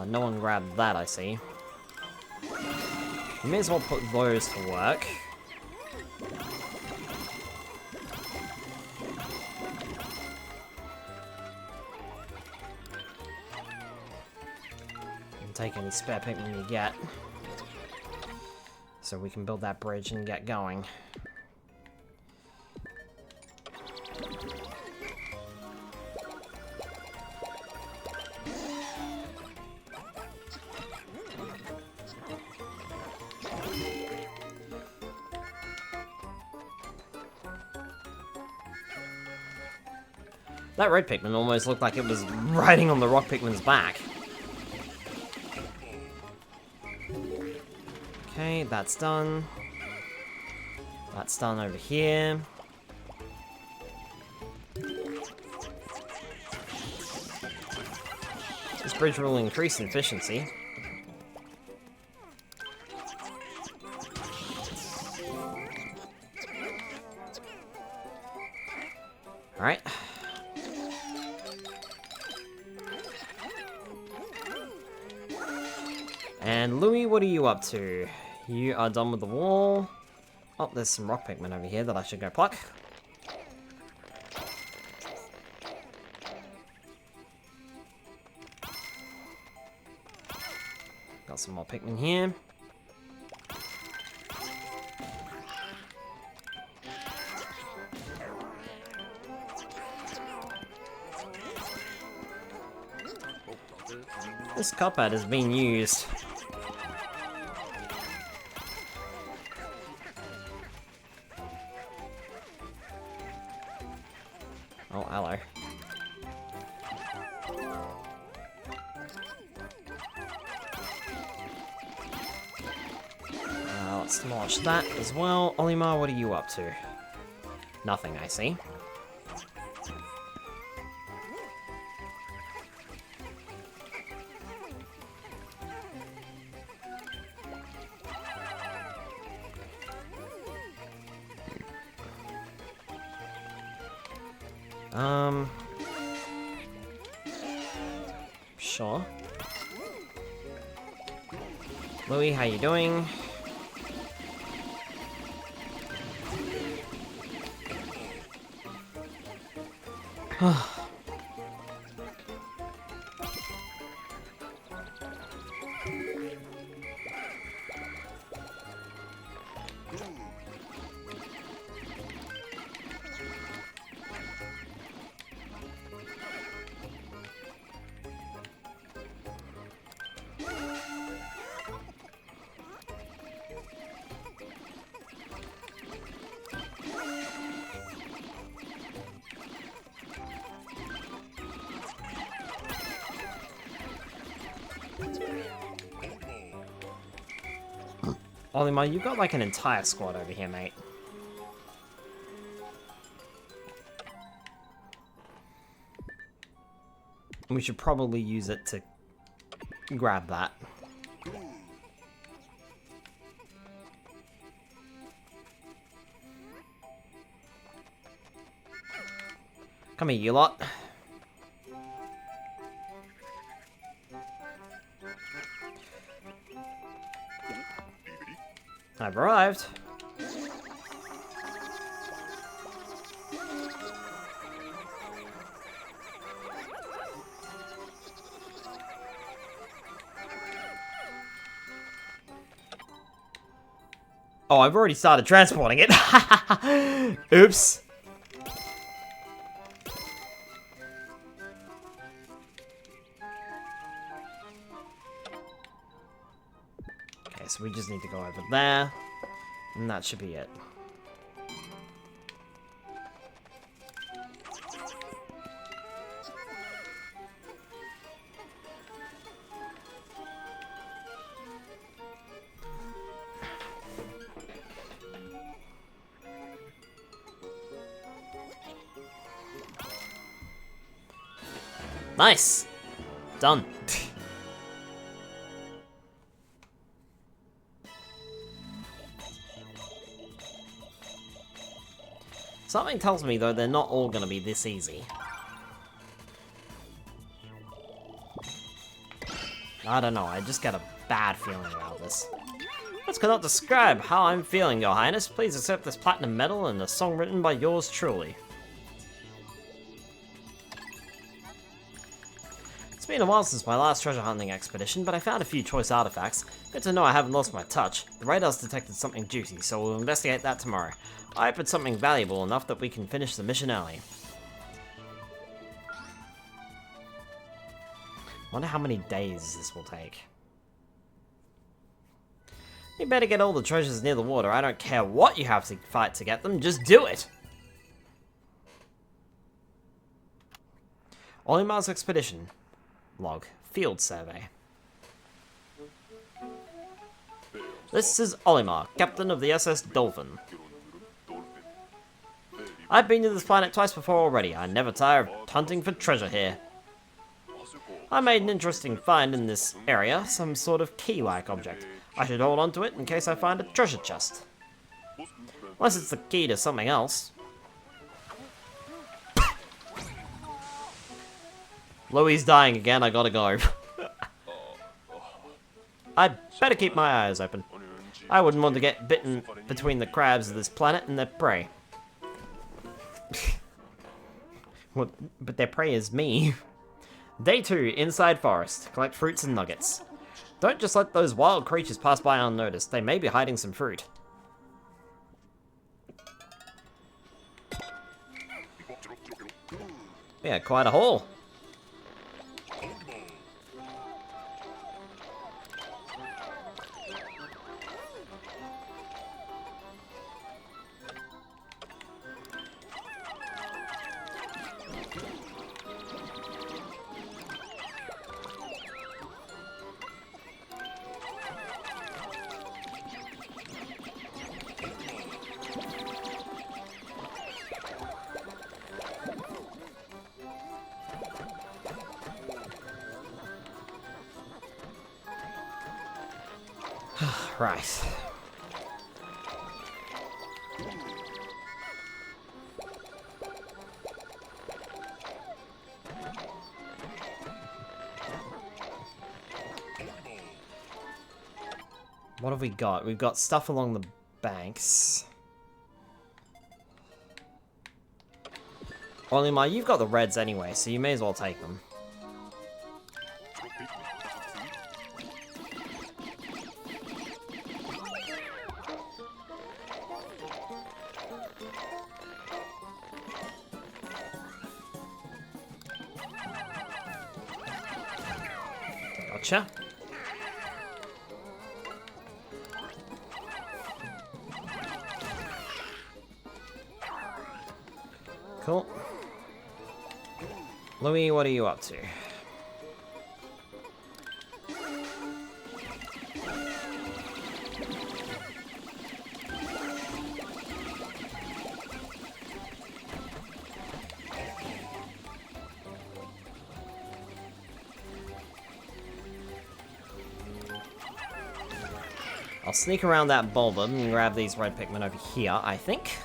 No one grabbed that, I see. You may as well put those to work. And take any spare Pikmin you get. So we can build that bridge and get going. That red Pikmin almost looked like it was riding on the rock Pikmin's back. Okay, that's done. That's done over here. This bridge will increase efficiency. Alright. And Louis, what are you up to? You are done with the wall. Oh, there's some rock Pikmin over here that I should go pluck. Got some more Pikmin here. This cop-out is being used. Oh, hello. Let's demolish that as well. Olimar, what are you up to? Nothing, I see. Sure. Louie, how you doing? Olimar, you got like an entire squad over here, mate. We should probably use it to grab that. Come here, you lot. I've arrived. Oh, I've already started transporting it. Oops. Okay, so we just need to go over there, and that should be it. Nice! Done. Something tells me, though, they're not all gonna be this easy. I don't know, I just get a bad feeling about this. Words cannot describe how I'm feeling, Your Highness. Please accept this platinum medal and a song written by yours truly. It's been a while since my last treasure hunting expedition, but I found a few choice artifacts. Good to know I haven't lost my touch. The radar's detected something juicy, so we'll investigate that tomorrow. I hope it's something valuable enough that we can finish the mission early. Wonder how many days this will take. You better get all the treasures near the water. I don't care what you have to fight to get them, just do it! Olimar's expedition. Log. Field survey. This is Olimar, captain of the SS Dolphin. I've been to this planet twice before already. I never tire of hunting for treasure here. I made an interesting find in this area, some sort of key-like object. I should hold on to it in case I find a treasure chest. Unless it's the key to something else. Louie's dying again, I gotta go. I'd better keep my eyes open. I wouldn't want to get bitten between the crabs of this planet and their prey. Well, but their prey is me. Day 2, inside forest. Collect fruits and nuggets. Don't just let those wild creatures pass by unnoticed. They may be hiding some fruit. Yeah, quite a haul. Right. What have we got? We've got stuff along the banks. Olimar, you've got the reds anyway, so you may as well take them. Gotcha. Cool. Louis, what are you up to? I'll sneak around that bulb and grab these red Pikmin over here, I think.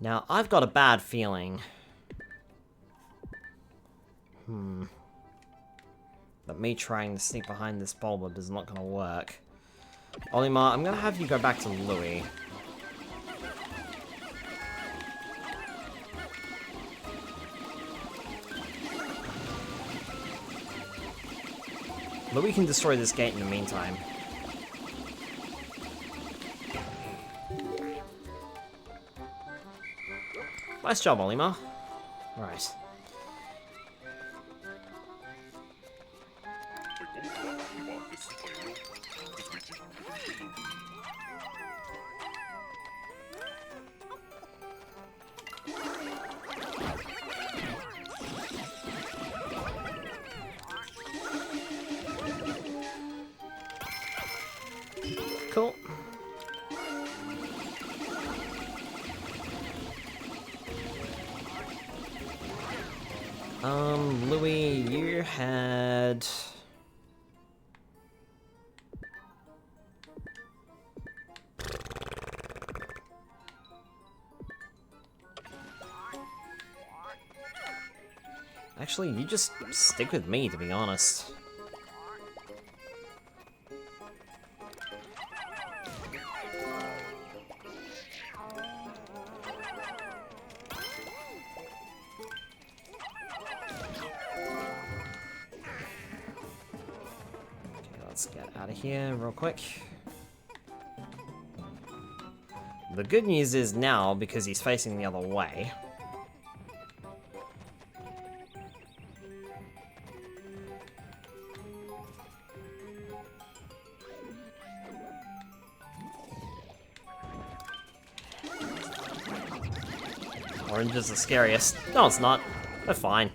Now, I've got a bad feeling. That me trying to sneak behind this bulb is not going to work. Olimar, I'm going to have you go back to Louis. Louis can destroy this gate in the meantime. Nice job, Olimar. Right. Cool. Louis, you had... Actually, you just stick with me, to be honest. Let's get out of here real quick. The good news is now, because he's facing the other way, orange is the scariest. No, it's not. They're fine.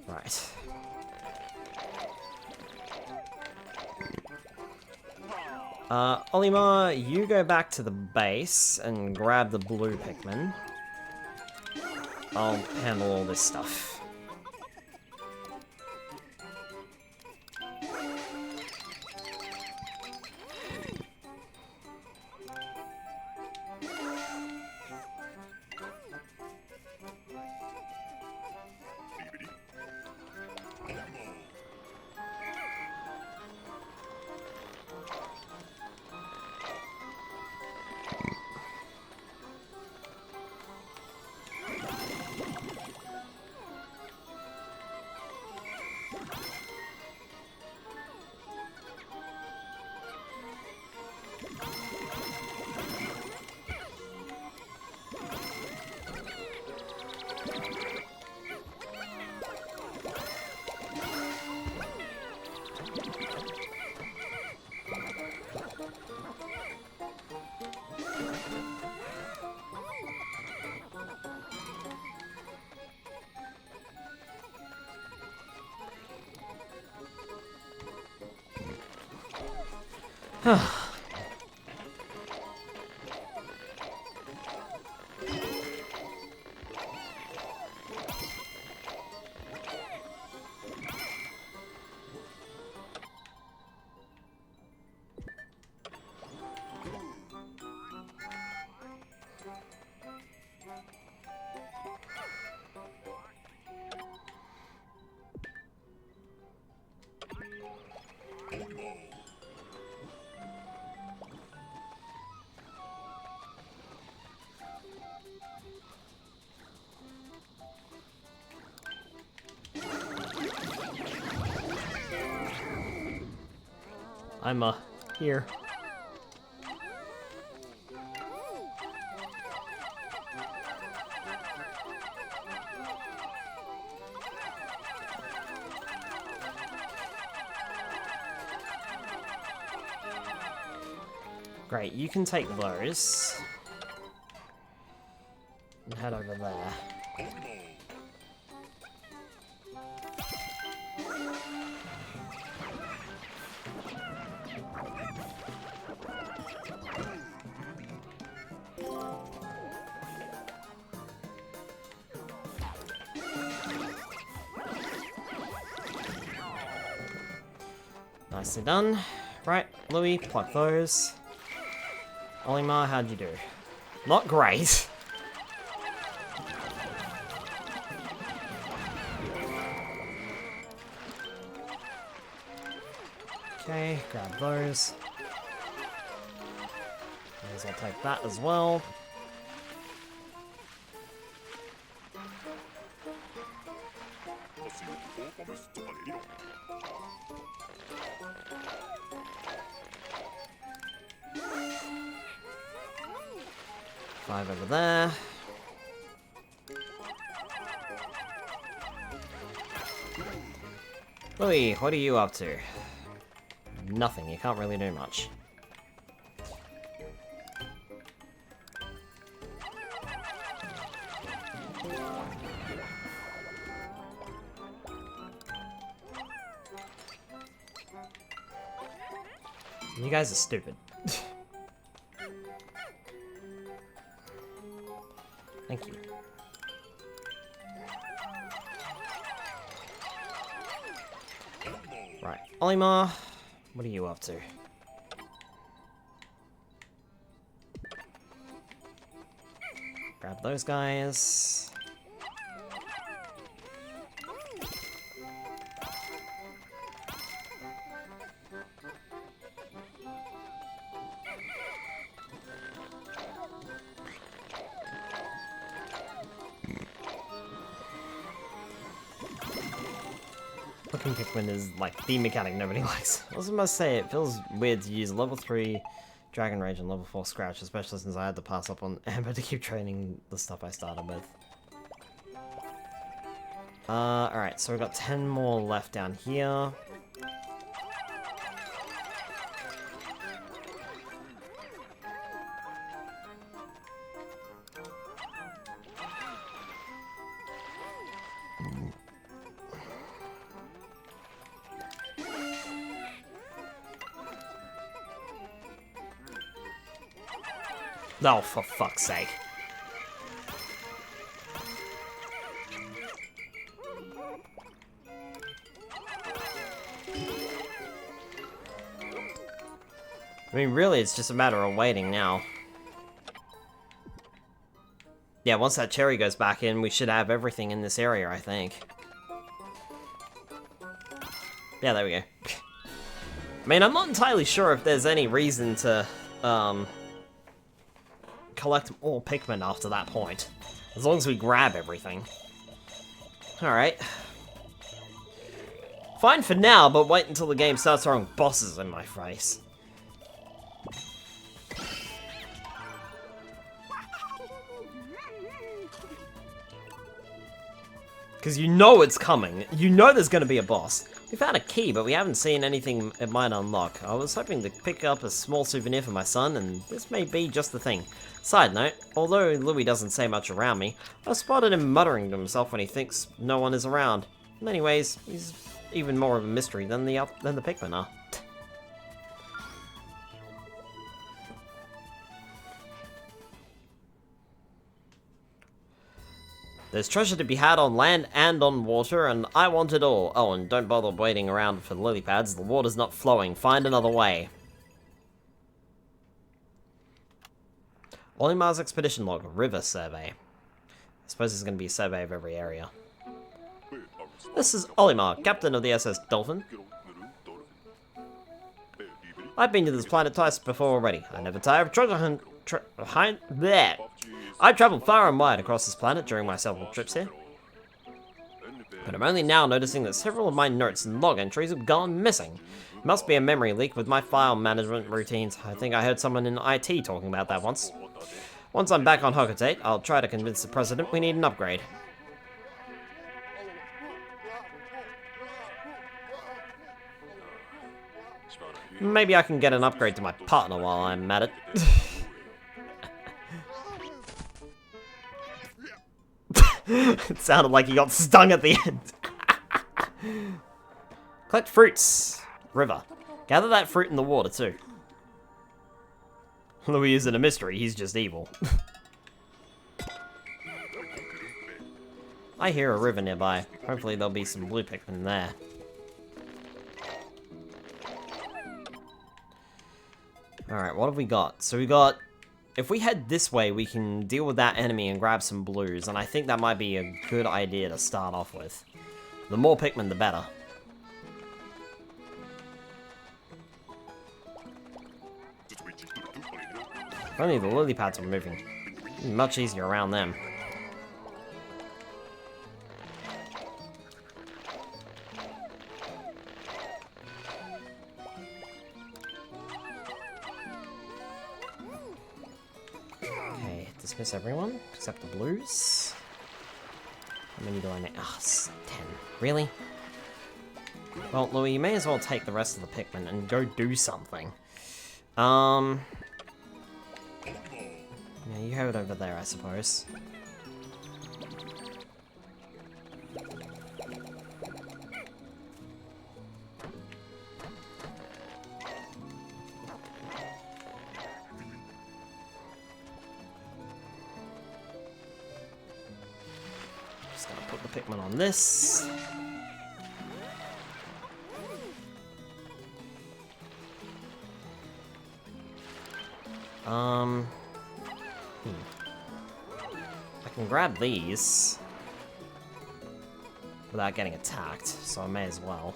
Right. Olimar, you go back to the base and grab the blue Pikmin. I'll handle all this stuff. I'm here. Great, you can take those. And head over there. Nicely done. Right, Louis, pluck those. Olimar, how'd you do? Not great. Okay, grab those. May as well take that as well. Five over there. Louis, what are you up to? Nothing, you can't really do much. You guys are stupid. Thank you. Right, Olimar, what are you up to? Grab those guys. Fucking Pikmin is like the mechanic nobody likes. I was about to say, it feels weird to use level 3 Dragon Rage and level 4 Scratch, especially since I had to pass up on Amber to keep training the stuff I started with. Alright, so we've got 10 more left down here. Oh, for fuck's sake. I mean, really, it's just a matter of waiting now. Yeah, once that cherry goes back in, we should have everything in this area, I think. Yeah, there we go. I mean, I'm not entirely sure if there's any reason to, collect all Pikmin after that point. As long as we grab everything. Alright. Fine for now, but wait until the game starts throwing bosses in my face. Because you know it's coming. You know there's going to be a boss. We found a key, but we haven't seen anything it might unlock. I was hoping to pick up a small souvenir for my son, and this may be just the thing. Side note, although Louis doesn't say much around me, I've spotted him muttering to himself when he thinks no one is around. In many ways, he's even more of a mystery than the Pikmin are. There's treasure to be had on land and on water, and I want it all. Oh, and don't bother waiting around for the lily pads. The water's not flowing. Find another way. Olimar's expedition log, river survey. I suppose there's going to be a survey of every area. This is Olimar, captain of the SS Dolphin. I've been to this planet twice before already. I never tire of treasure hunt. There. I've traveled far and wide across this planet during my several trips here. But I'm only now noticing that several of my notes and log entries have gone missing. It must be a memory leak with my file management routines. I think I heard someone in IT talking about that once. Once I'm back on Hocotate, I'll try to convince the president we need an upgrade. Maybe I can get an upgrade to my partner while I'm at it. It sounded like he got stung at the end. Collect fruits. River. Gather that fruit in the water, too. Louis isn't a mystery, he's just evil. I hear a river nearby. Hopefully there'll be some blue Pikmin there. Alright, what have we got? So we got... If we head this way, we can deal with that enemy and grab some blues, and I think that might be a good idea to start off with. The more Pikmin, the better. If only the lily pads were moving. It'd be much easier around them. Dismiss everyone, except the blues. How many do I need? Ah, 10. Really? Well, Louis, you may as well take the rest of the Pikmin and go do something. Yeah, you have it over there, I suppose. Pikmin on this. I can grab these without getting attacked, so I may as well.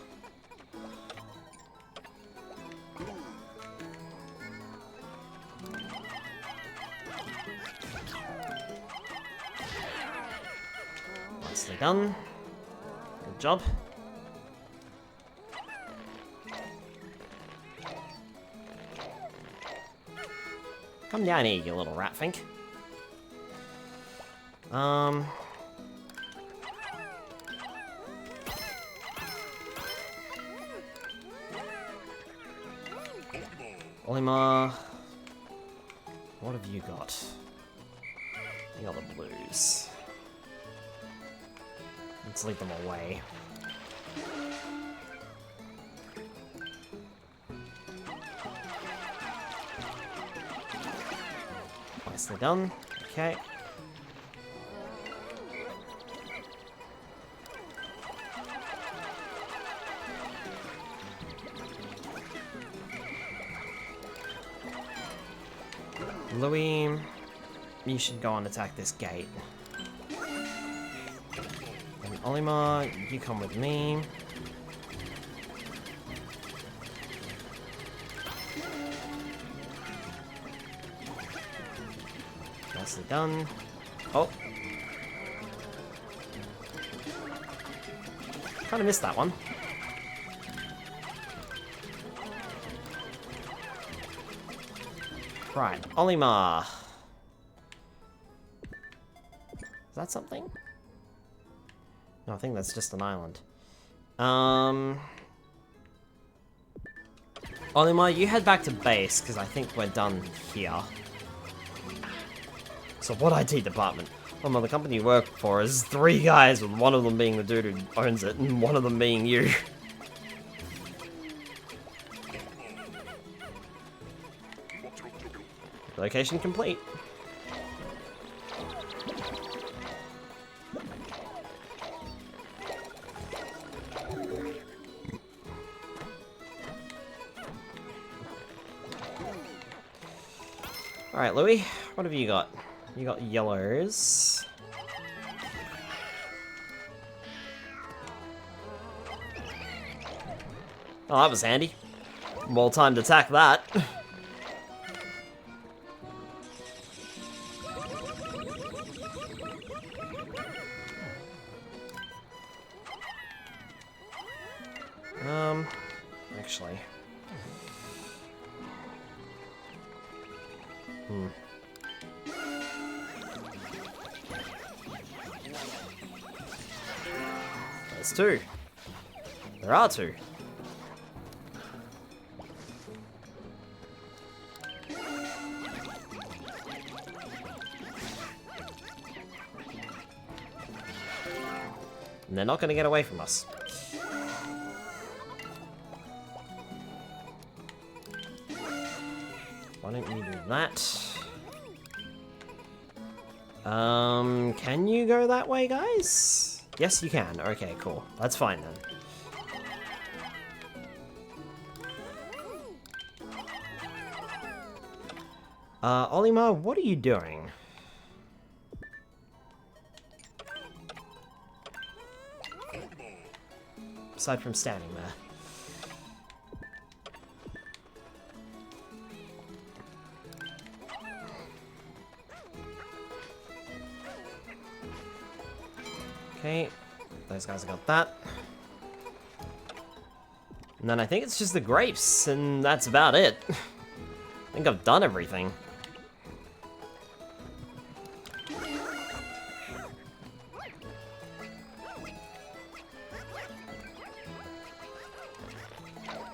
Nicely done. Good job. Come down here, you little rat fink. Olimar, what have you got? You got the blues. Let's leave them away. Nicely done. Okay. Louis, you should go and attack this gate. And Olimar, you come with me. Nicely done. Oh. Kind of missed that one. Right, Olimar. Is that something? No, I think that's just an island. Olimar, you head back to base, because I think we're done here. So what IT department? Well, the company you work for is 3 guys, with one of them being the dude who owns it, and one of them being you. Location complete. Alright, Louis, what have you got? You got yellows. Oh, that was handy. Well-timed attack, that. Actually. There's two. There are two. And they're not going to get away from us. Why don't you do that? Can you go that way, guys? Yes, you can. Okay, cool. That's fine then. Olimar, what are you doing? Aside from standing there. Okay, those guys have got that. And then I think it's just the grapes, and that's about it. I think I've done everything.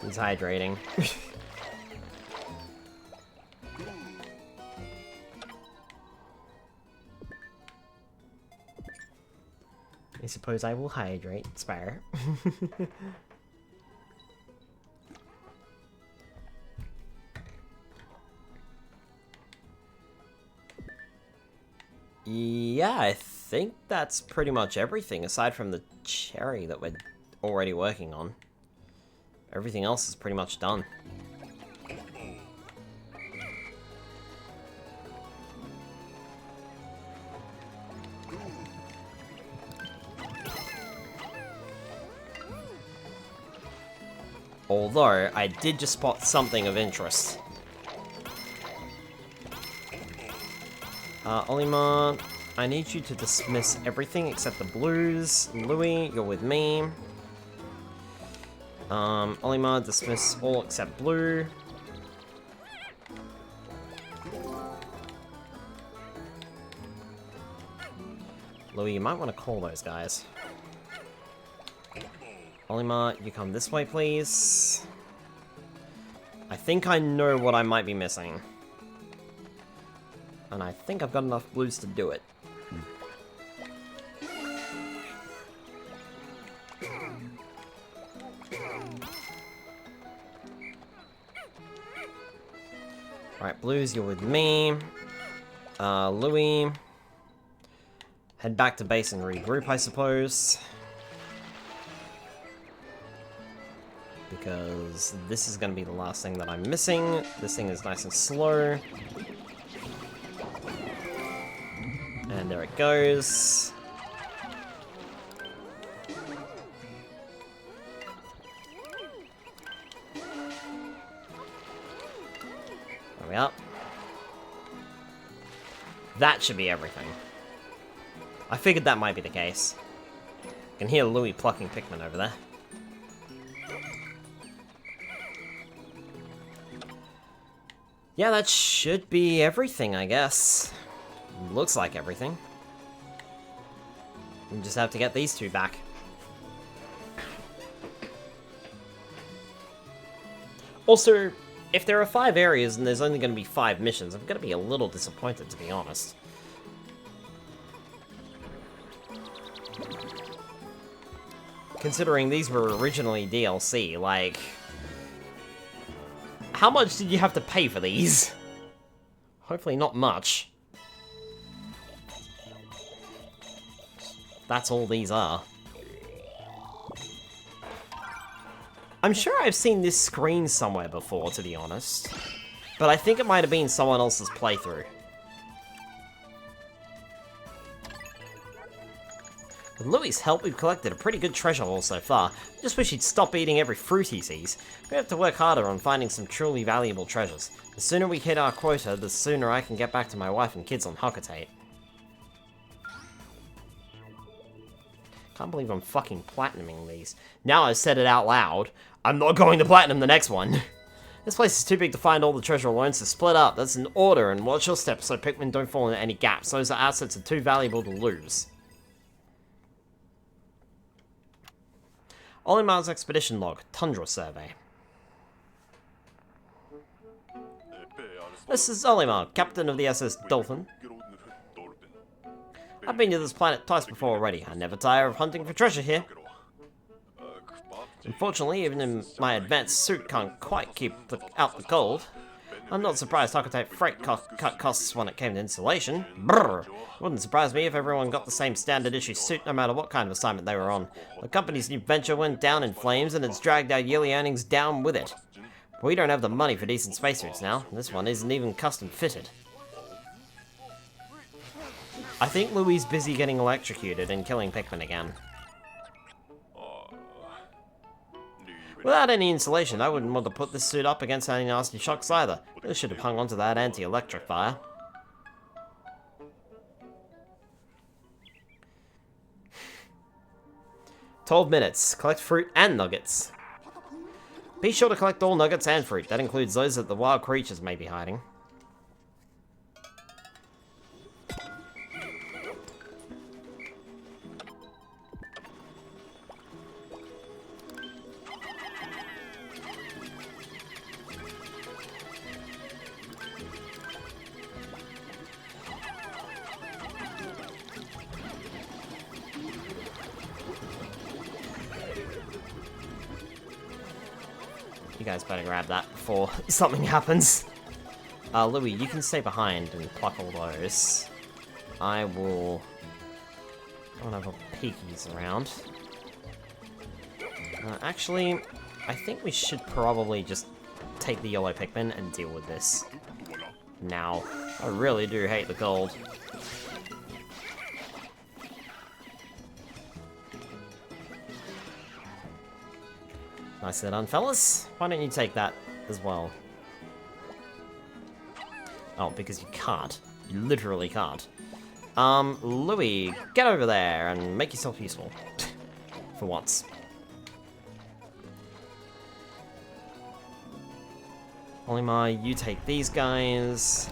He's hydrating. I suppose I will hydrate, Spire. Yeah, I think that's pretty much everything, aside from the cherry that we're already working on. Everything else is pretty much done. Although, I did just spot something of interest. Olimar, I need you to dismiss everything except the blues. Louis, you're with me. Olimar, dismiss all except blue. Louis, you might want to call those guys. Olimar, you come this way, please. I think I know what I might be missing. And I think I've got enough blues to do it. Alright, blues, you're with me. Louis. Head back to base and regroup, I suppose. Because this is going to be the last thing that I'm missing. This thing is nice and slow. And there it goes. There we are. That should be everything. I figured that might be the case. I can hear Louis plucking Pikmin over there. Yeah, that should be everything, I guess. Looks like everything. We just have to get these two back. Also, if there are 5 areas and there's only going to be 5 missions, I'm going to be a little disappointed, to be honest. Considering these were originally DLC, like... How much did you have to pay for these? Hopefully not much. That's all these are. I'm sure I've seen this screen somewhere before, to be honest. But I think it might have been someone else's playthrough. With Louie's help, we've collected a pretty good treasure haul so far. Just wish he'd stop eating every fruit he sees. We have to work harder on finding some truly valuable treasures. The sooner we hit our quota, the sooner I can get back to my wife and kids on Hockatate. Can't believe I'm fucking platinuming these. Now I've said it out loud, I'm not going to platinum the next one. This place is too big to find all the treasure alone, so split up. That's an order, and watch your steps so Pikmin don't fall into any gaps. Those assets are too valuable to lose. Olimar's expedition log, Tundra survey. This is Olimar, captain of the SS Dolphin. I've been to this planet twice before already. I never tire of hunting for treasure here. Unfortunately, even in my advanced suit can't quite keep out the cold. I'm not surprised Hockatate freight cut costs when it came to insulation. Brrr! Wouldn't surprise me if everyone got the same standard issue suit no matter what kind of assignment they were on. The company's new venture went down in flames and it's dragged our yearly earnings down with it. We don't have the money for decent spacesuits now. This one isn't even custom fitted. I think Louie's busy getting electrocuted and killing Pikmin again. Without any insulation, I wouldn't want to put this suit up against any nasty shocks either. This should have hung onto that anti-electric fire. "12 minutes. Collect fruit and nuggets. Be sure to collect all nuggets and fruit. That includes those that the wild creatures may be hiding." You guys better grab that before something happens. Louie, you can stay behind and pluck all those. I will have a peekies around. Actually, I think we should probably just take the yellow Pikmin and deal with this now. I really do hate the cold. Nicely done, fellas. Why don't you take that as well? Oh, because you can't. You literally can't. Louie, get over there and make yourself useful. For once. Olimar, you take these guys.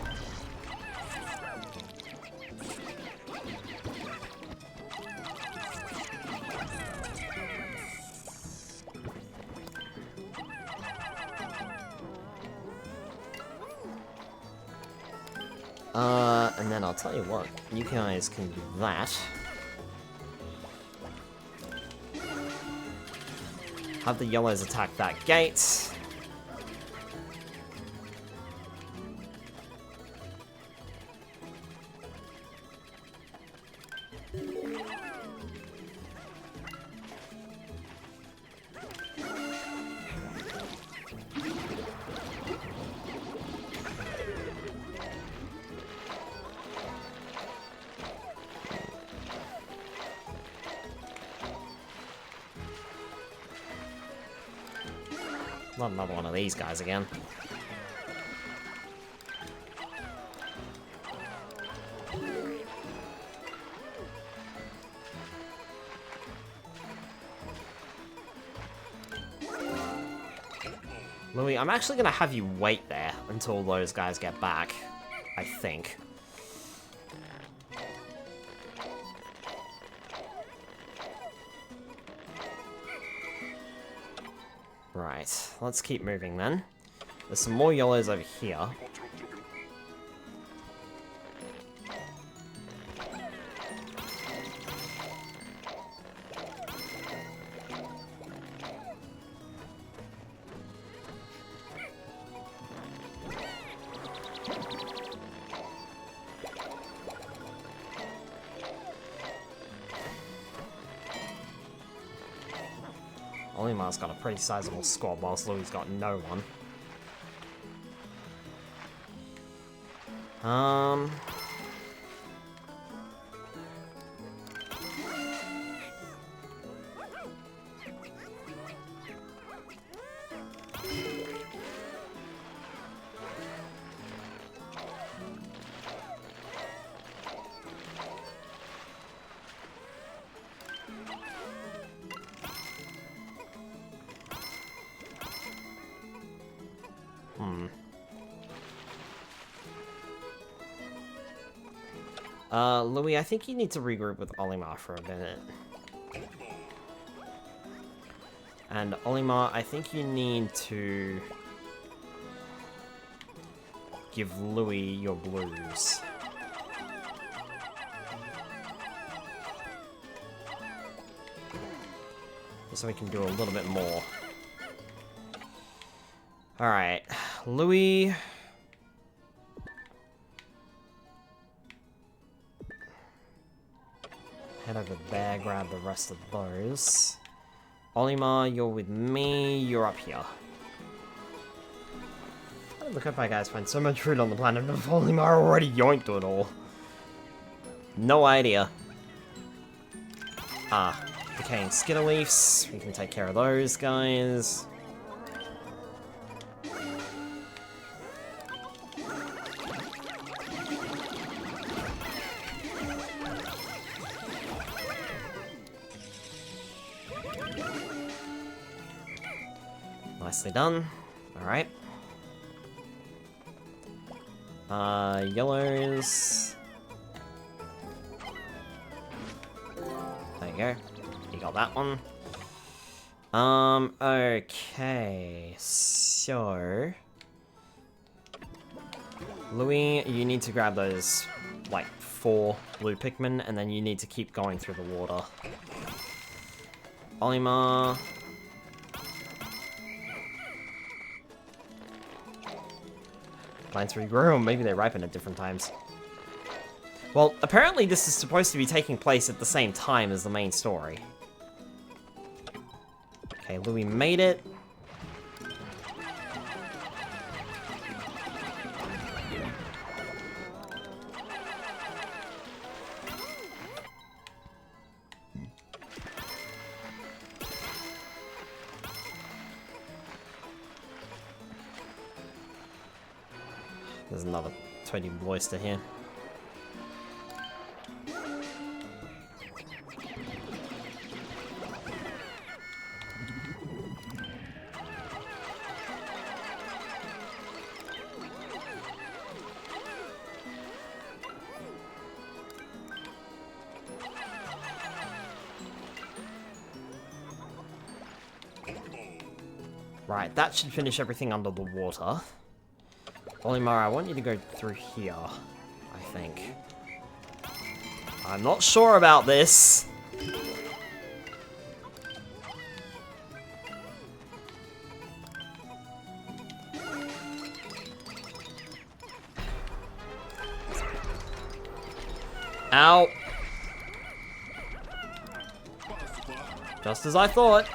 And then I'll tell you what, you guys can do that. Have the yellows attack that gate. Not another one of these guys again. Louie, I'm actually gonna have you wait there until those guys get back, I think. Right, let's keep moving then. There's some more yellows over here. Olimar's got a pretty sizable squad, whilst Louie's got no one. Um... Louis, I think you need to regroup with Olimar for a minute. And Olimar, I think you need to give Louis your blues. Just so we can do a little bit more. Alright, Louis... Head over there, grab the rest of those. Olimar, you're with me, you're up here. How did the Kopai guys find so much food on the planet if Olimar already yoinked it all? No idea. Ah, decaying skitter leaves. We can take care of those guys. Nicely done. Alright. Yellows. There you go. You got that one. Okay. So... Louis, you need to grab those, like, 4 blue Pikmin, and then you need to keep going through the water. Olimar... Plants regrow, or maybe they ripen at different times. Well, apparently this is supposed to be taking place at the same time as the main story. Okay, Louis made it. There's another 20 oyster here. Right, that should finish everything under the water. Olimar, I want you to go through here, I think. I'm not sure about this. Ow. Just as I thought.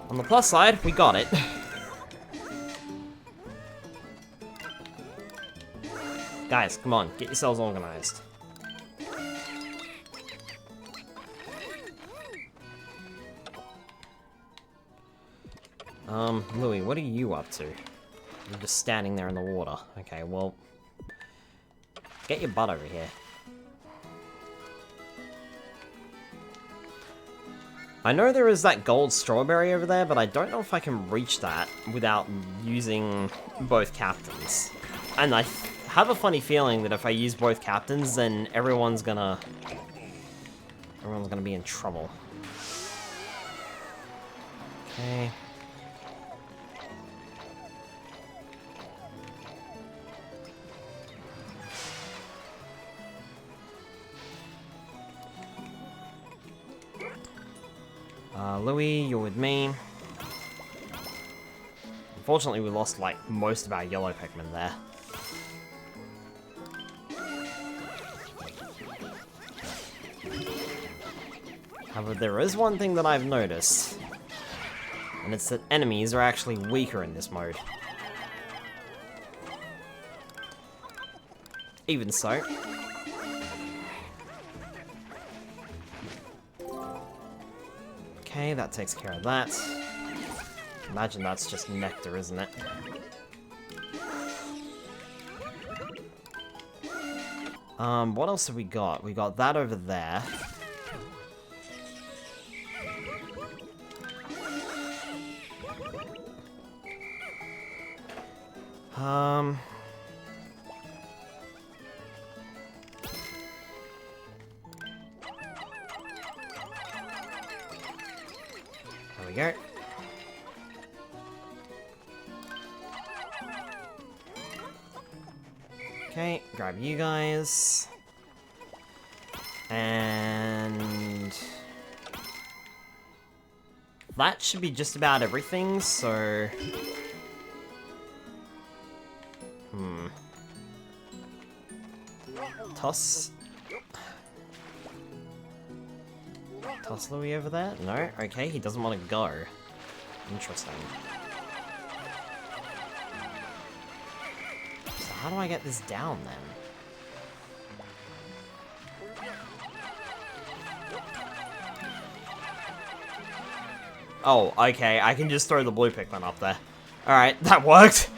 On the plus side, we got it. Guys, come on, get yourselves organized. Louis, what are you up to? You're just standing there in the water. Okay, well... Get your butt over here. I know there is that gold strawberry over there, but I don't know if I can reach that without using both captains. And I have a funny feeling that if I use both captains, then everyone's gonna be in trouble. Okay. Louis, you're with me. Unfortunately, we lost, like, most of our yellow Pikmin there. However, there is one thing that I've noticed, and it's that enemies are actually weaker in this mode. Even so. Okay, that takes care of that. Imagine that's just nectar, isn't it? What else have we got? We got that over there. There we go. Okay, grab you guys. And that should be just about everything, so Toss Louis over there? No? Okay, he doesn't want to go. Interesting. So how do I get this down, then? Oh, okay, I can just throw the blue Pikmin up there. Alright, that worked.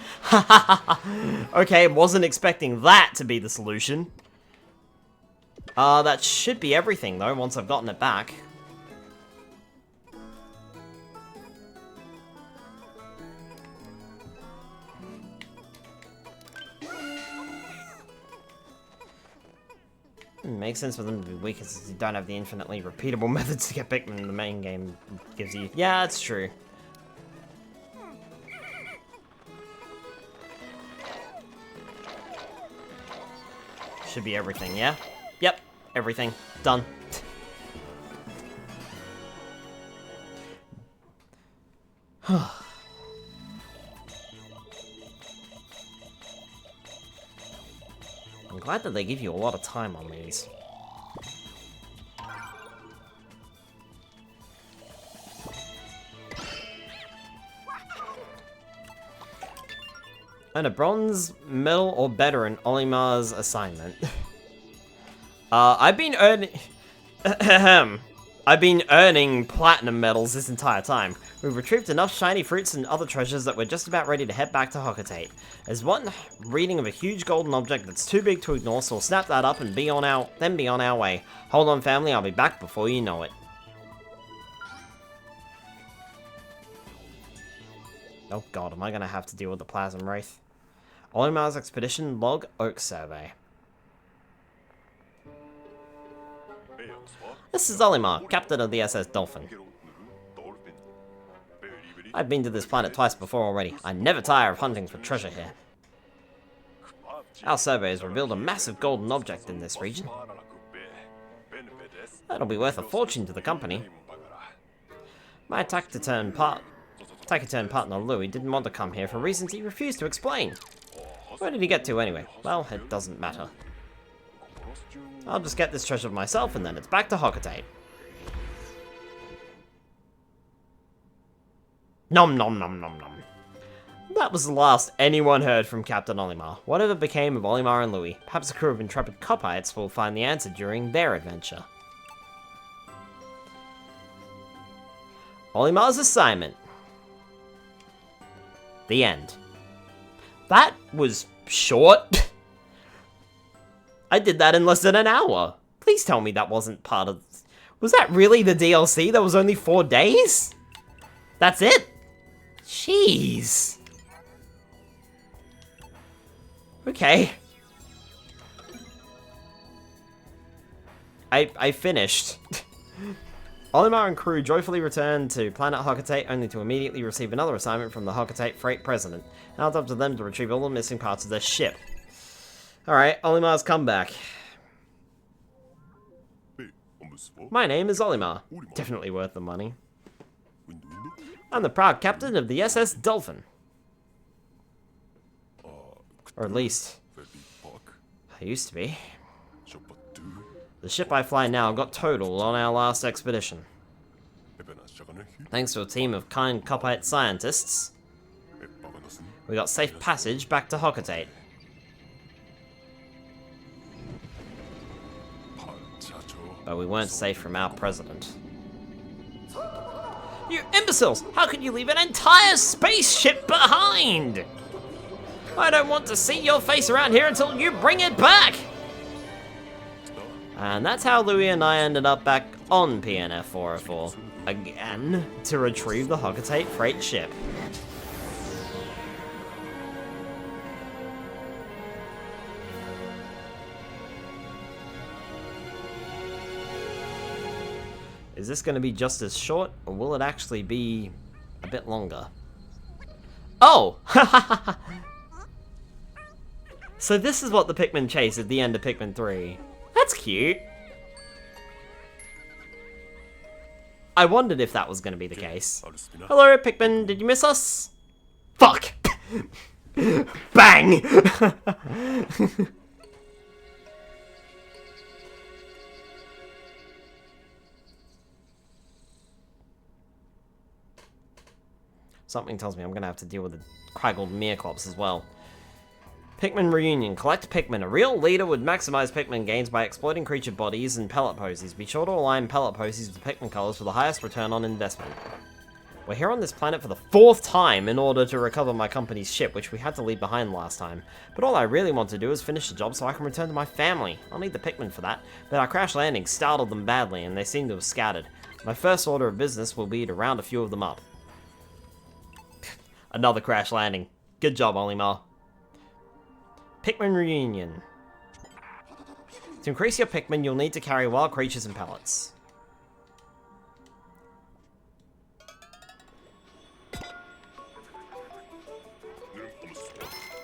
Okay, wasn't expecting that to be the solution. That should be everything, though, once I've gotten it back. Makes sense for them to be weak, because you don't have the infinitely repeatable methods to get Pikmin the main game gives you. Yeah, that's true. Should be everything, yeah? Yep, everything. Done. I'm glad that they give you a lot of time on these. Earn a bronze, medal, or better in Olimar's assignment. I've been earning platinum medals this entire time. We've retrieved enough shiny fruits and other treasures that we're just about ready to head back to Hocotate. There's one reading of a huge golden object that's too big to ignore, so we'll snap that up and be on our way. Hold on, family, I'll be back before you know it. Oh god, am I gonna have to deal with the Plasm Wraith? Olimar's Expedition Log Oak Survey. This is Olimar, captain of the SS Dolphin. I've been to this planet twice before already. I never tire of hunting for treasure here. Our survey has revealed a massive golden object in this region. That'll be worth a fortune to the company. My taciturn partner Louis didn't want to come here for reasons he refused to explain. Where did he get to anyway? Well, it doesn't matter. I'll just get this treasure myself and then it's back to Hocotate. Nom nom nom nom nom. That was the last anyone heard from Captain Olimar. Whatever became of Olimar and Louis, perhaps a crew of intrepid Copites will find the answer during their adventure. Olimar's assignment. The end. That was short. I did that in less than an hour. Please tell me that wasn't part of... Was that really the DLC? That was only 4 days? That's it? Jeez. Okay. I finished. Olimar and crew joyfully returned to planet Hocketate, only to immediately receive another assignment from the Hocketate freight president. Now it's up to them to retrieve all the missing parts of their ship. Alright, Olimar's comeback. My name is Olimar. Definitely worth the money. I'm the proud captain of the SS Dolphin. Or at least, I used to be. The ship I fly now got totaled on our last expedition. Thanks to a team of kind Coppite scientists, we got safe passage back to Hocketate. But we weren't safe from our president. You imbeciles! How could you leave an entire spaceship behind? I don't want to see your face around here until you bring it back! And that's how Louis and I ended up back on PNF 404. Again, to retrieve the Hocketate freight ship. Is this going to be just as short, or will it actually be a bit longer? Oh! So this is what the Pikmin chase at the end of Pikmin 3. That's cute. I wondered if that was going to be the case. Hello, Pikmin. Did you miss us? Fuck! Bang! Something tells me I'm going to have to deal with the Craggled Meerklops as well. Pikmin Reunion. Collect Pikmin. A real leader would maximize Pikmin gains by exploiting creature bodies and pellet posies. Be sure to align pellet posies with Pikmin colors for the highest return on investment. We're here on this planet for the 4th time in order to recover my company's ship, which we had to leave behind last time. But all I really want to do is finish the job so I can return to my family. I'll need the Pikmin for that, but our crash landing startled them badly and they seem to have scattered. My first order of business will be to round a few of them up. Another crash landing. Good job, Olimar. Pikmin Reunion. To increase your Pikmin, you'll need to carry wild creatures and pellets.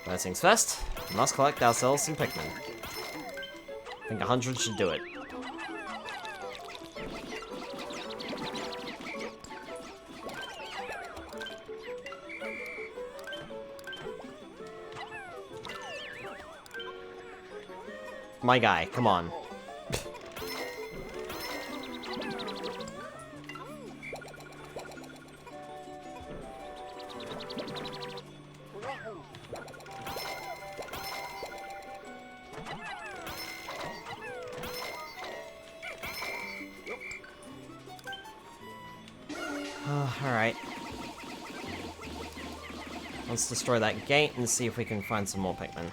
First things first, we must collect ourselves some Pikmin. I think 100 should do it. My guy, come on. Alright. Let's destroy that gate and see if we can find some more Pikmin.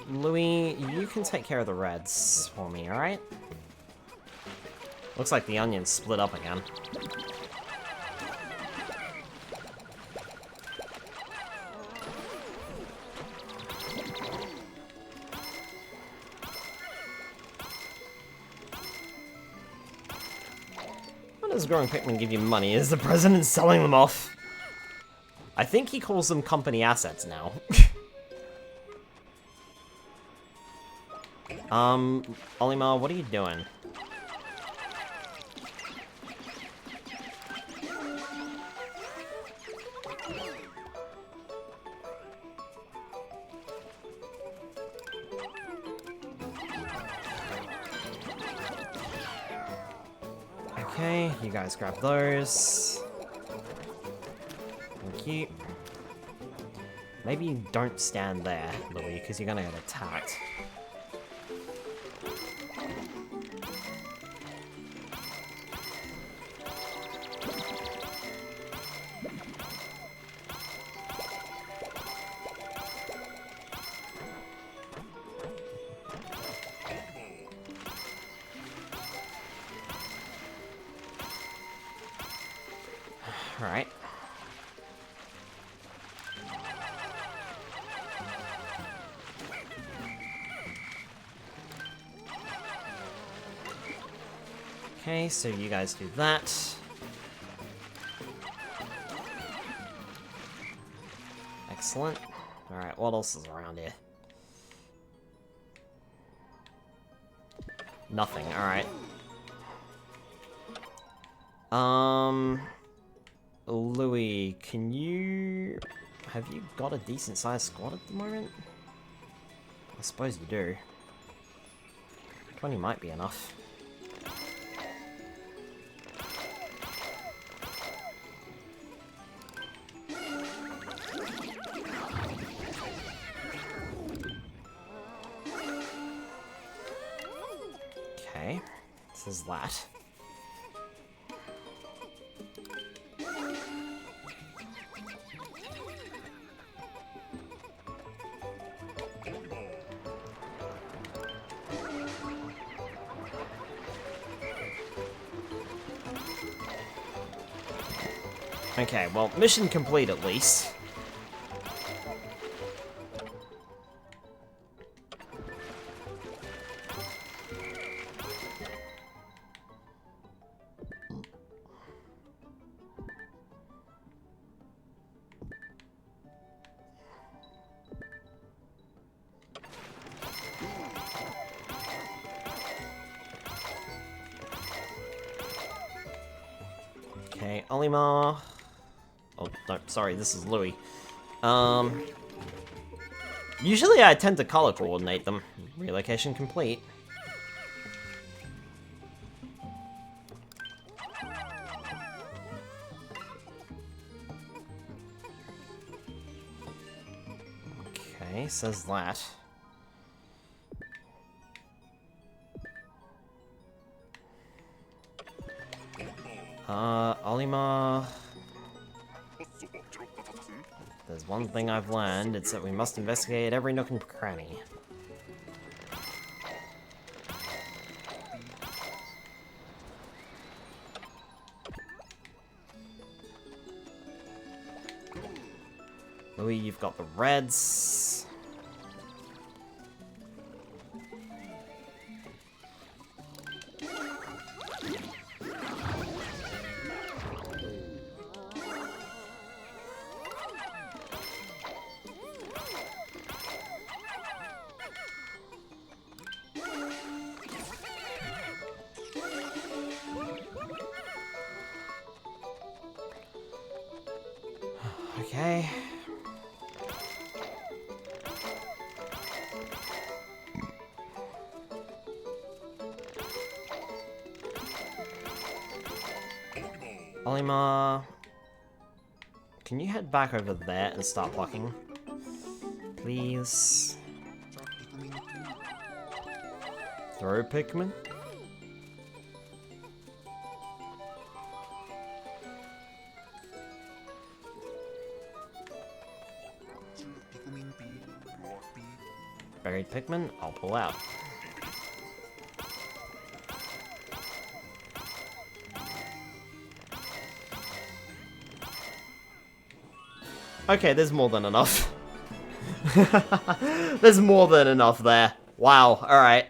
Louis, you can take care of the reds for me, alright? Looks like the onion's split up again. What does growing Pikmin give you money? Is the president selling them off? I think he calls them company assets now. Olimar, what are you doing? Okay, you guys grab those. Thank you. Maybe you don't stand there, Louis, because you're gonna get attacked. Alright. Okay, so you guys do that. Excellent. Alright, what else is around here? Nothing, alright. Louis, can you... Have you got a decent sized squad at the moment? I suppose you do. 20 might be enough. Okay, this is that. Okay, well, mission complete at least. Okay, Olimar. Oh, no, sorry, this is Louis. Usually I tend to color coordinate them. Relocation complete. Okay, says that. Olimar. There's one thing I've learned, it's that we must investigate every nook and cranny. Louis, you've got the reds. Okay. Olimar, can you head back over there and start plucking? Please. Throw Pikmin? Buried Pikmin, I'll pull out. Okay, there's more than enough. There's more than enough there. Wow, alright.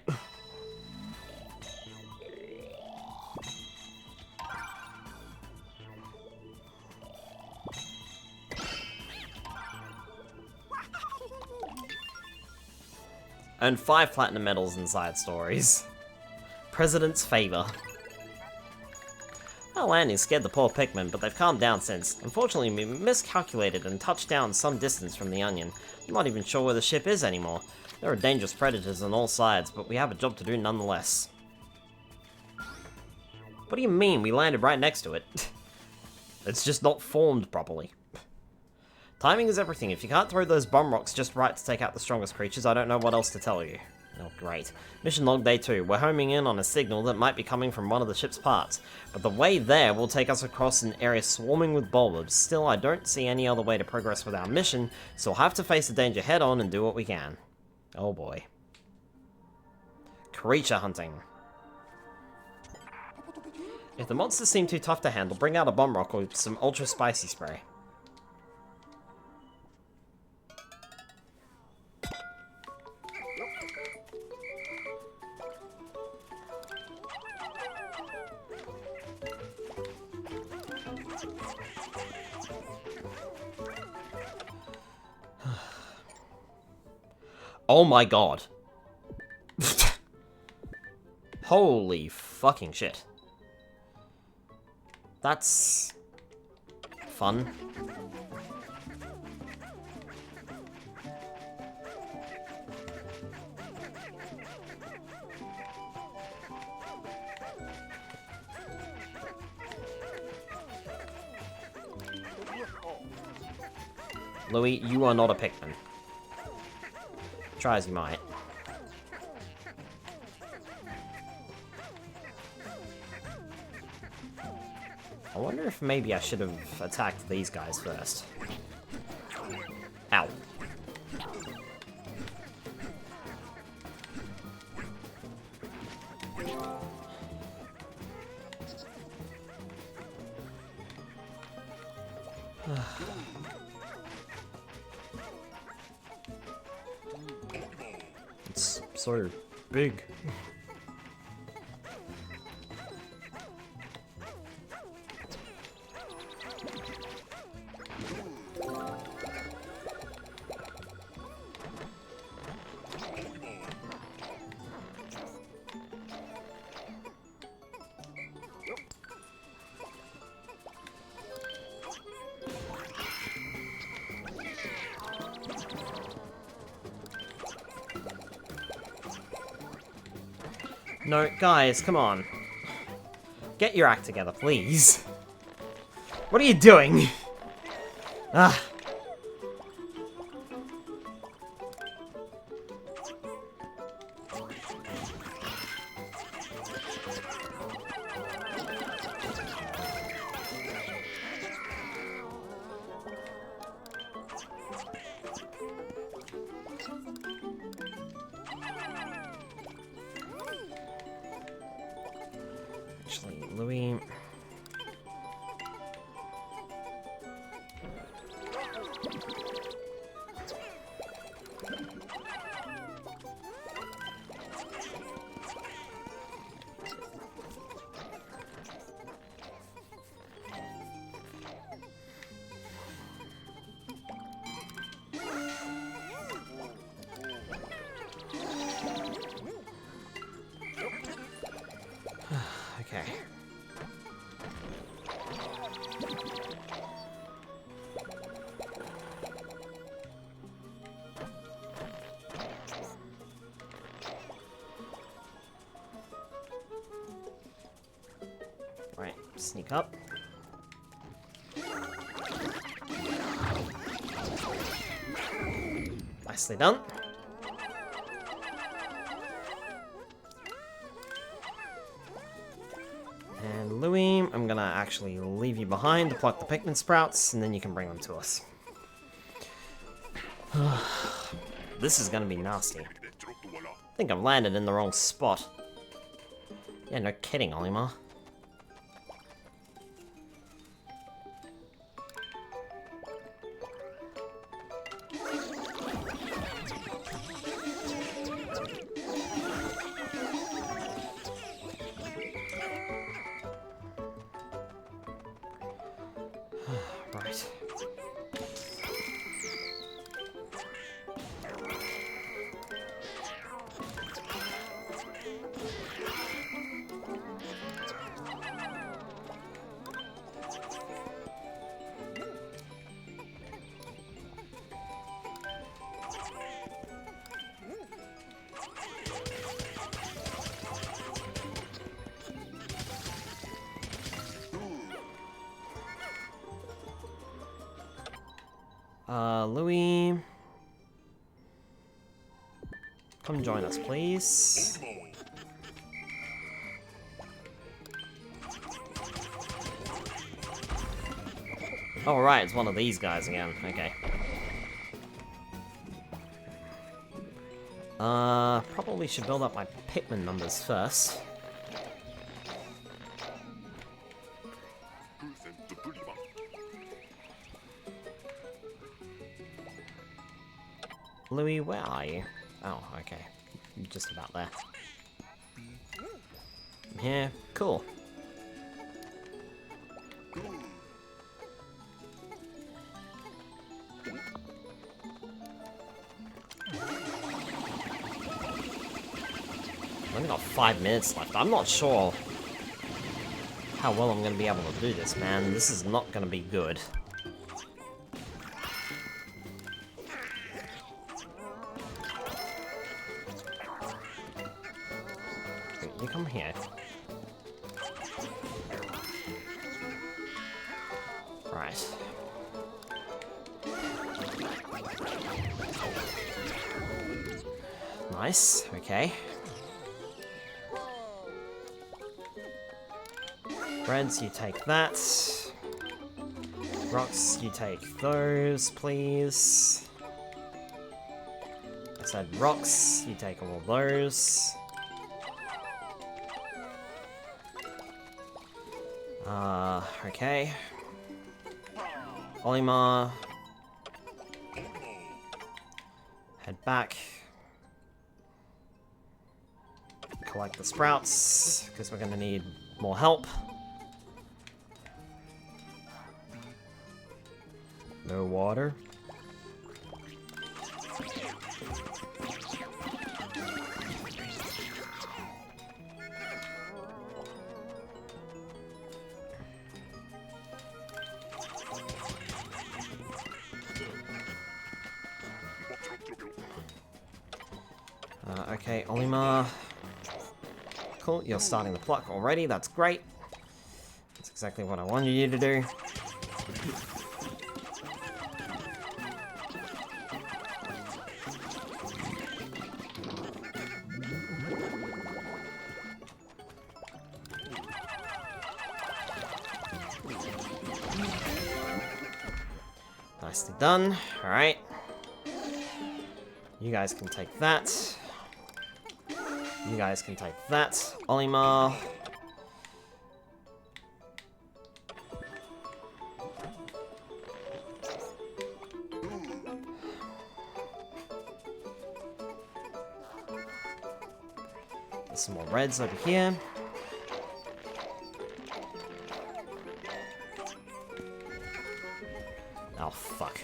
Earned 5 platinum medals in side stories. President's favor. Our landing scared the poor Pikmin, but they've calmed down since. Unfortunately, we miscalculated and touched down some distance from the Onion. I'm not even sure where the ship is anymore. There are dangerous predators on all sides, but we have a job to do nonetheless. What do you mean? We landed right next to it. It's just not formed properly. Timing is everything. If you can't throw those bomb rocks just right to take out the strongest creatures, I don't know what else to tell you. Oh, great. Mission log day 2. We're homing in on a signal that might be coming from one of the ship's parts, but the way there will take us across an area swarming with bulbs. Still, I don't see any other way to progress with our mission, so we'll have to face the danger head on and do what we can. Oh boy. Creature hunting. If the monsters seem too tough to handle, bring out a bomb rock or some ultra spicy spray. Oh my god. Holy fucking shit. That's fun. Louis, you are not a Pikmin. Try as you might. I wonder if maybe I should have attacked these guys first. Ow. It's so big. No, guys, come on. Get your act together, please. What are you doing? Ah. Actually, Louis... Okay. Right, sneak up. Nicely done. And Louis, I'm gonna actually leave you behind to pluck the Pikmin sprouts, and then you can bring them to us. This is gonna be nasty. I think I've landed in the wrong spot. Yeah, no kidding, Olimar. Right. Louis... Come join us, please. Oh, right, it's one of these guys again. Okay. Probably should build up my Pikmin numbers first. Louis, where are you? Oh, okay. You're just about there. Yeah, cool. I've only got 5 minutes left. I'm not sure how well I'm going to be able to do this, man. This is not going to be good. You come here. Right. Nice, okay. Reds, you take that. Rocks, you take those, please. I said rocks, you take all those. Okay. Olimar. Head back. Collect the sprouts, because we're gonna need more help. No water. Okay, Olimar. Cool, you're starting the pluck already, that's great. That's exactly what I wanted you to do. Nicely done, alright. You guys can take that. You guys can take that. Olimar. There's some more reds over here. Oh, fuck.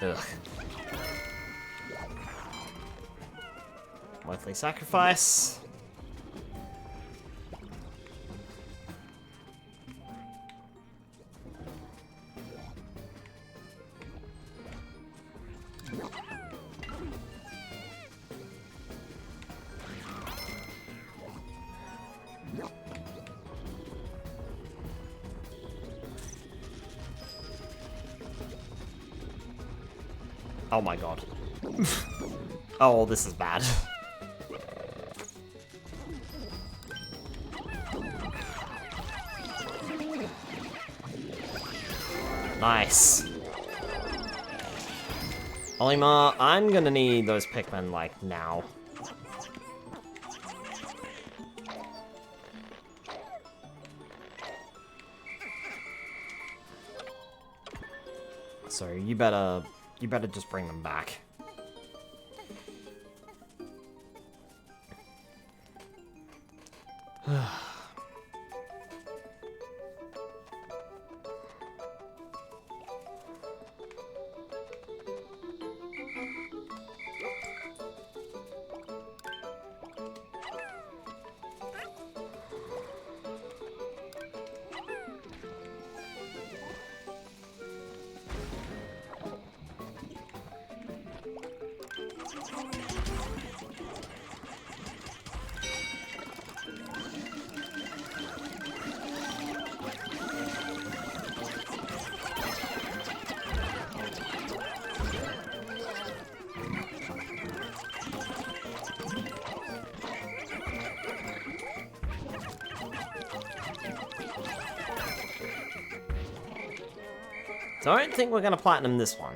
Ugh. Monthly sacrifice. Oh my god. Oh, this is bad. Nice. Olimar, I'm gonna need those Pikmin, like, now. So you better just bring them back. Don't think we're gonna platinum this one.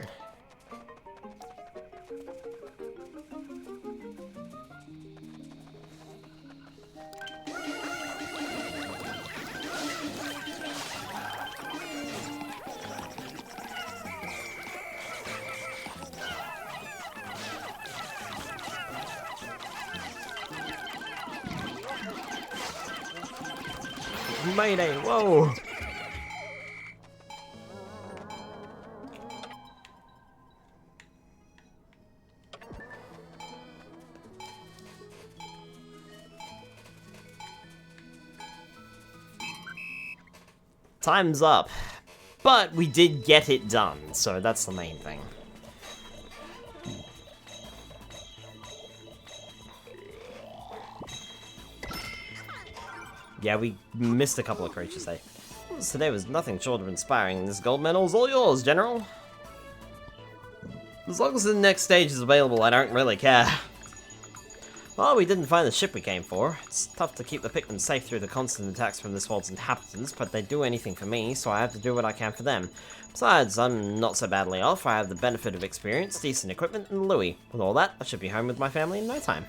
Mayday, whoa! Time's up. But we did get it done, so that's the main thing. Yeah, we missed a couple of creatures there. Today was nothing short of inspiring. This gold medal is all yours, General. As long as the next stage is available, I don't really care. Well, we didn't find the ship we came for. It's tough to keep the Pikmin safe through the constant attacks from this world's inhabitants, but they do anything for me, so I have to do what I can for them. Besides, I'm not so badly off. I have the benefit of experience, decent equipment, and Louis. With all that, I should be home with my family in no time.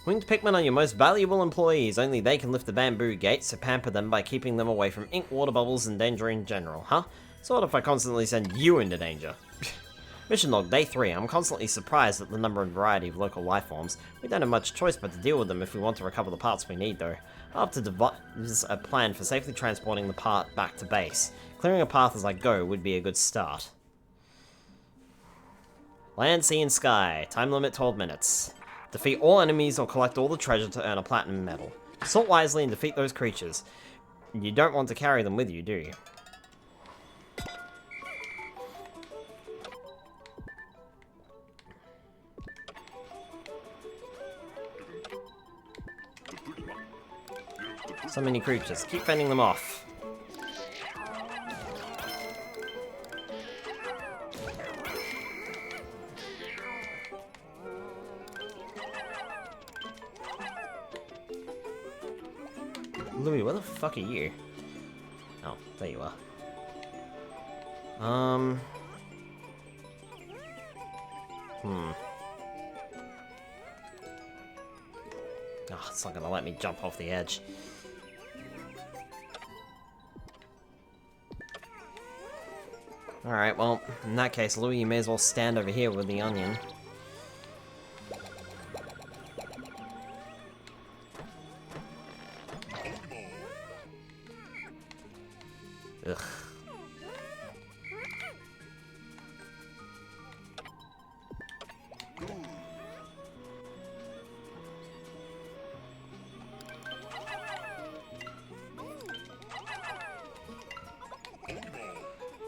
Winged Pikmin are your most valuable employees. Only they can lift the bamboo gates, so pamper them by keeping them away from ink, water bubbles, and danger in general, huh? So what if I constantly send you into danger? Mission log, day 3. I'm constantly surprised at the number and variety of local life forms. We don't have much choice but to deal with them if we want to recover the parts we need, though. I'll have to devise a plan for safely transporting the part back to base. Clearing a path as I go would be a good start. Land, sea, and sky. Time limit 12 minutes. Defeat all enemies or collect all the treasure to earn a platinum medal. Sort wisely and defeat those creatures. You don't want to carry them with you, do you? So many creatures. Keep fending them off. Louis, where the fuck are you? Oh, there you are. Oh, it's not gonna let me jump off the edge. Alright, well, in that case, Louis, you may as well stand over here with the onion. Ugh.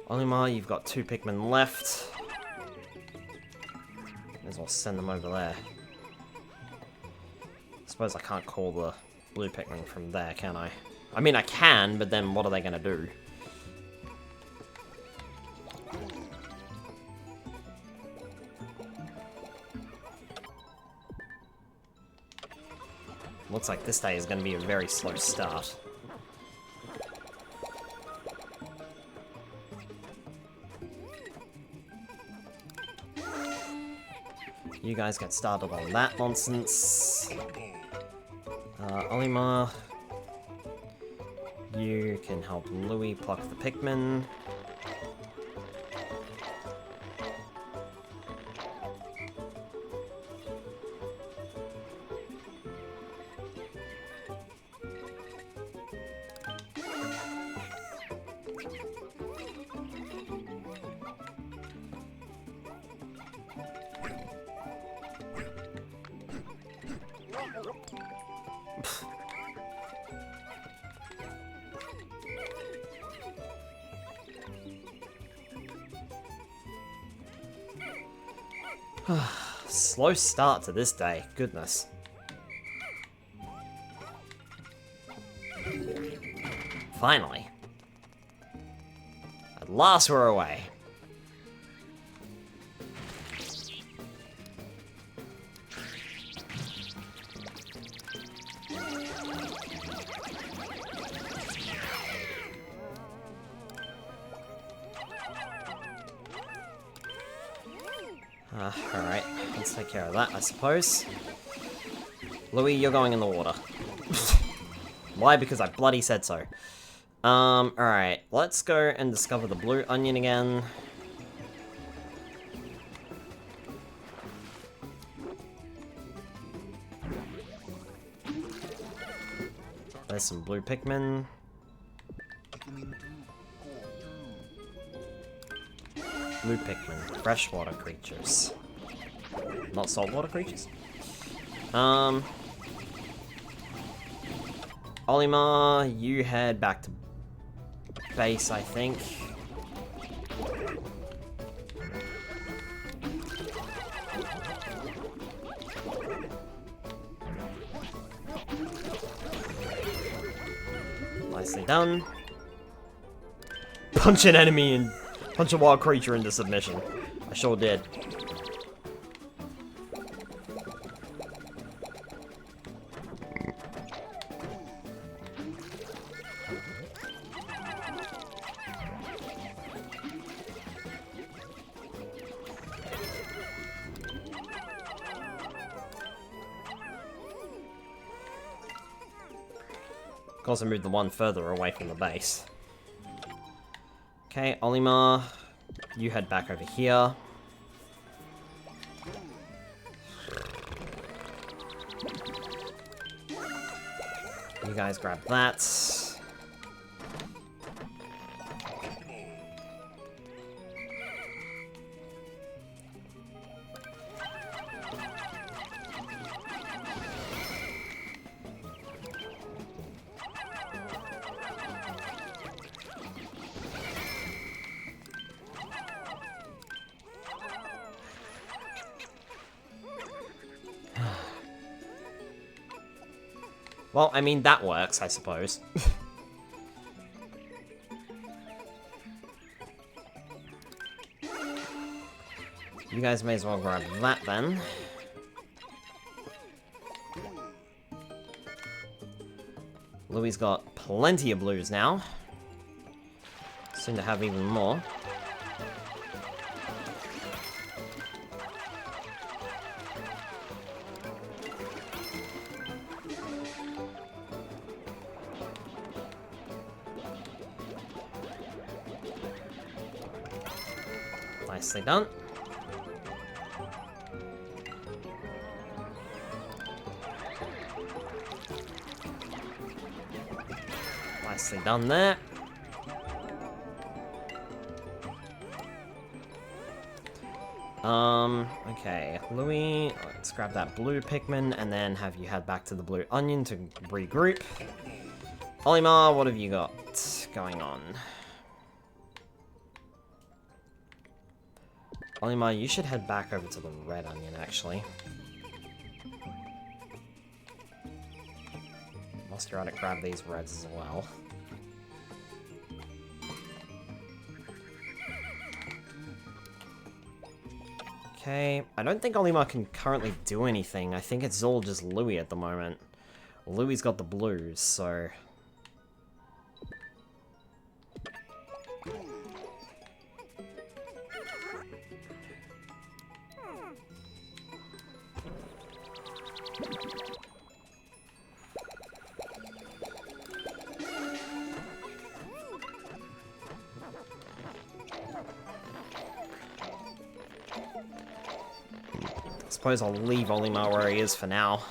Olimar, you've got 2 Pikmin left. May as well send them over there. Suppose I can't call the blue Pikmin from there, can I? I mean, I can, but then what are they gonna do? Looks like this day is gonna be a very slow start. You guys get started on that nonsense. Olimar, you can help Louis pluck the Pikmin. Slow start to this day, goodness. Finally. At last we're away. Alright, let's take care of that, I suppose. Louis, you're going in the water. Why? Because I bloody said so. Alright, let's go and discover the blue onion again. There's some blue Pikmin. Blue Pikmin, freshwater creatures. Not saltwater creatures? Olimar, you head back to base, I think. Nicely done. Punch an enemy and punch a wild creature into submission. I sure did. Of course, I moved the one further away from the base. Okay, Olimar, you head back over here. You guys grab that. Well, I mean, that works, I suppose. You guys may as well grab that, then. Louis got plenty of blues now. Soon to have even more. Nicely done. Nicely done there. Okay, Louis, let's grab that blue Pikmin and then have you head back to the blue onion to regroup. Olimar, what have you got going on? Olimar, you should head back over to the red onion, actually. Whilst you're at it, grab these reds as well. Okay, I don't think Olimar can currently do anything. I think it's all just Louis at the moment. Louis's got the blues, so... I suppose I'll leave Olimar where he is for now.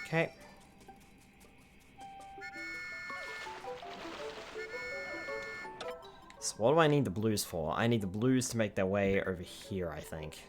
Okay. So what do I need the blues for? I need the blues to make their way over here, I think.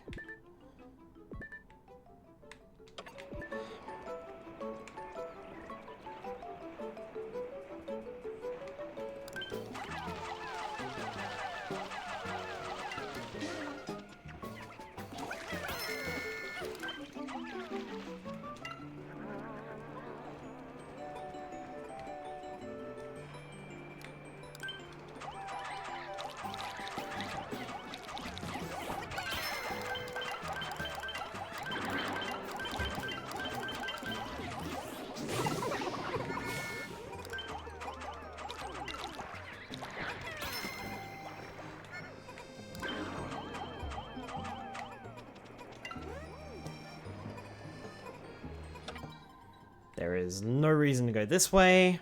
There is no reason to go this way.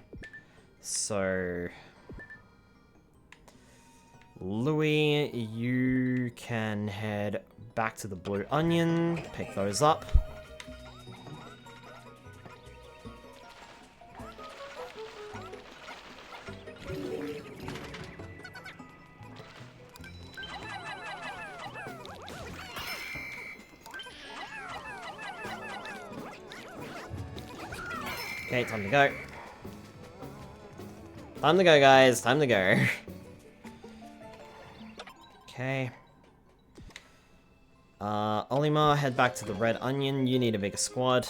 So... Louis, you can head back to the Blue Onion, pick those up. Okay, time to go. Time to go, guys. Time to go. Okay. Olimar, head back to the Red Onion. You need a bigger squad.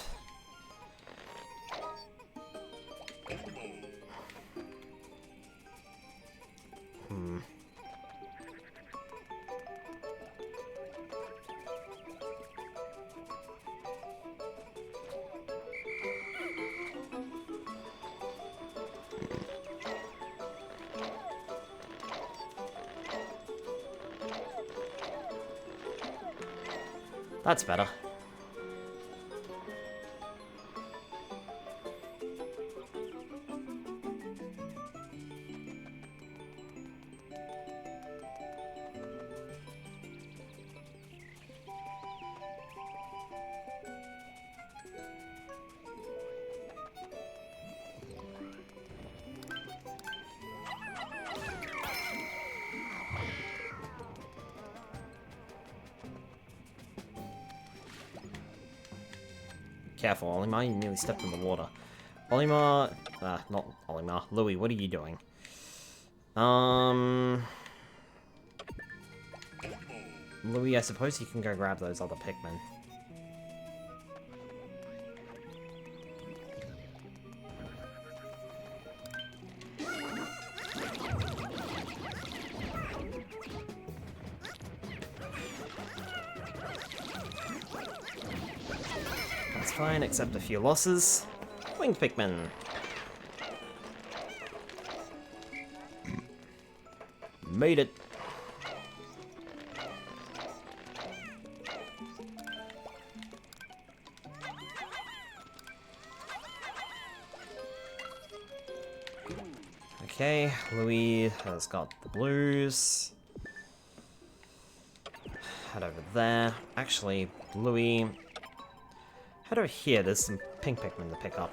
That's better. Careful, Olimar, you nearly stepped in the water. Olimar... not Olimar. Louis, what are you doing? Louis, I suppose you can go grab those other Pikmin. Fine, except a few losses. Winged Pikmin. Made it. Okay, Louis has got the blues. Head over there. Actually, Louis... Head over here, there's some pink Pikmin to pick up.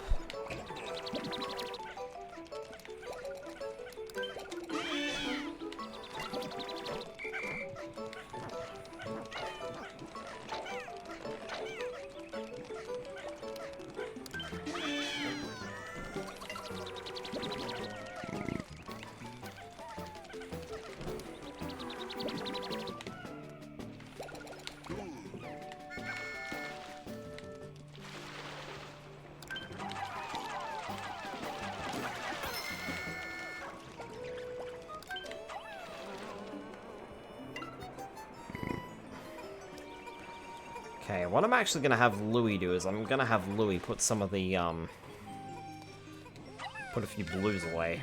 Okay, what I'm actually gonna have Louis do is I'm gonna have Louis put some of the, put a few blues away.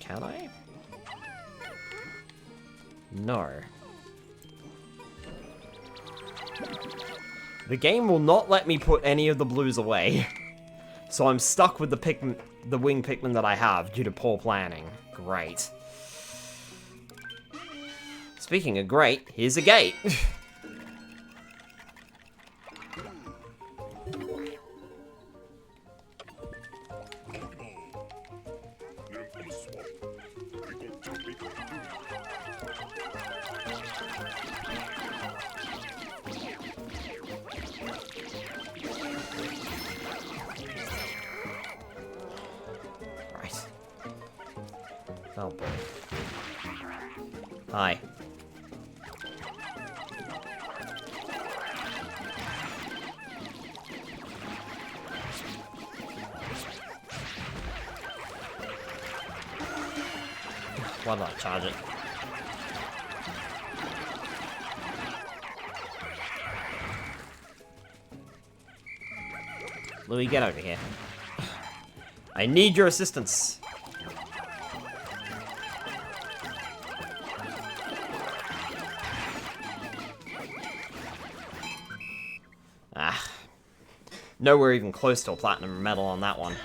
Can I? No. The game will not let me put any of the blues away. So I'm stuck with the winged Pikmin that I have due to poor planning. Great. Speaking of great, here's a gate. Right. Oh boy. Hi. Why not charge it? Louis, get over here. I need your assistance. Nowhere even close to a platinum medal on that one.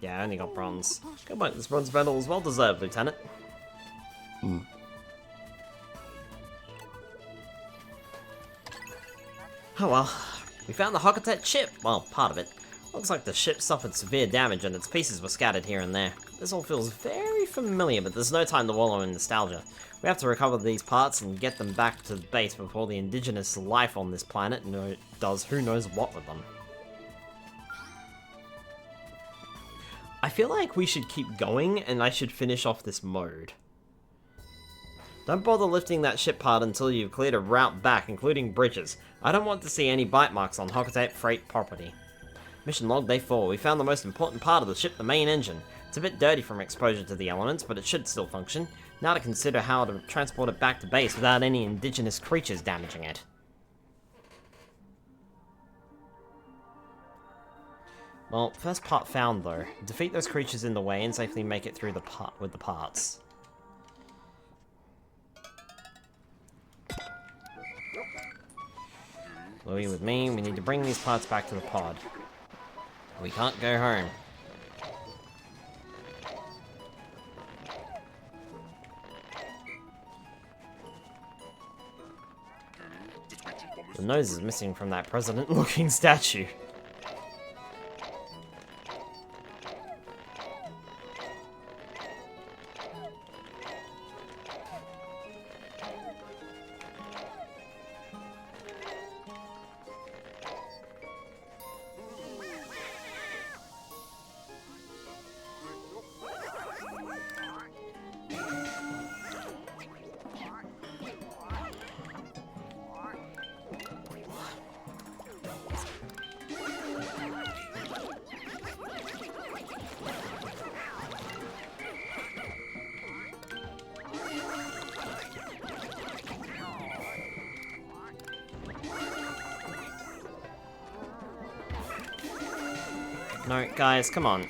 Yeah, I only got bronze. Good point, this bronze medal is well deserved, Lieutenant. Oh well, we found the Hocketet ship. Well, part of it. Looks like the ship suffered severe damage and its pieces were scattered here and there. This all feels very familiar, but there's no time to wallow in nostalgia. We have to recover these parts and get them back to the base before the indigenous life on this planet does who knows what with them. I feel like we should keep going, and I should finish off this mode. Don't bother lifting that ship part until you've cleared a route back, including bridges. I don't want to see any bite marks on Hocketet freight property. Mission log day 4. We found the most important part of the ship, the main engine. It's a bit dirty from exposure to the elements, but it should still function. Now to consider how to transport it back to base without any indigenous creatures damaging it. Well, first part found though. Defeat those creatures in the way and safely make it through the with the parts. Louis with me, we need to bring these parts back to the pod. We can't go home. The nose is missing from that president-looking statue. No, guys, come on.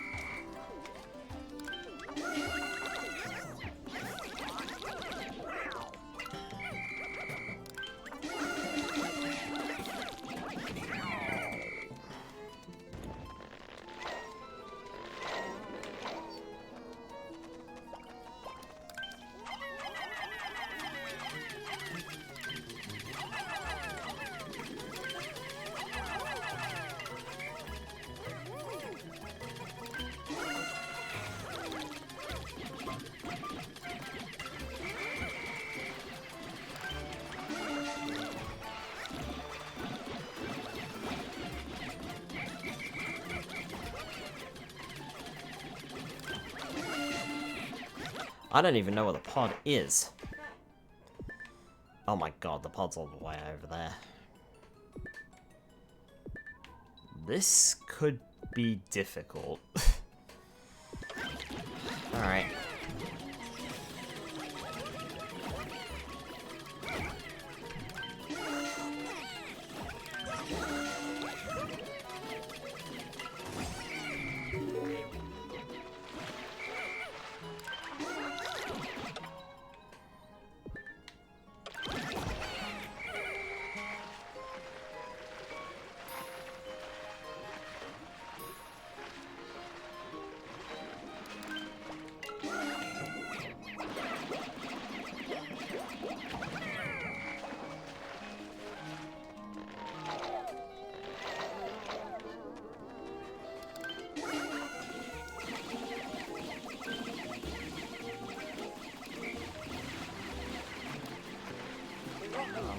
I don't even know where the pod is. Oh my god, the pod's all the way over there. This could be difficult. Alright.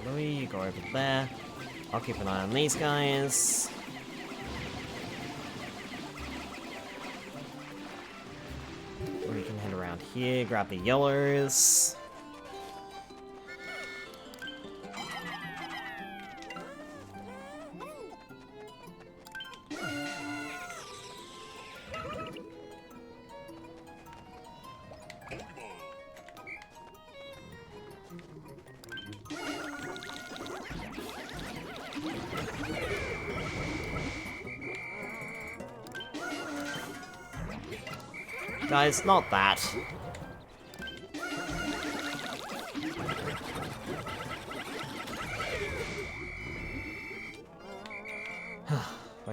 Louis, you go over there. I'll keep an eye on these guys. Or you can head around here, grab the yellows. Guys, not that.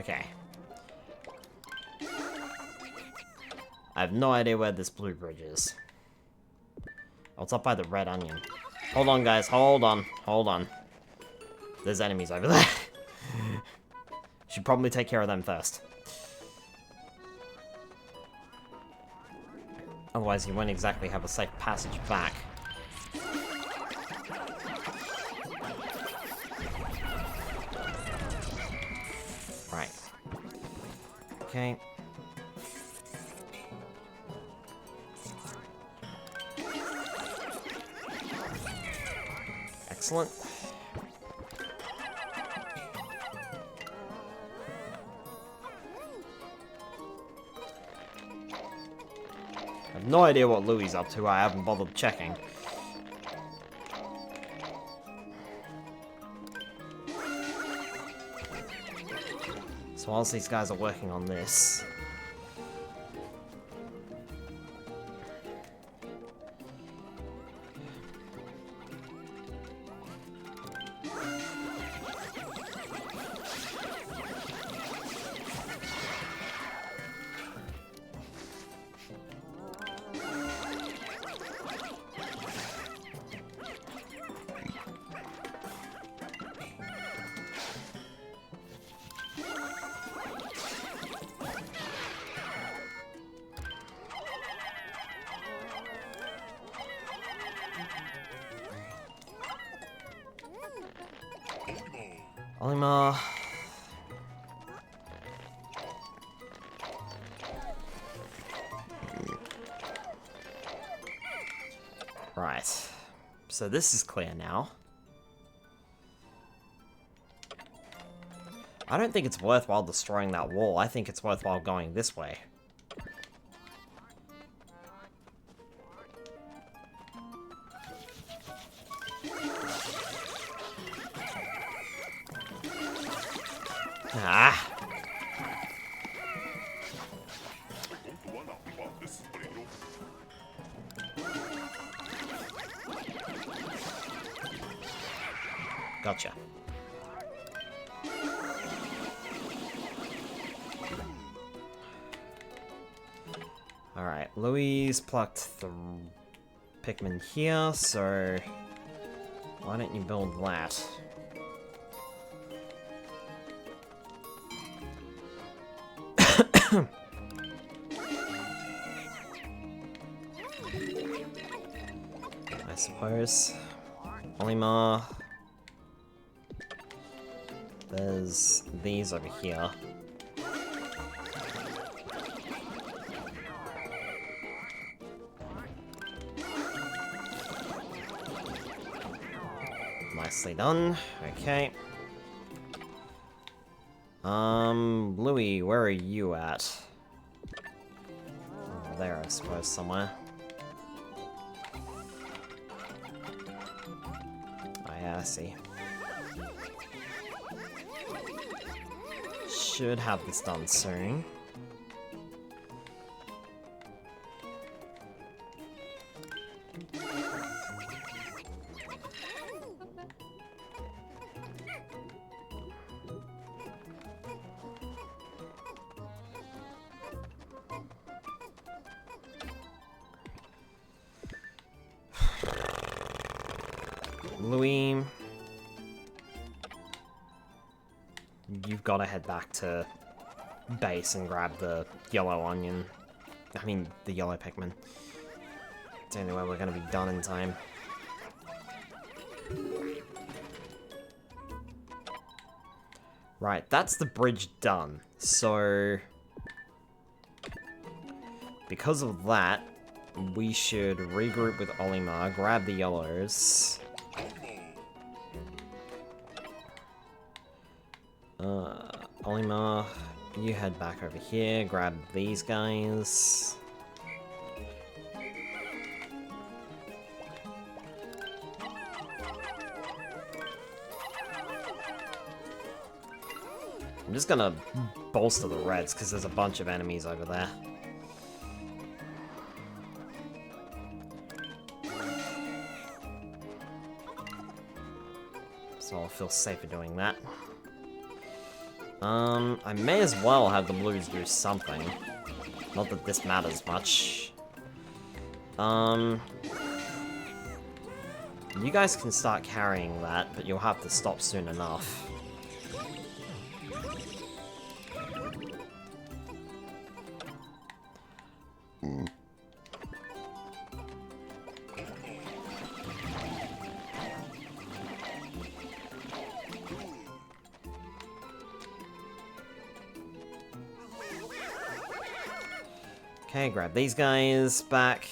Okay. I have no idea where this blue bridge is. Oh, it's up by the red onion. Hold on, guys. Hold on. Hold on. There's enemies over there. Should probably take care of them first. Otherwise, you won't exactly have a safe passage back. Right. Okay. Excellent. I have no idea what Louie's up to, I haven't bothered checking. So whilst these guys are working on this... Olimar. Right. So this is clear now. I don't think it's worthwhile destroying that wall. I think it's worthwhile going this way. Ah. Gotcha. Alright, Louise plucked the Pikmin here, so why don't you build that? I suppose. Olimar. There's these over here. Nicely done. Okay. Louis, where are you at? Oh, there, I suppose, somewhere. Oh, yeah, I see. Should have this done soon. Louis, you've got to head back to base and grab the yellow onion. I mean, the yellow Pikmin. It's the only way we're going to be done in time. Right, that's the bridge done. So, because of that, we should regroup with Olimar, grab the yellows. Olimar, you head back over here, grab these guys. I'm just gonna bolster the reds, because there's a bunch of enemies over there. So I'll feel safer doing that. I may as well have the blues do something. Not that this matters much. You guys can start carrying that, but you'll have to stop soon enough. Okay, grab these guys back.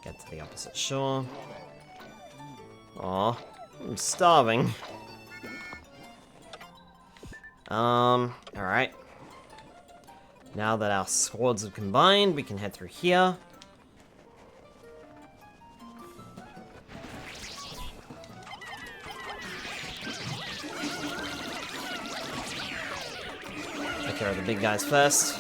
Get to the opposite shore. Aw, I'm starving. Alright. Now that our swords have combined, we can head through here. Take care of the big guys first.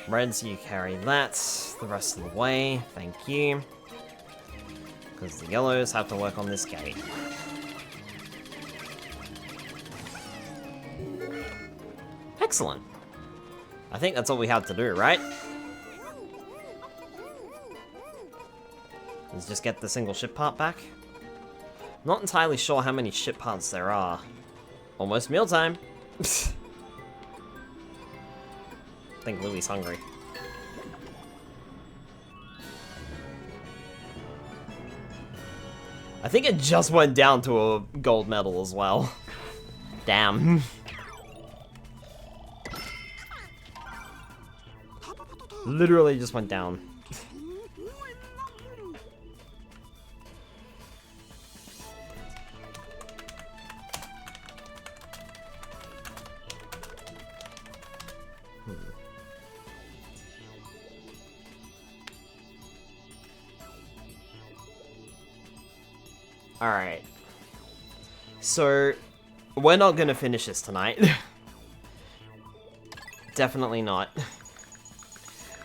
Reds, you carry that the rest of the way, thank you. Because the yellows have to work on this gate. Excellent. I think that's all we have to do, right? Let's just get the single ship part back. Not entirely sure how many ship parts there are. Almost mealtime. I think Louie's hungry. I think it just went down to a gold medal as well. Damn. Literally just went down. Alright. So, we're not gonna finish this tonight. Definitely not.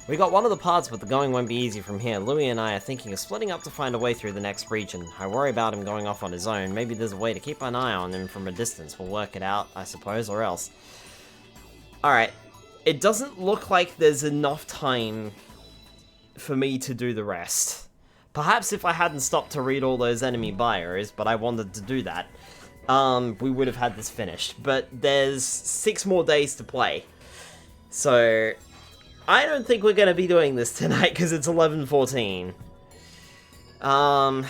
We got one of the parts, but the going won't be easy from here. Louie and I are thinking of splitting up to find a way through the next region. I worry about him going off on his own. Maybe there's a way to keep an eye on him from a distance. We'll work it out, I suppose, or else. Alright. It doesn't look like there's enough time for me to do the rest. Perhaps if I hadn't stopped to read all those enemy bios, but I wanted to do that, we would have had this finished. But there's 6 more days to play. So, I don't think we're going to be doing this tonight, because it's 11:14. I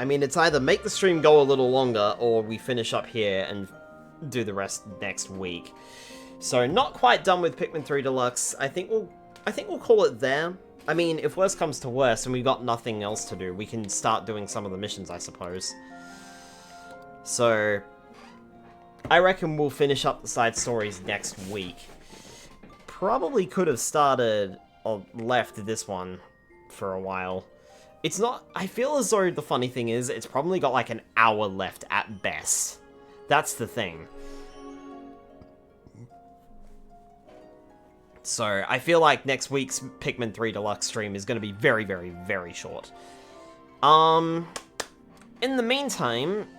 mean, it's either make the stream go a little longer, or we finish up here and do the rest next week. So not quite done with Pikmin 3 Deluxe. I think we'll call it there. I mean, if worse comes to worse and we've got nothing else to do, we can start doing some of the missions, I suppose. So I reckon we'll finish up the side stories next week. Probably could have started or left this one for a while. It's not, I feel as though the funny thing is it's probably got like an hour left at best. That's the thing. So, I feel like next week's Pikmin 3 Deluxe stream is going to be very, very, very short. In the meantime,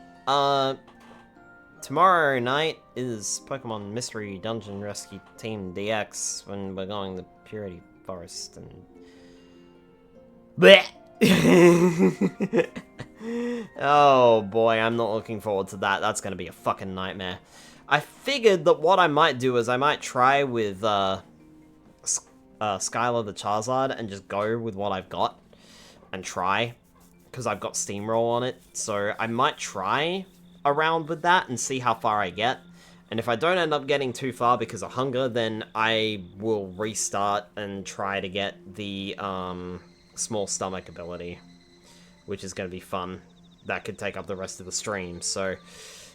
tomorrow night is Pokemon Mystery Dungeon Rescue Team DX when we're going to Purity Forest and... Blech! Oh boy, I'm not looking forward to that. That's gonna be a fucking nightmare. I figured that what I might do is I might try with Skylar the Charizard and just go with what I've got and try, because I've got Steamroll on it. So I might try around with that and see how far I get. And if I don't end up getting too far because of hunger, then I will restart and try to get the small stomach ability, which is going to be fun. That could take up the rest of the stream, so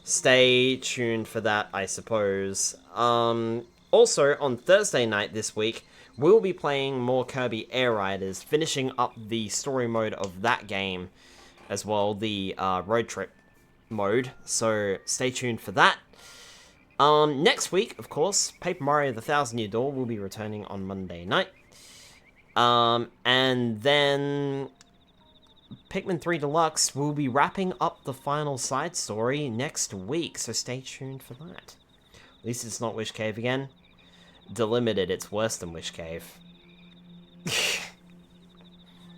stay tuned for that, I suppose. Also, on Thursday night this week, we'll be playing more Kirby Air Riders, finishing up the story mode of that game as well, the road trip mode, so stay tuned for that. Next week, of course, Paper Mario The Thousand Year Door will be returning on Monday night. And then Pikmin 3 Deluxe will be wrapping up the final side story next week, so stay tuned for that. At least it's not Wish Cave again. Delimited, it's worse than Wish Cave.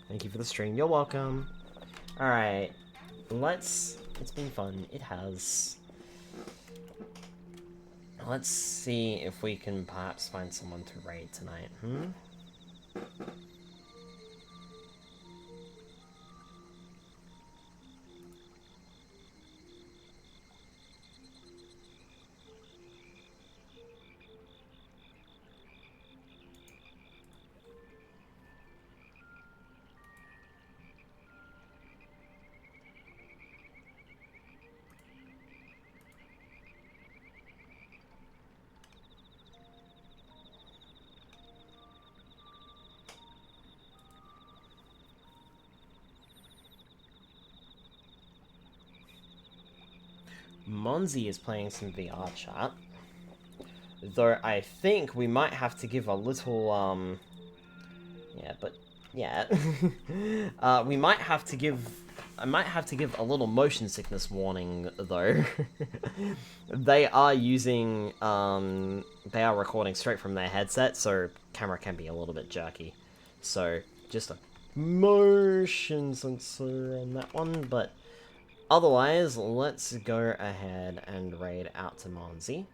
Thank you for the stream, you're welcome. Alright, it's been fun, it has. Let's see if we can perhaps find someone to raid tonight, Monzi is playing some VR chat. Though I think we might have to give a little, we might have to give... I might have to give a little motion sickness warning, though. They are using, they are recording straight from their headset, so camera can be a little bit jerky. So, just a motion sensor on that one, but otherwise, let's go ahead and raid out to Monzi.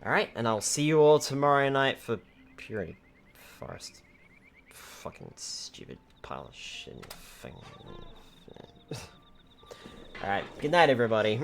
Alright, and I'll see you all tomorrow night for Purity Forest. Fucking stupid pile of shit thing. Alright, good night, everybody.